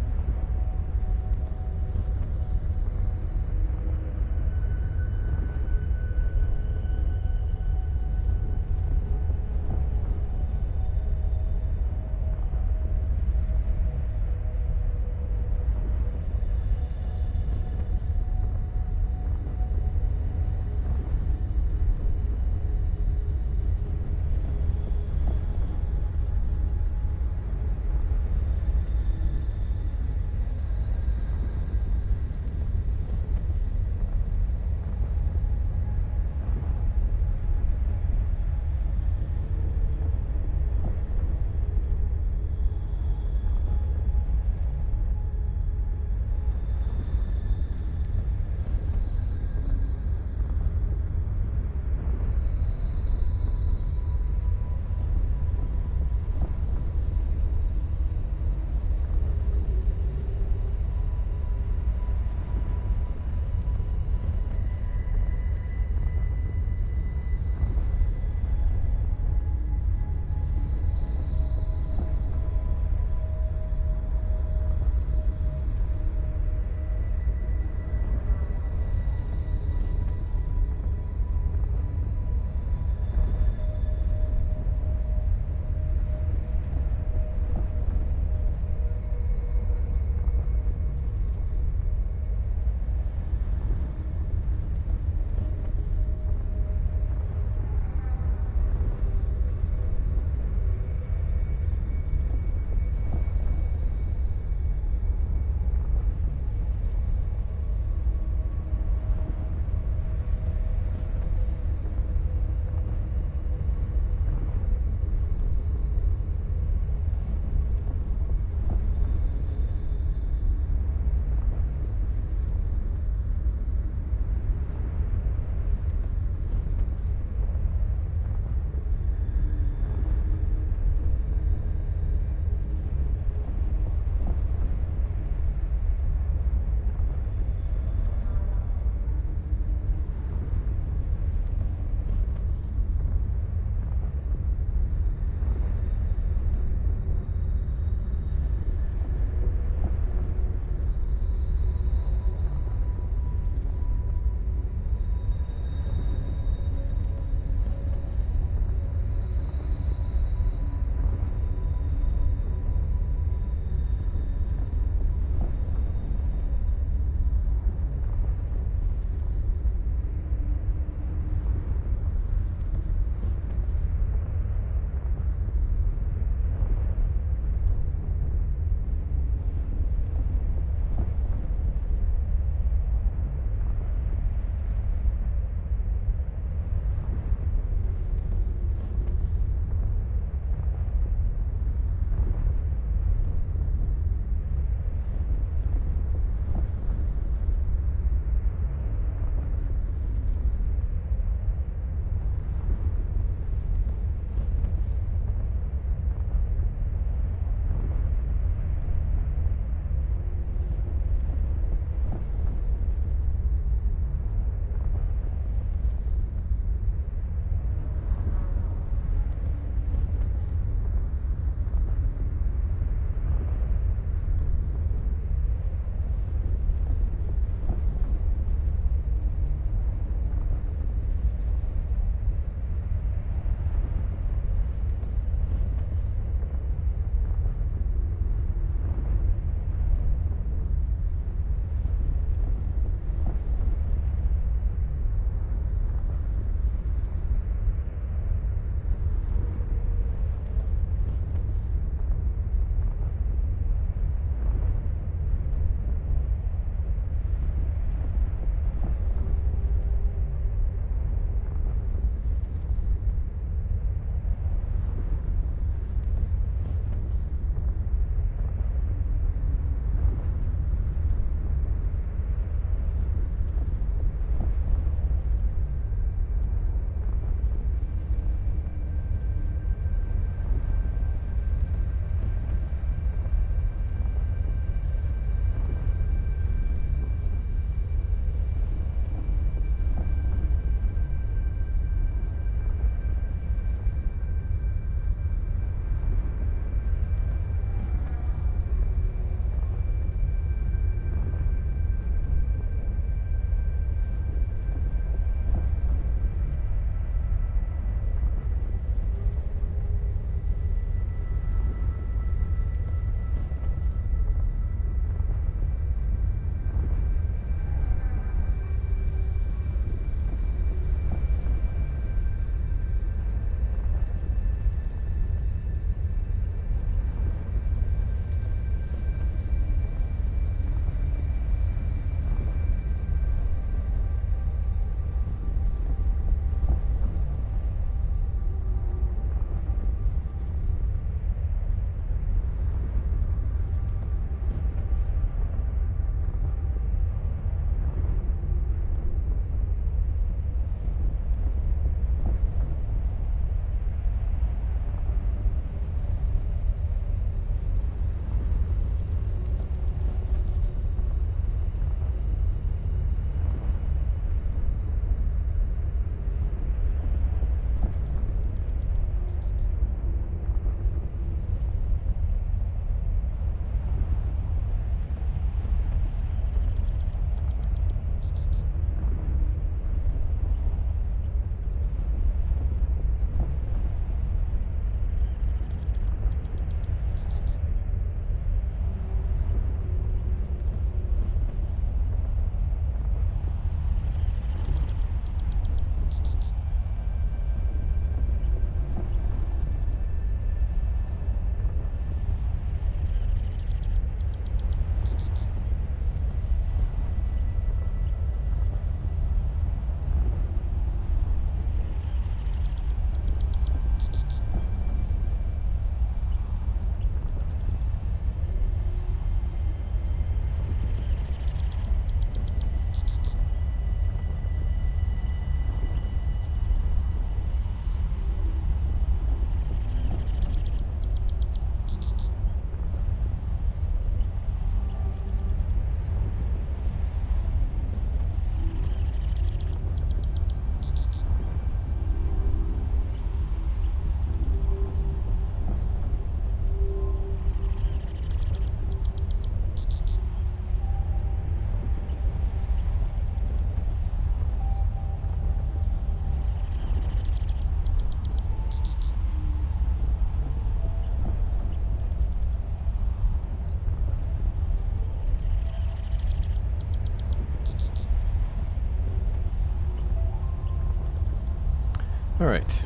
Alright.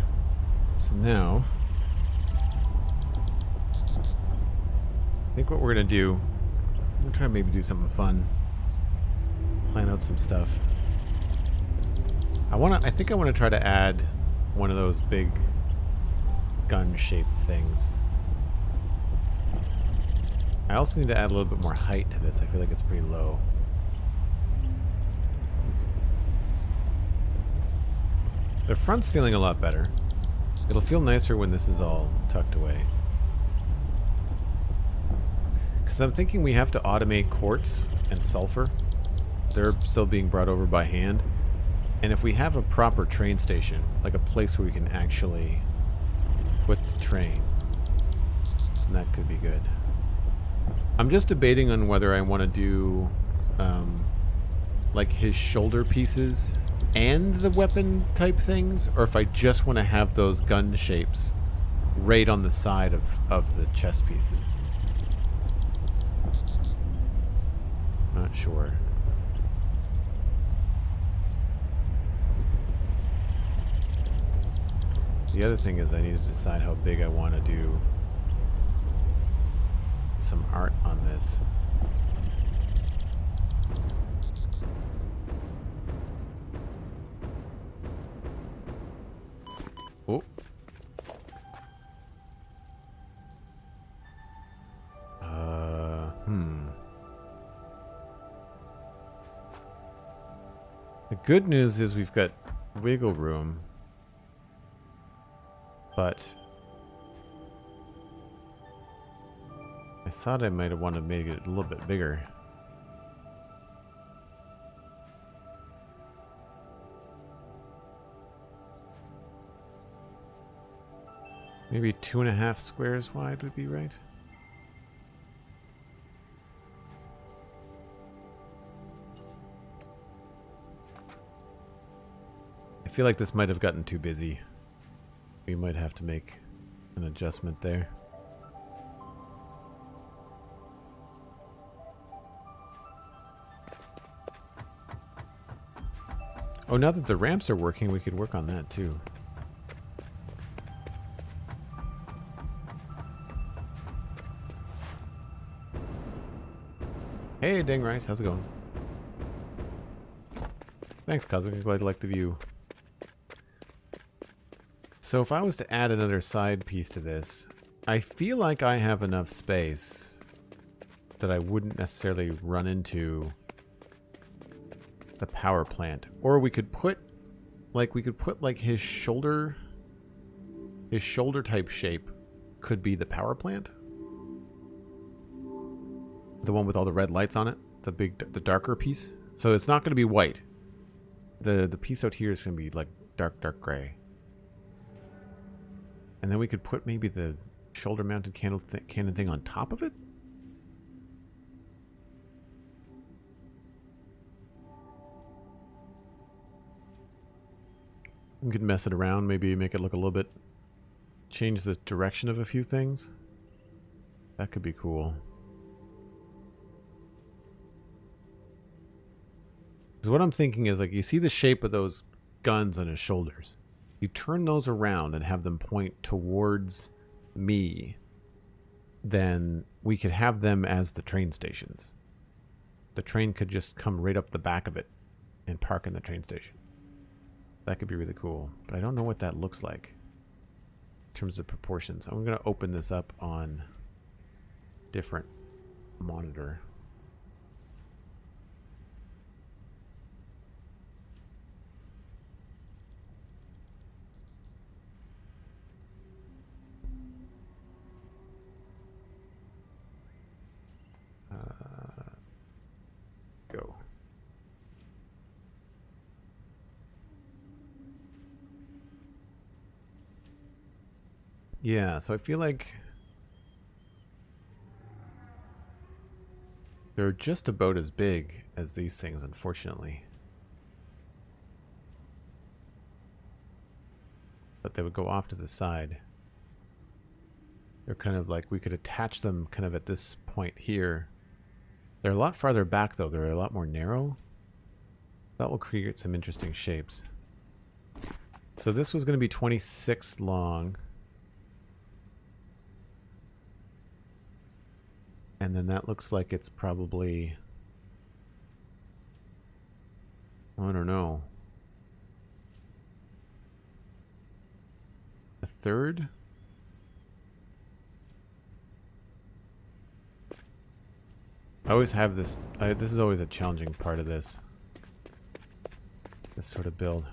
So now, I think what we're going to do, I'm going to try to maybe do something fun. Plan out some stuff. I think I want to try to add one of those big gun-shaped things. I also need to add a little bit more height to this. I feel like it's pretty low. The front's feeling a lot better. It'll feel nicer when this is all tucked away. Because I'm thinking we have to automate quartz and sulfur. They're still being brought over by hand. And if we have a proper train station, like a place where we can actually put the train, then that could be good. I'm just debating on whether I want to do like his shoulder pieces and the weapon type things, or if I just want to have those gun shapes right on the side of the chest pieces. Not sure. The other thing is I need to decide how big I want to do some art on this. Oh. The good news is we've got wiggle room, but I thought I might have wanted to make it a little bit bigger. Maybe 2.5 squares wide would be right. I feel like this might have gotten too busy. We might have to make an adjustment there. Oh, now that the ramps are working, we could work on that too. Hey, Dang Rice, how's it going? Thanks, Cosmic. I'm glad you like the view. So if I was to add another side piece to this, I feel like I have enough space that I wouldn't necessarily run into the power plant. Or we could put like his shoulder type shape could be the power plant. The one with all the red lights on it, the darker piece. So it's not going to be white. The piece out here is going to be like dark gray. And then we could put maybe the shoulder mounted cannon thing on top of it. We could mess it around, maybe make it look a little bit, change the direction of a few things. That could be cool. Because what I'm thinking is, like, you see the shape of those guns on his shoulders. You turn those around and have them point towards me, then we could have them as the train stations. The train could just come right up the back of it and park in the train station. That could be really cool, but I don't know what that looks like in terms of proportions. I'm going to open this up on different monitor. Go. Yeah, so I feel like they're just about as big as these things, unfortunately. But they would go off to the side. They're kind of like, we could attach them kind of at this point here. They're a lot farther back though, they're a lot more narrow. That will create some interesting shapes. So this was going to be 26 long. And then that looks like it's probably, I don't know, a third? I always have this, this is always a challenging part of this sort of build.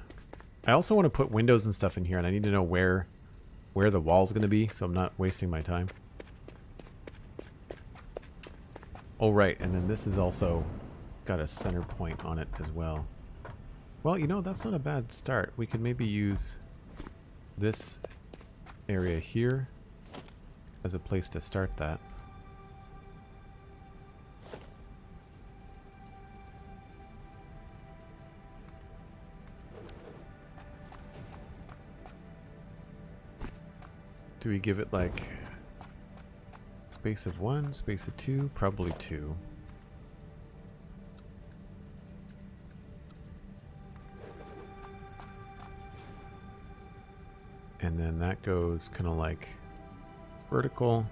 I also want to put windows and stuff in here, and I need to know where the wall's going to be, so I'm not wasting my time. Oh, right, and then this is also got a center point on it as well. Well, you know, that's not a bad start. We could maybe use this area here as a place to start that. Do we give it like space of 1, space of 2? Probably 2. And then that goes kind of like vertical.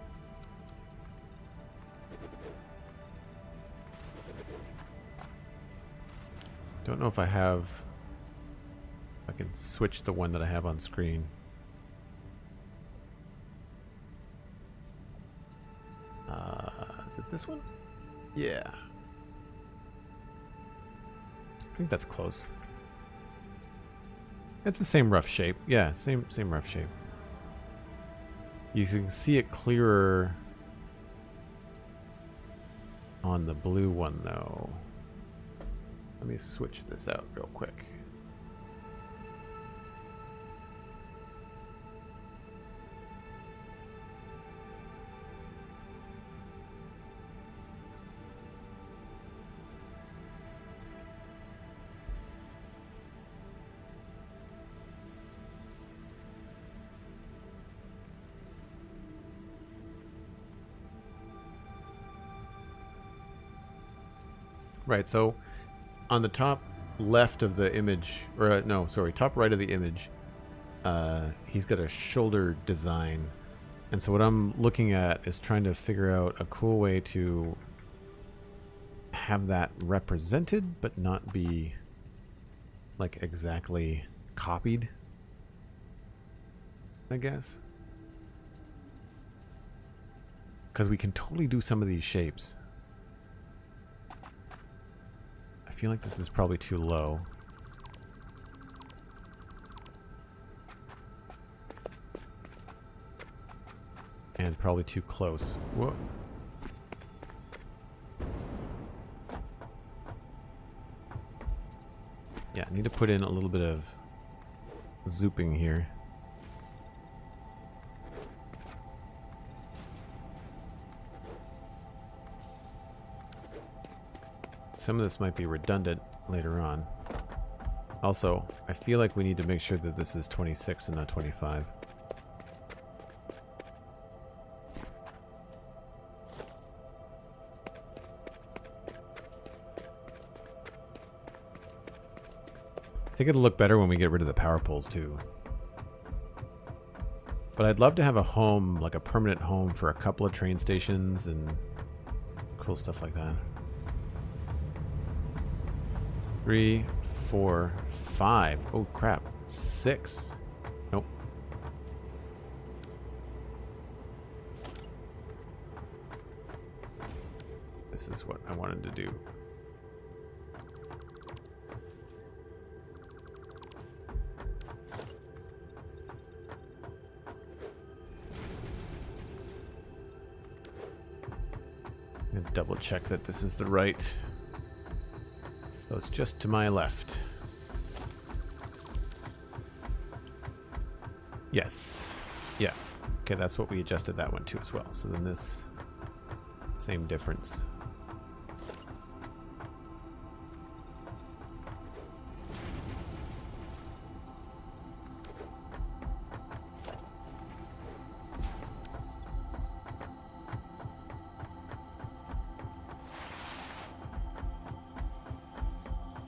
Don't know if I can switch the one that I have on screen. Is it this one? Yeah. I think that's close. It's the same rough shape. Yeah, same rough shape. You can see it clearer on the blue one, though. Let me switch this out real quick. Right, so on the top left of the image, or no, sorry, top right of the image, he's got a shoulder design. And so what I'm looking at is trying to figure out a cool way to have that represented, but not be like exactly copied, I guess. Because we can totally do some of these shapes. I feel like this is probably too low. And probably too close. Whoa. Yeah, I need to put in a little bit of zooping here. Some of this might be redundant later on. Also, I feel like we need to make sure that this is 26 and not 25. I think it'll look better when we get rid of the power poles too. But I'd love to have a home, like a permanent home for a couple of train stations and cool stuff like that. 3, 4, 5. Oh crap. 6. Nope. This is what I wanted to do. I'm gonna double check that this is the right. So it's just to my left. Yes. Yeah. Okay, that's what we adjusted that one to as well. So then this, same difference.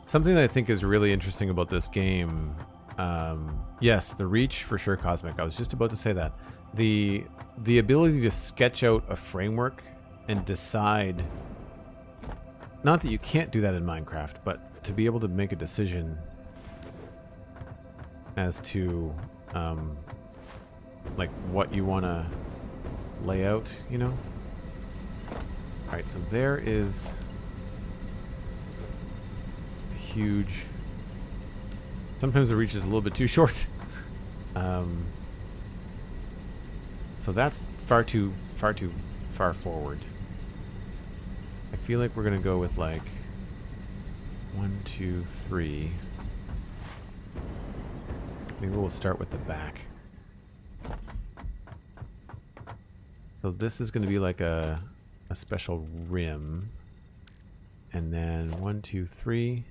Something that I think is really interesting about this game Yes, the reach for sure, Cosmic. I was just about to say that. The ability to sketch out a framework and decide, not that you can't do that in Minecraft, but to be able to make a decision as to like what you want to lay out, you know? Alright, so there is a huge... Sometimes the reach is a little bit too short. So that's far too far forward. I feel like we're gonna go with like 1, 2, 3. Maybe we'll start with the back. So this is gonna be like a special rim. And then 1, 2, 3.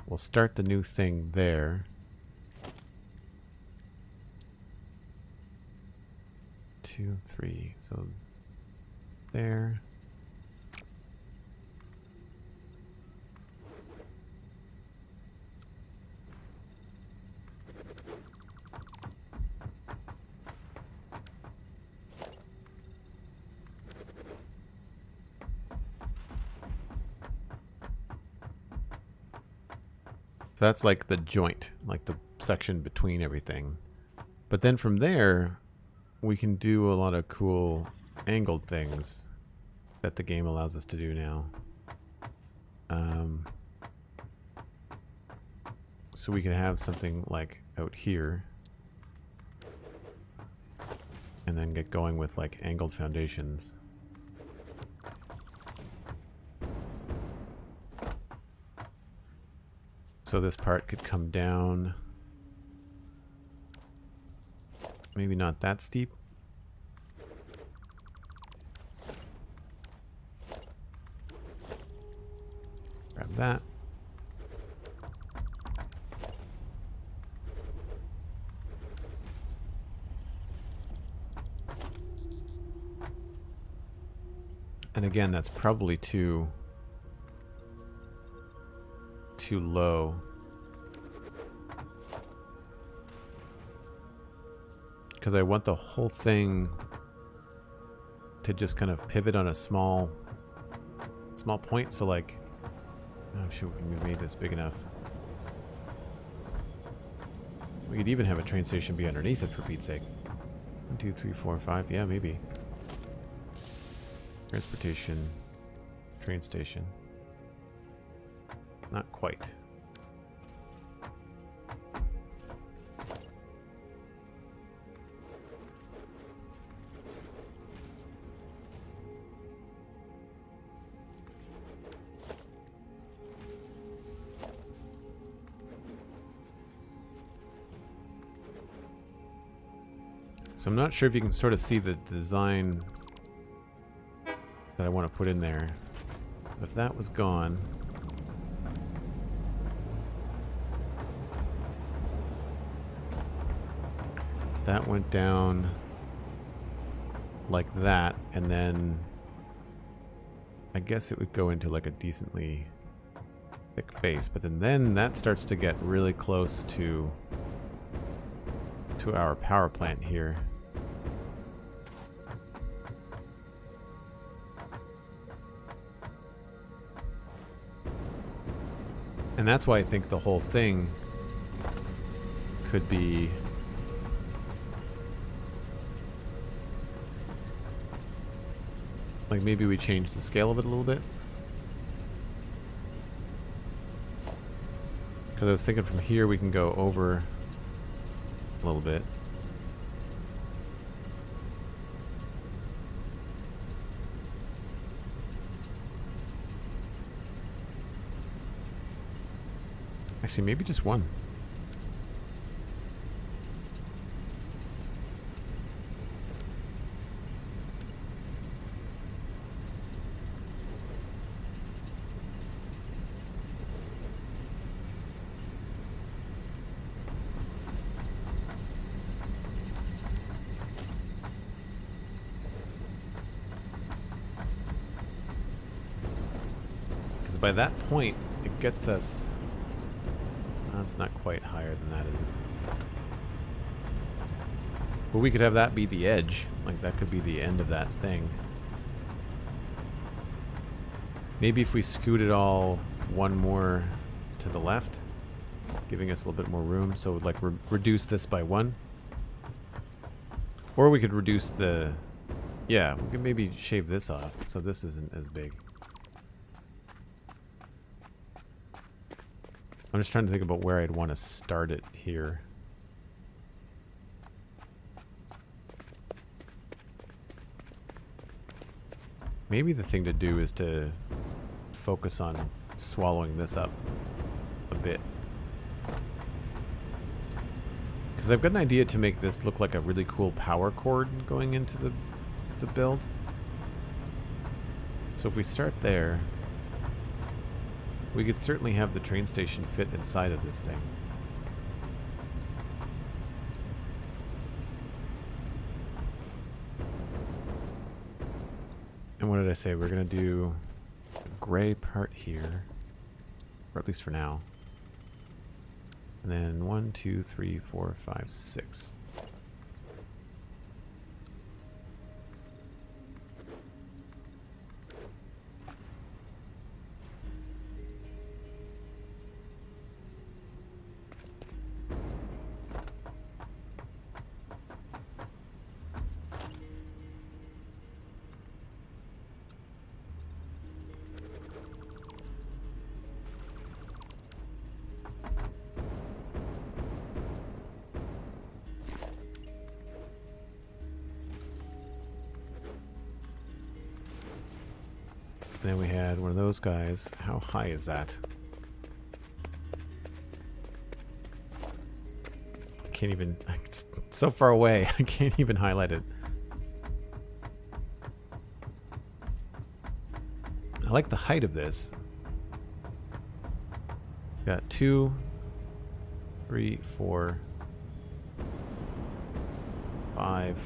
We'll start the new thing there. 2, 3. So there. So that's like the joint, like the section between everything. But then from there, we can do a lot of cool angled things that the game allows us to do now. So we can have something like out here and then get going with like angled foundations. So this part could come down, maybe not that steep. Grab that. And again, that's probably too low. Because I want the whole thing to just kind of pivot on a small point. So like, oh shoot, we made this big enough. We could even have a train station be underneath it, for Pete's sake. 1, 2, 3, 4, 5. Yeah, maybe. Transportation, train station. Not quite. So I'm not sure if you can sort of see the design that I want to put in there. If that was gone... That went down like that, and then I guess it would go into like a decently thick base, but then that starts to get really close to our power plant here. And that's why I think the whole thing could be like, maybe we change the scale of it a little bit. Because I was thinking from here we can go over a little bit. Actually, maybe just one. By that point, it gets us... No, it's not quite higher than that, is it? But we could have that be the edge. Like, that could be the end of that thing. Maybe if we scoot it all one more to the left, giving us a little bit more room. So, like, reduce this by 1. Or we could reduce the... Yeah, we could maybe shave this off, so this isn't as big. I'm just trying to think about where I'd want to start it here. Maybe the thing to do is to focus on swallowing this up a bit. Because I've got an idea to make this look like a really cool power cord going into the build. So if we start there, we could certainly have the train station fit inside of this thing. And what did I say? We're going to do a gray part here, or at least for now. And then 1, 2, 3, 4, 5, 6. And then we had one of those guys. How high is that? I can't even... It's so far away, I can't even highlight it. I like the height of this. Got 2, 3, 4, 5.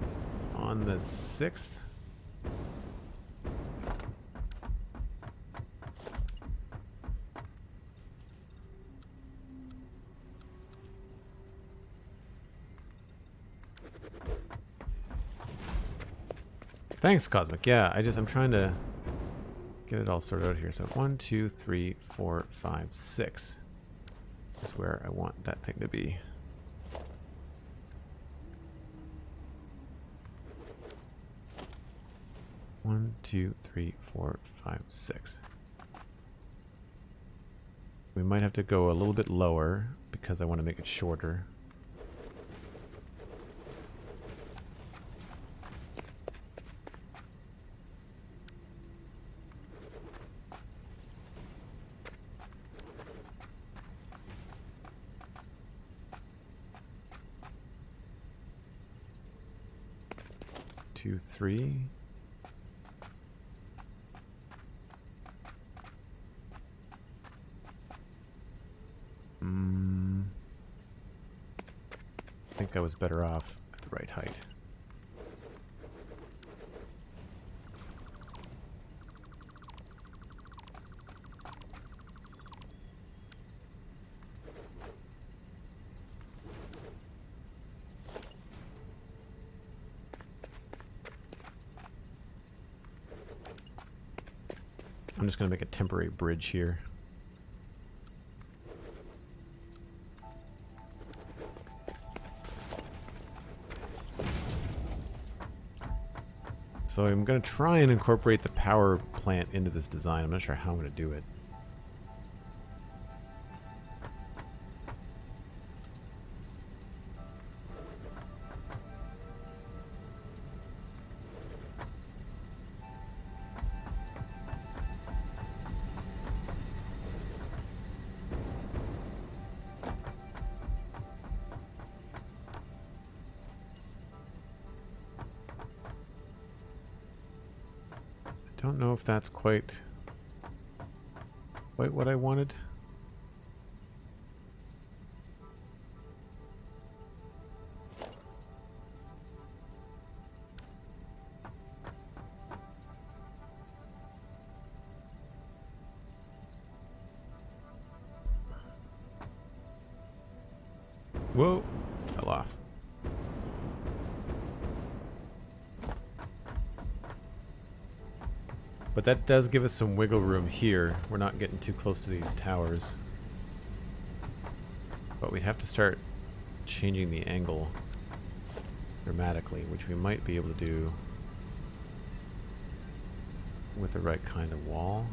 It's on the 6th. Thanks, Cosmic. Yeah, I'm trying to get it all sorted out here. So 1, 2, 3, 4, 5, 6 is where I want that thing to be. One, 2, 3, 4, 5, 6. We might have to go a little bit lower because I want to make it shorter. Two, 3. I think I was better off at the right height. I'm just going to make a temporary bridge here. So I'm going to try and incorporate the power plant into this design. I'm not sure how I'm going to do it. Don't know if that's quite what I wanted. Whoa, fell off. But that does give us some wiggle room here. We're not getting too close to these towers. But we'd have to start changing the angle dramatically, which we might be able to do with the right kind of wall.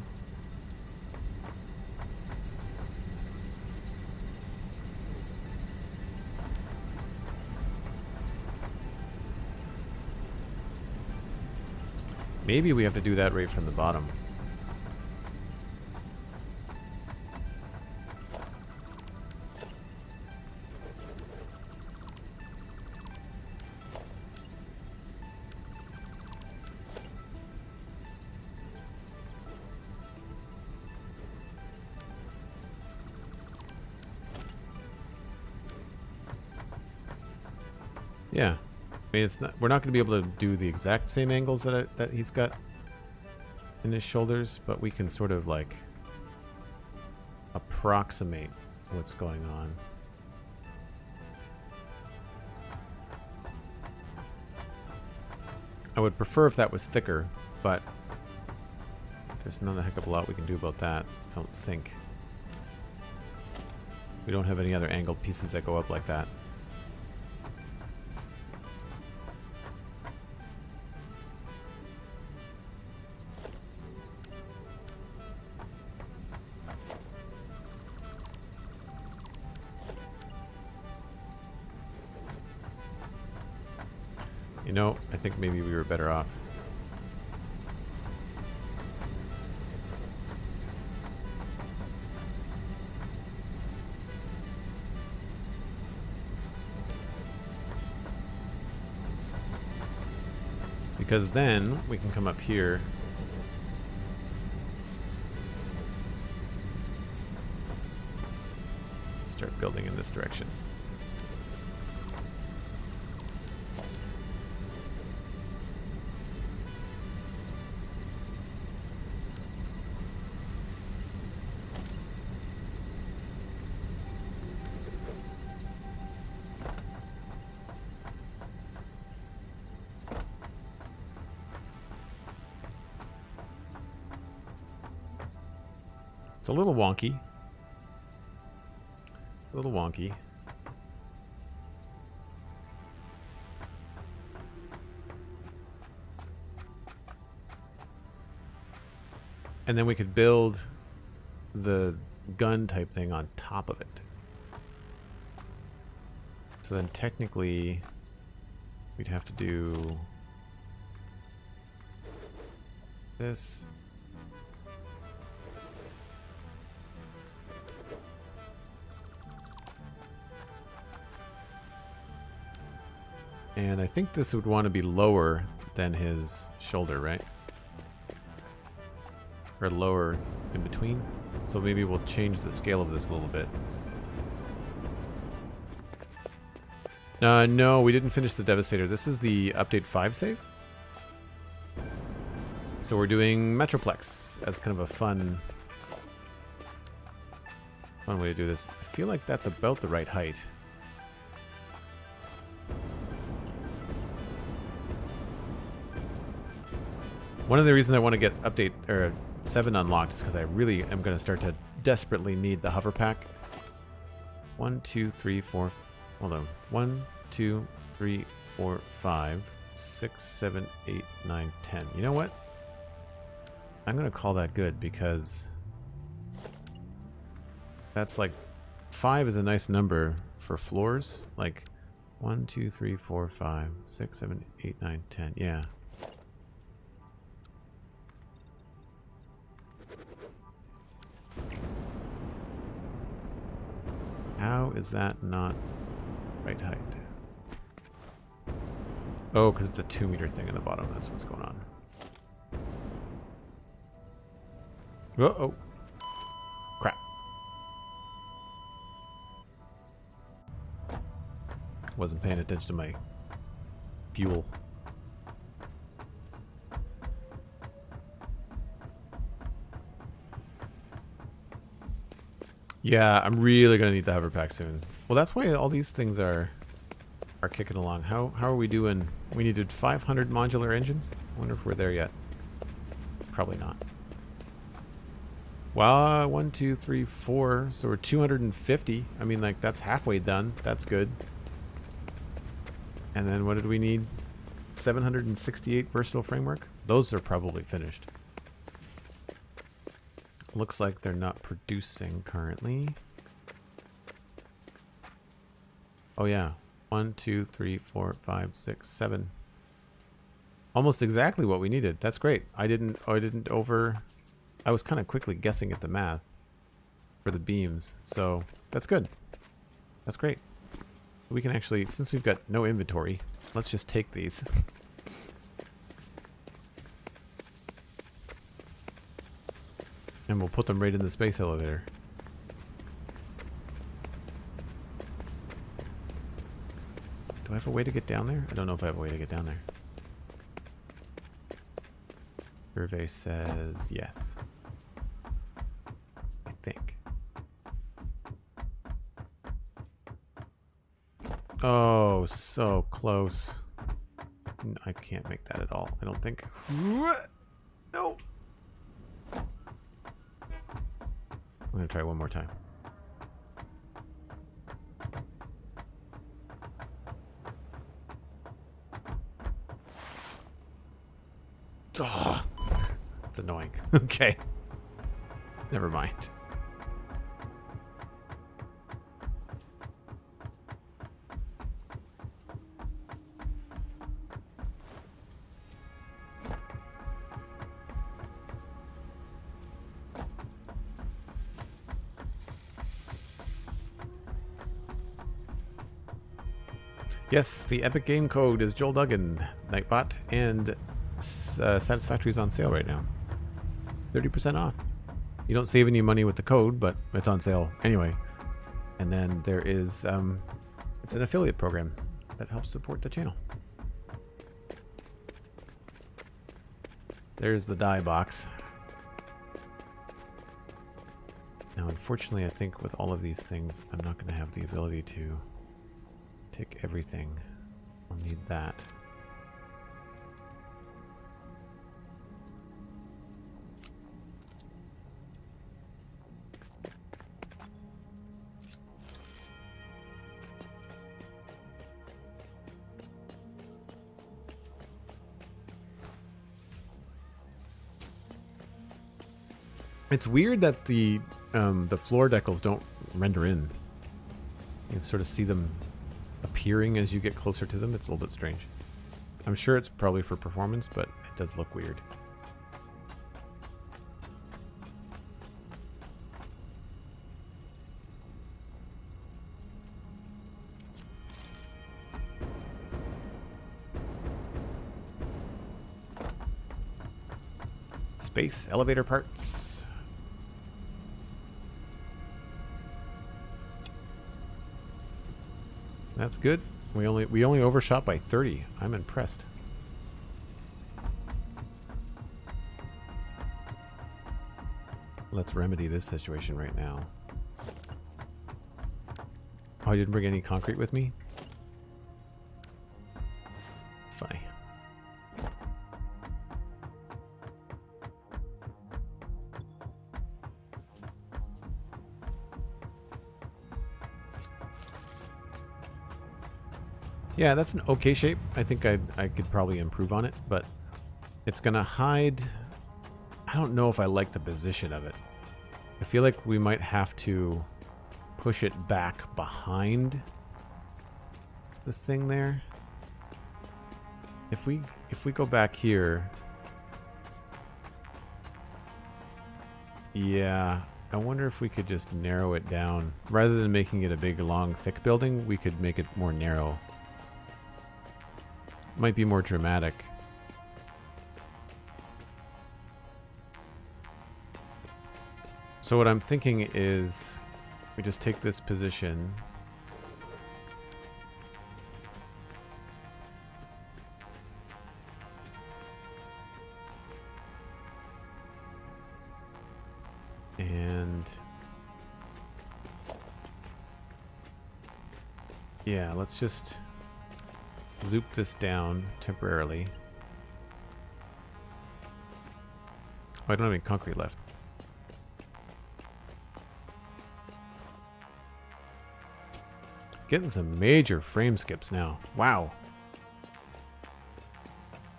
Maybe we have to do that right from the bottom. Yeah. I mean, it's not, we're not going to be able to do the exact same angles that he's got in his shoulders, but we can sort of like approximate what's going on. I would prefer if that was thicker, but there's not a heck of a lot we can do about that, I don't think. We don't have any other angled pieces that go up like that. You know, I think maybe we were better off. Because then we can come up here start building in this direction. It's a little wonky. A little wonky. And then we could build the gun type thing on top of it. So then technically we'd have to do this. And I think this would want to be lower than his shoulder, right? Or lower in between. So maybe we'll change the scale of this a little bit. No, we didn't finish the Devastator. This is the Update 5 save. So we're doing Metroplex as kind of a fun way to do this. I feel like that's about the right height. One of the reasons I want to get update or 7 unlocked is because I really am going to start to desperately need the hover pack. 1, 2, 3, 4. Hold on. 1, 2, 3, 4, 5, 6, 7, 8, 9, 10. You know what? I'm going to call that good because that's like 5 is a nice number for floors. Like 1, 2, 3, 4, 5, 6, 7, 8, 9, 10. Yeah. How is that not right height? Oh, because it's a 2-meter thing in the bottom. That's what's going on. Uh-oh. Crap. Wasn't paying attention to my fuel. Yeah, I'm really gonna need the hover pack soon. Well, that's why all these things are kicking along. How are we doing? We needed 500 modular engines. I wonder if we're there yet. Probably not. Well, 1, 2, 3, 4. So we're 250. I mean, like, that's halfway done. That's good. And then what did we need? 768 versatile framework. Those are probably finished. Looks like they're not producing currently. Oh yeah. 1, 2, 3, 4, 5, 6, 7. Almost exactly what we needed. That's great. I was kind of quickly guessing at the math for the beams. So that's good. That's great. We can actually, since we've got no inventory, let's just take these. And we'll put them right in the space elevator. Do I have a way to get down there? I don't know if I have a way to get down there. Survey says yes. I think. Oh, so close. I can't make that at all, I don't think. No! I'm gonna try one more time. Oh, it's annoying. Okay. Never mind. Yes, the Epic Game Code is Joel Duggan, Nightbot, and Satisfactory is on sale right now. 30% off. You don't save any money with the code, but it's on sale anyway. And then there is, it's an affiliate program that helps support the channel. There's the die box. Now, unfortunately, I think with all of these things, I'm not going to have the ability to take everything. I'll need that. It's weird that the floor decals don't render in. You can sort of see them appearing as you get closer to them. It's a little bit strange. I'm sure it's probably for performance, but it does look weird. Space elevator parts. That's good. We only overshot by 30. I'm impressed. Let's remedy this situation right now. Oh, I didn't bring any concrete with me? It's funny. Yeah, that's an okay shape. I think I could probably improve on it, but it's gonna hide. I don't know if I like the position of it. I feel like we might have to push it back behind the thing there. If we go back here, yeah, I wonder if we could just narrow it down rather than making it a big, long, thick building. We could make it more narrow. Might be more dramatic. So what I'm thinking is we just take this position and Yeah, let's just zoop this down temporarily. Oh, I don't have any concrete left. Getting some major frame skips now. Wow.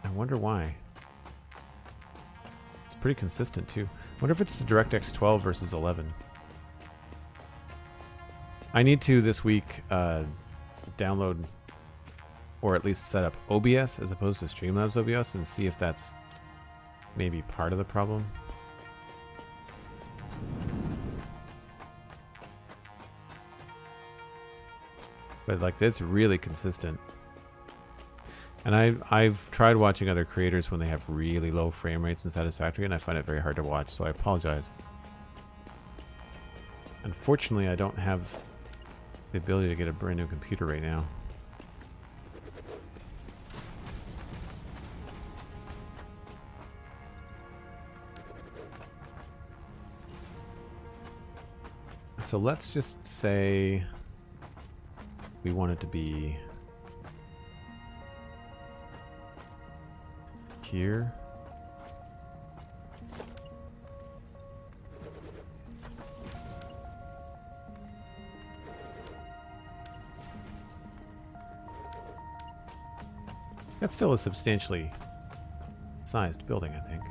I wonder why. It's pretty consistent too. I wonder if it's the DirectX 12 versus 11. I need to this week download or at least set up OBS as opposed to Streamlabs OBS and see if that's maybe part of the problem. But like it's really consistent. And I've tried watching other creators when they have really low frame rates in Satisfactory, and I find it very hard to watch, so I apologize. Unfortunately, I don't have the ability to get a brand new computer right now. So let's just say we want it to be here. That's still a substantially sized building, I think.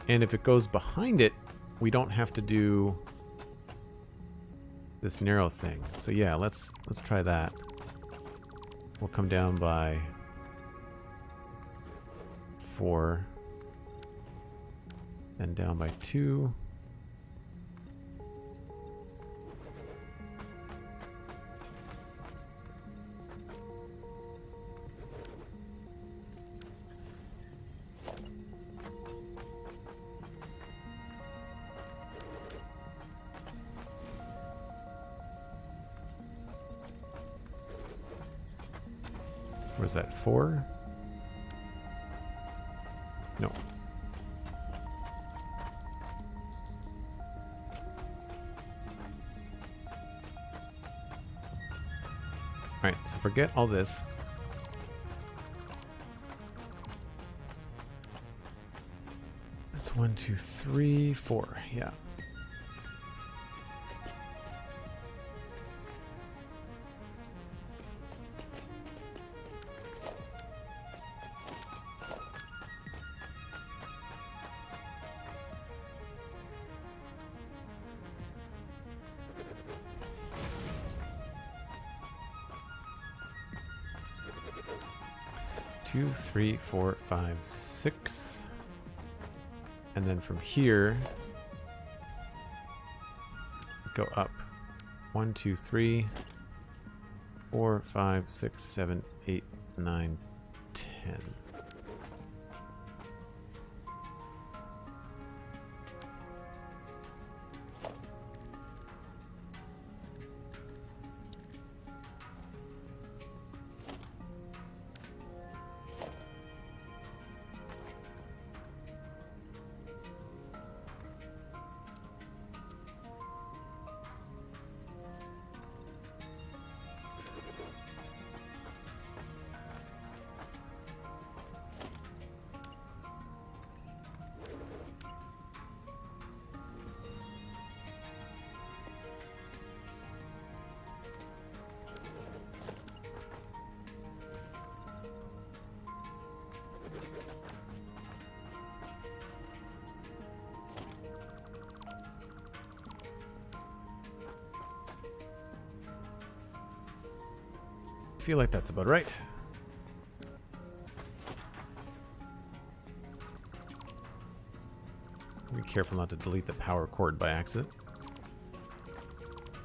And if it goes behind it, we don't have to do this narrow thing. So yeah, let's try that. We'll come down by 4 and down by 2. Was that 4? No. Alright, so forget all this. That's 1, 2, 3, 4. Yeah. Two, 3, 4, 5, 6. And then from here, go up. 1, 2, 3, 4, 5, 6, 7, 8, 9, 10. I feel like that's about right. Be careful not to delete the power cord by accident.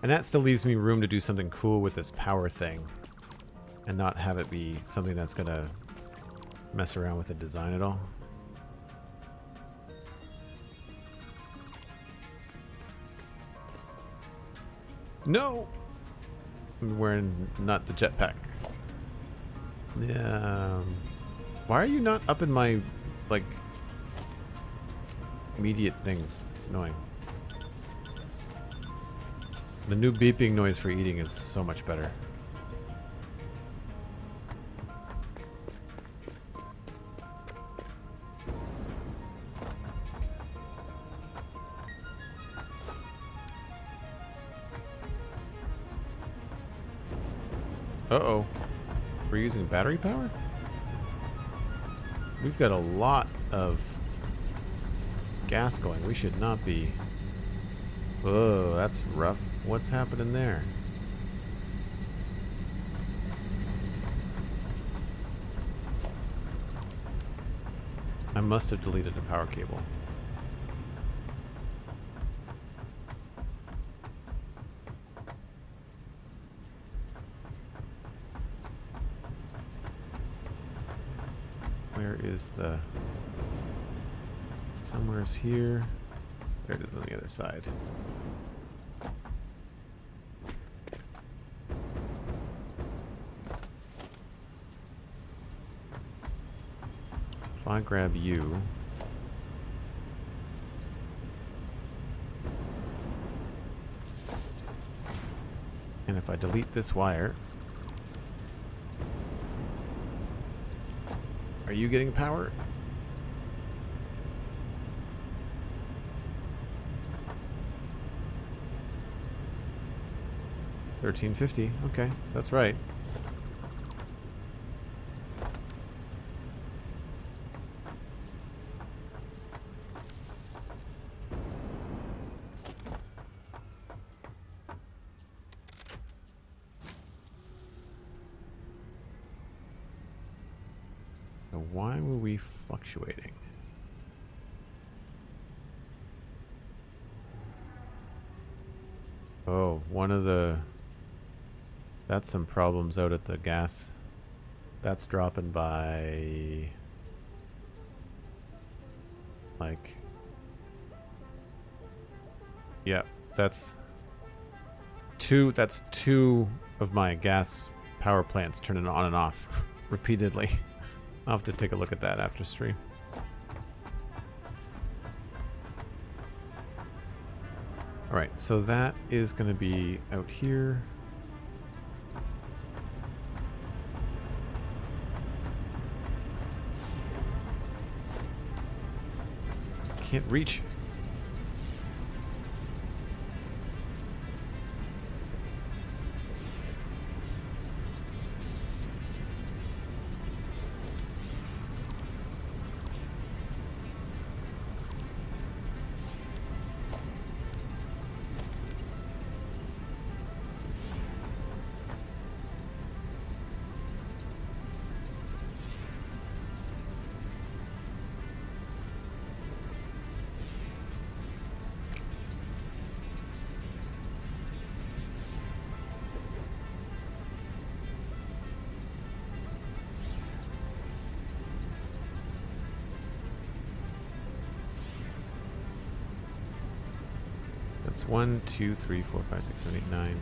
And that still leaves me room to do something cool with this power thing and not have it be something that's gonna mess around with the design at all. No! I'm wearing not the jetpack. Yeah. Why are you not up in my, like, immediate things? It's annoying. The new beeping noise for eating is so much better. Uh-oh. We're using battery power? We've got a lot of gas going. We should not be. Oh, that's rough. What's happening there? I must have deleted a power cable. Where is the... Somewhere's here. There it is on the other side. So if I grab you... And if I delete this wire... Are you getting power? $13.50. Okay, so that's right. So why were we fluctuating? Oh, one of the... That's some problems out at the gas. That's dropping by... Like... Yeah, that's two of my gas power plants turning on and off repeatedly. I'll have to take a look at that after stream. Alright, so that is going to be out here. Can't reach. That's 1, 2, 3, 4, 5, 6, 7, 8, 9.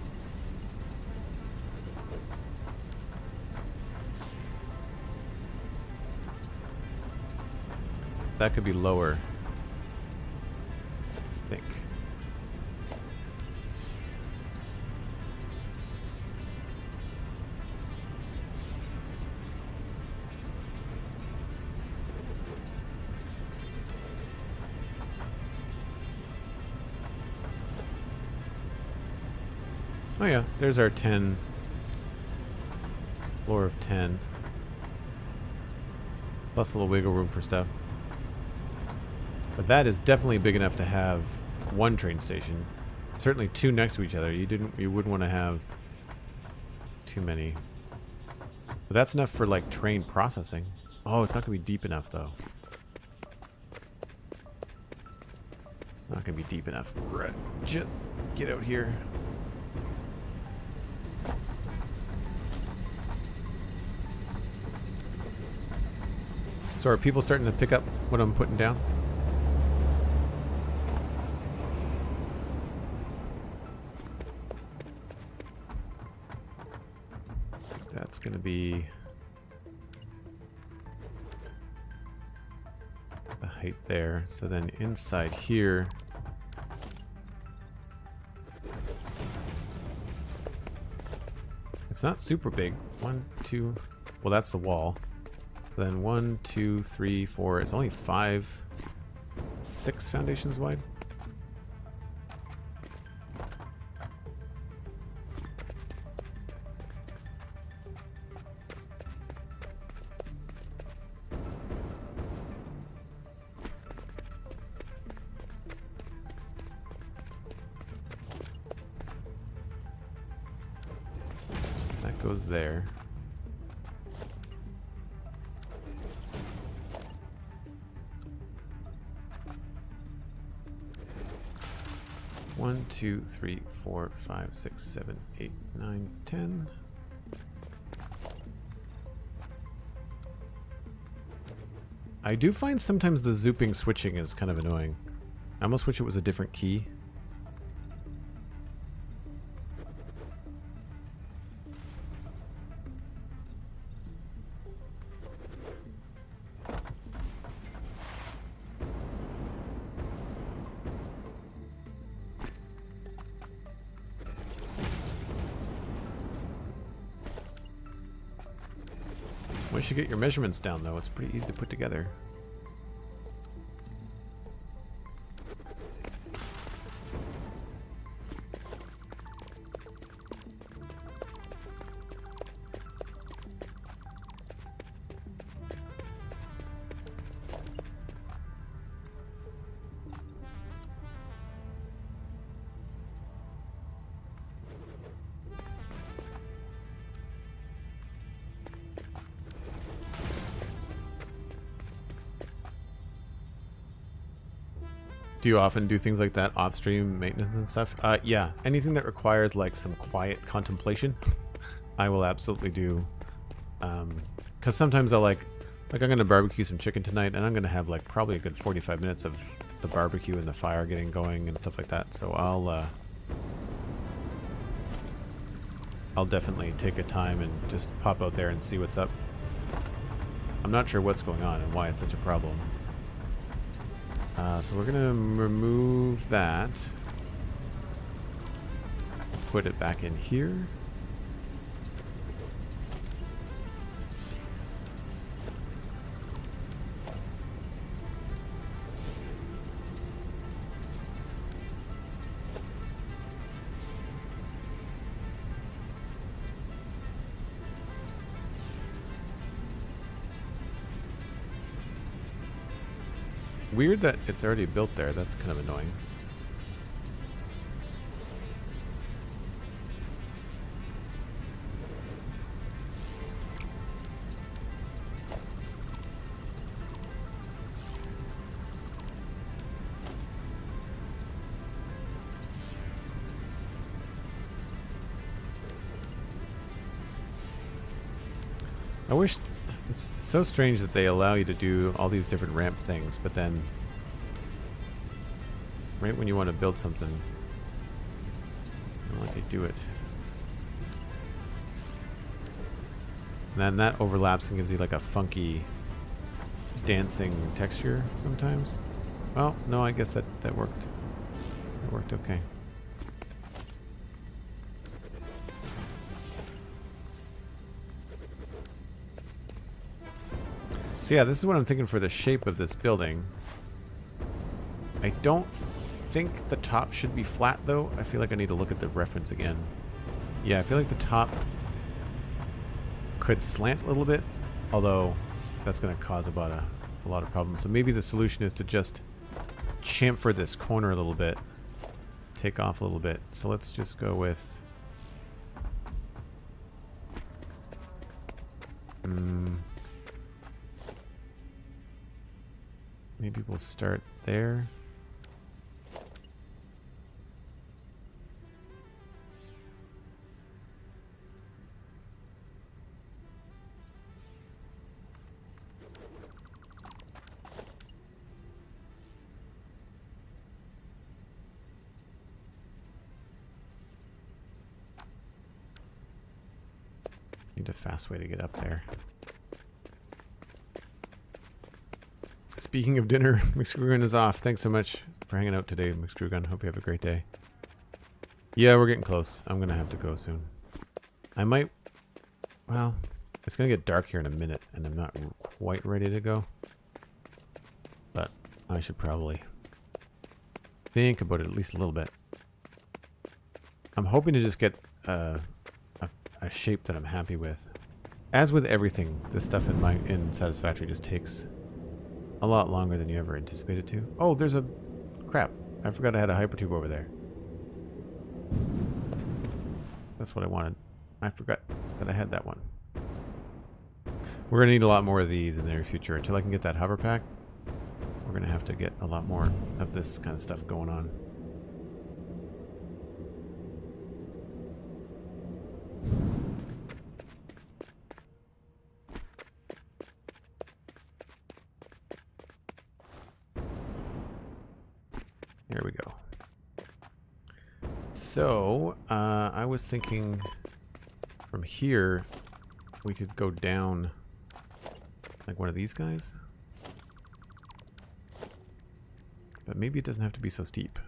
So that could be lower, I think. Oh yeah, there's our 10. Floor of 10. Plus a little wiggle room for stuff. But that is definitely big enough to have one train station. Certainly two next to each other. You wouldn't want to have too many. But that's enough for like train processing. Oh, it's not gonna be deep enough though. Not gonna be deep enough. Just get out here. So are people starting to pick up what I'm putting down? That's going to be the height there. So then inside here, It's not super big. 1, 2. Well, that's the wall. Then 1, 2, 3, 4. It's only 5, 6 foundations wide. That goes there. One, 2, 3, 4, 5, 6, 7, 8, 9, 10. I do find sometimes the zooping switching is kind of annoying. I almost wish it was a different key. Once you get your measurements down, though, it's pretty easy to put together. Do you often do things like that, off-stream maintenance and stuff? Yeah, anything that requires like some quiet contemplation, I will absolutely do. Because sometimes I'll like I'm gonna barbecue some chicken tonight, and I'm gonna have like probably a good 45 minutes of the barbecue and the fire getting going and stuff like that. So I'll definitely take a time and just pop out there and see what's up. I'm not sure what's going on and why it's such a problem. So we're gonna remove that. Put it back in here. Weird that it's already built there. That's kind of annoying. I wish... It's so strange that they allow you to do all these different ramp things, but then right when you want to build something, I don't like they do it. And then that overlaps and gives you like a funky dancing texture sometimes. Well, no, I guess that worked. That worked okay. So yeah, this is what I'm thinking for the shape of this building. I don't think the top should be flat, though. I feel like I need to look at the reference again. Yeah, I feel like the top could slant a little bit, although that's going to cause about a lot of problems. So maybe the solution is to just chamfer this corner a little bit, take off a little bit. So let's just go with... maybe we'll start there. Need a fast way to get up there. Speaking of dinner, McScrewgun is off. Thanks so much for hanging out today, McScrewgun. Hope you have a great day. Yeah, we're getting close. I'm going to have to go soon. I might Well, it's going to get dark here in a minute, and I'm not quite ready to go. But I should probably think about it at least a little bit. I'm hoping to just get a shape that I'm happy with. As with everything, this stuff in Satisfactory just takes a lot longer than you ever anticipated to. Oh, there's a... Crap. I forgot I had a hypertube over there. That's what I wanted. I forgot that I had that one. We're going to need a lot more of these in the near future. Until I can get that hover pack, we're going to have to get a lot more of this kind of stuff going on. There we go. So, I was thinking from here, we could go down like one of these guys. But maybe it doesn't have to be so steep.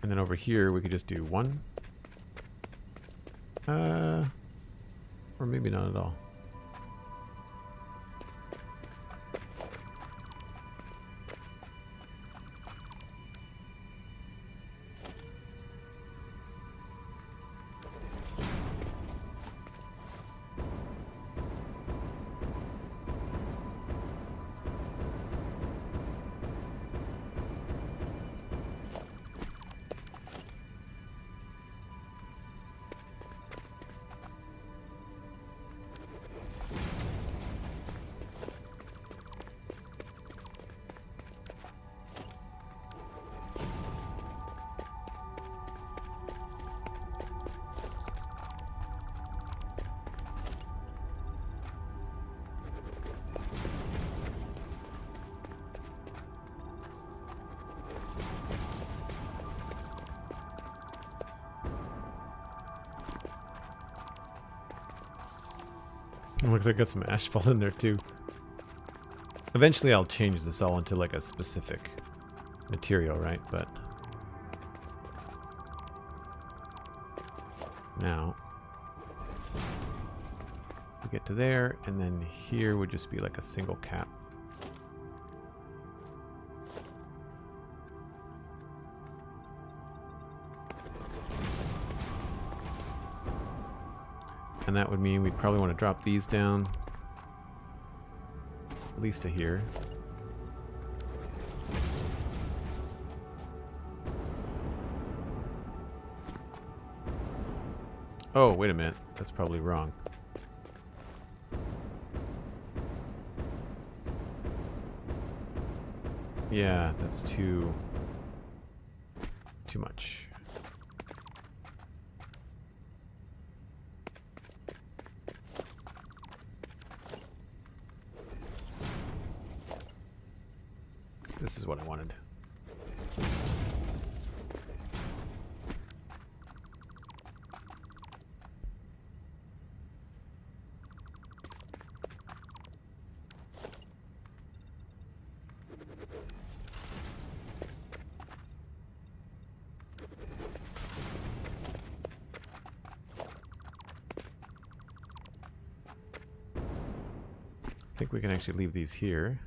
And then over here, we could just do one. Or maybe not at all. It looks like I got some asphalt in there too. Eventually I'll change this all into like a specific material, right? But now we get to there, and then here would just be like a single cap. And that would mean we'd probably want to drop these down at least to here. Oh, wait a minute. That's probably wrong. Yeah, that's too much. This is what I wanted. I think we can actually leave these here.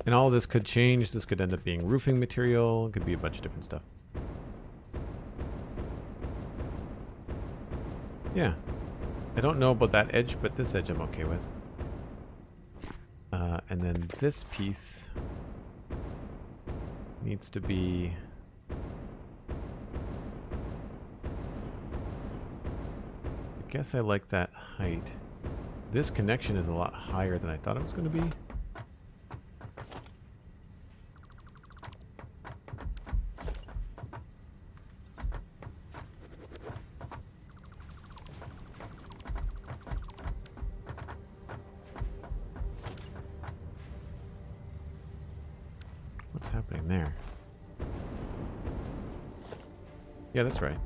And all of this could change. This could end up being roofing material. It could be a bunch of different stuff. Yeah. I don't know about that edge, but this edge I'm okay with. And then this piece needs to be... I guess I like that height. This connection is a lot higher than I thought it was going to be. What's happening there? Yeah, that's right.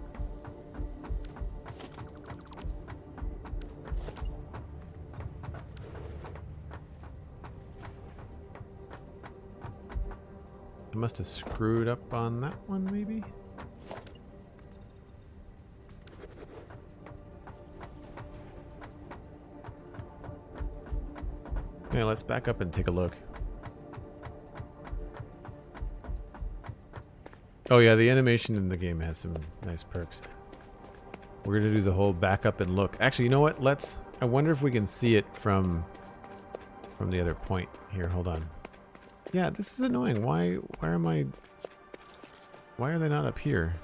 I must have screwed up on that one, maybe? Yeah, let's back up and take a look. Oh yeah, the animation in the game has some nice perks. We're gonna do the whole back up and look. Actually, you know what? I wonder if we can see it from the other point. Here, hold on. Yeah, this is annoying. Why are they not up here?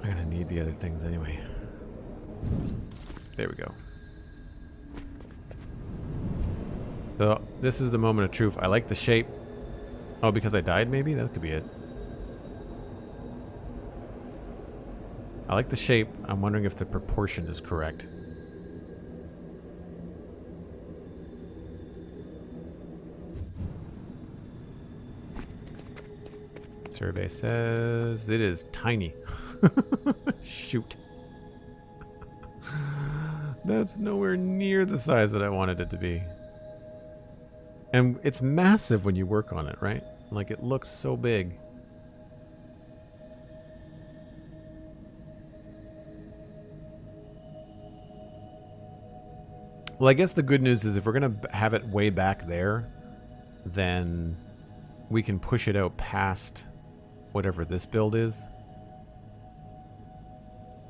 I'm gonna need the other things anyway. There we go. So, this is the moment of truth. I like the shape. Oh, because I died maybe? That could be it. I like the shape. I'm wondering if the proportion is correct. Survey says it is tiny. Shoot. That's nowhere near the size that I wanted it to be. And it's massive when you work on it, right? Like, it looks so big. Well, I guess the good news is if we're going to have it way back there, then we can push it out past whatever this build is.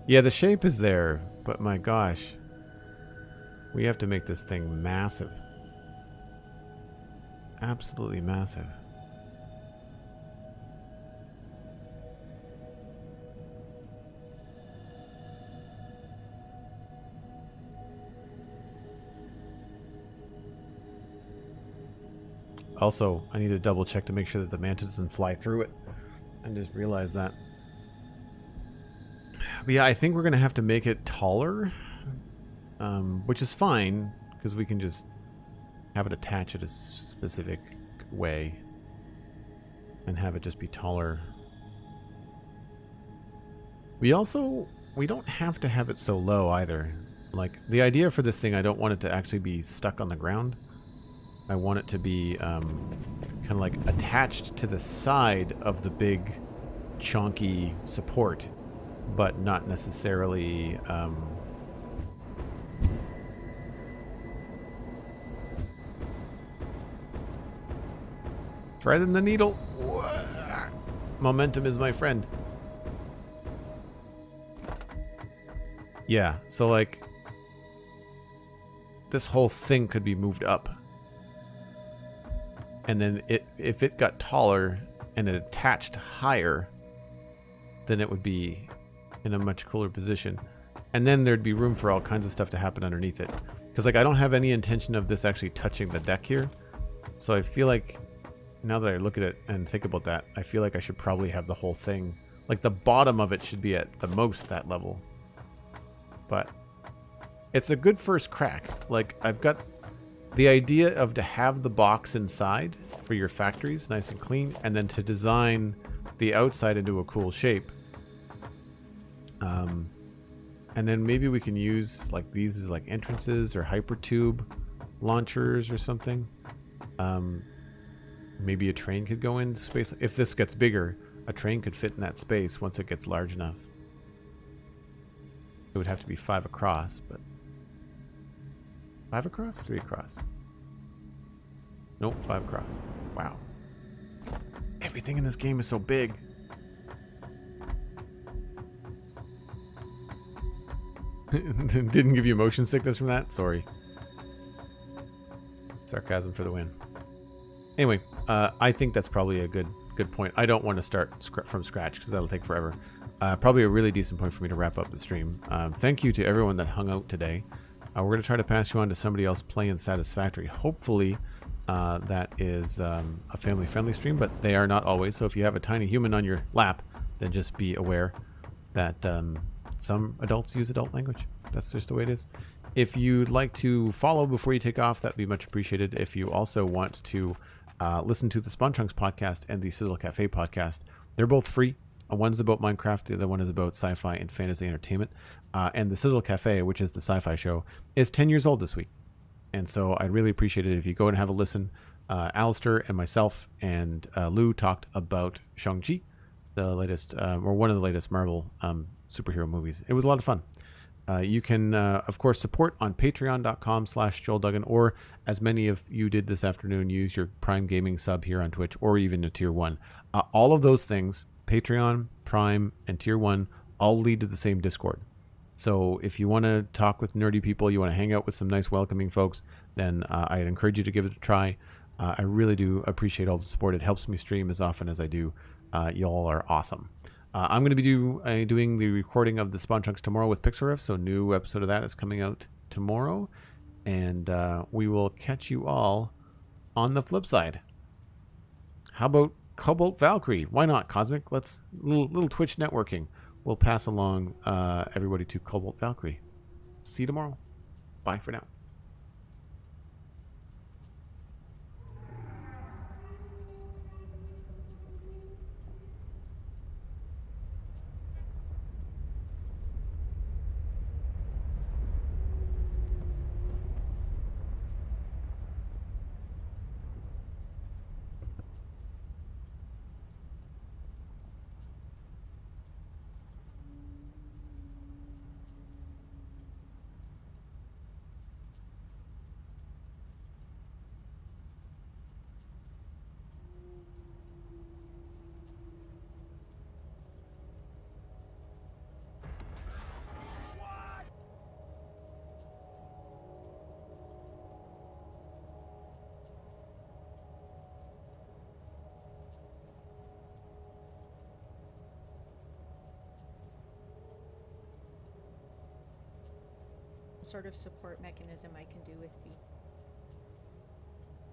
Yeah, the shape is there, but my gosh. We have to make this thing massive. Absolutely massive. Also, I need to double check to make sure that the manta doesn't fly through it. I just realized that. But yeah, I think we're going to have to make it taller, which is fine, because we can just have it attach it a specific way and have it just be taller. We don't have to have it so low either. Like, the idea for this thing, I don't want it to actually be stuck on the ground. I want it to be kind of like attached to the side of the big chonky support, but not necessarily threading the needle. Momentum is my friend. Yeah, so like this whole thing could be moved up. And then if it got taller and it attached higher, then it would be in a much cooler position. And then there'd be room for all kinds of stuff to happen underneath it. Because like I don't have any intention of this actually touching the deck here. So I feel like now that I look at it and think about that, I feel like I should probably have the whole thing. Like the bottom of it should be at the most that level. But it's a good first crack. Like I've got the idea of to have the box inside for your factories nice and clean, and then to design the outside into a cool shape. And then maybe we can use like these as like entrances or hypertube launchers or something. Maybe a train could go into space. If this gets bigger, a train could fit in that space once it gets large enough. It would have to be 5 across, but 5 across? 3 across. Nope, 5 across. Wow. Everything in this game is so big. Didn't give you motion sickness from that? Sorry. Sarcasm for the win. Anyway, I think that's probably a good point. I don't want to start from scratch because that'll take forever. Probably a really decent point for me to wrap up the stream. Thank you to everyone that hung out today. We're going to try to pass you on to somebody else playing Satisfactory. Hopefully that is a family-friendly stream, but they are not always. So if you have a tiny human on your lap, then just be aware. that some adults use adult language. That's just the way it is. If you'd like to follow before you take off, that'd be much appreciated. If you also want to listen to the Spawn Chunks podcast and the Sizzle Cafe podcast, they're both free. One's about Minecraft, the other one is about sci-fi and fantasy entertainment. And the Sizzle Cafe, which is the sci-fi show, is 10 years old this week. And so I'd really appreciate it if you go and have a listen. Alistair and myself and Lou talked about Shang-Chi, the latest, or one of the latest Marvel superhero movies. It was a lot of fun. You can, of course, support on patreon.com/JoelDuggan, or as many of you did this afternoon, use your Prime Gaming sub here on Twitch, or even a Tier 1. All of those things, Patreon, Prime, and Tier 1, all lead to the same Discord. So if you want to talk with nerdy people, you want to hang out with some nice welcoming folks, then I'd encourage you to give it a try. I really do appreciate all the support. It helps me stream as often as I do. Y'all are awesome. I'm going to be doing the recording of the Spawn Chunks tomorrow with Pixel Riff, so a new episode of that is coming out tomorrow. And we will catch you all on the flip side. How about Cobalt Valkyrie? Why not, Cosmic? Let's little Twitch networking. We'll pass along everybody to Cobalt Valkyrie. See you tomorrow. Bye for now. Sort of support mechanism I can do with B.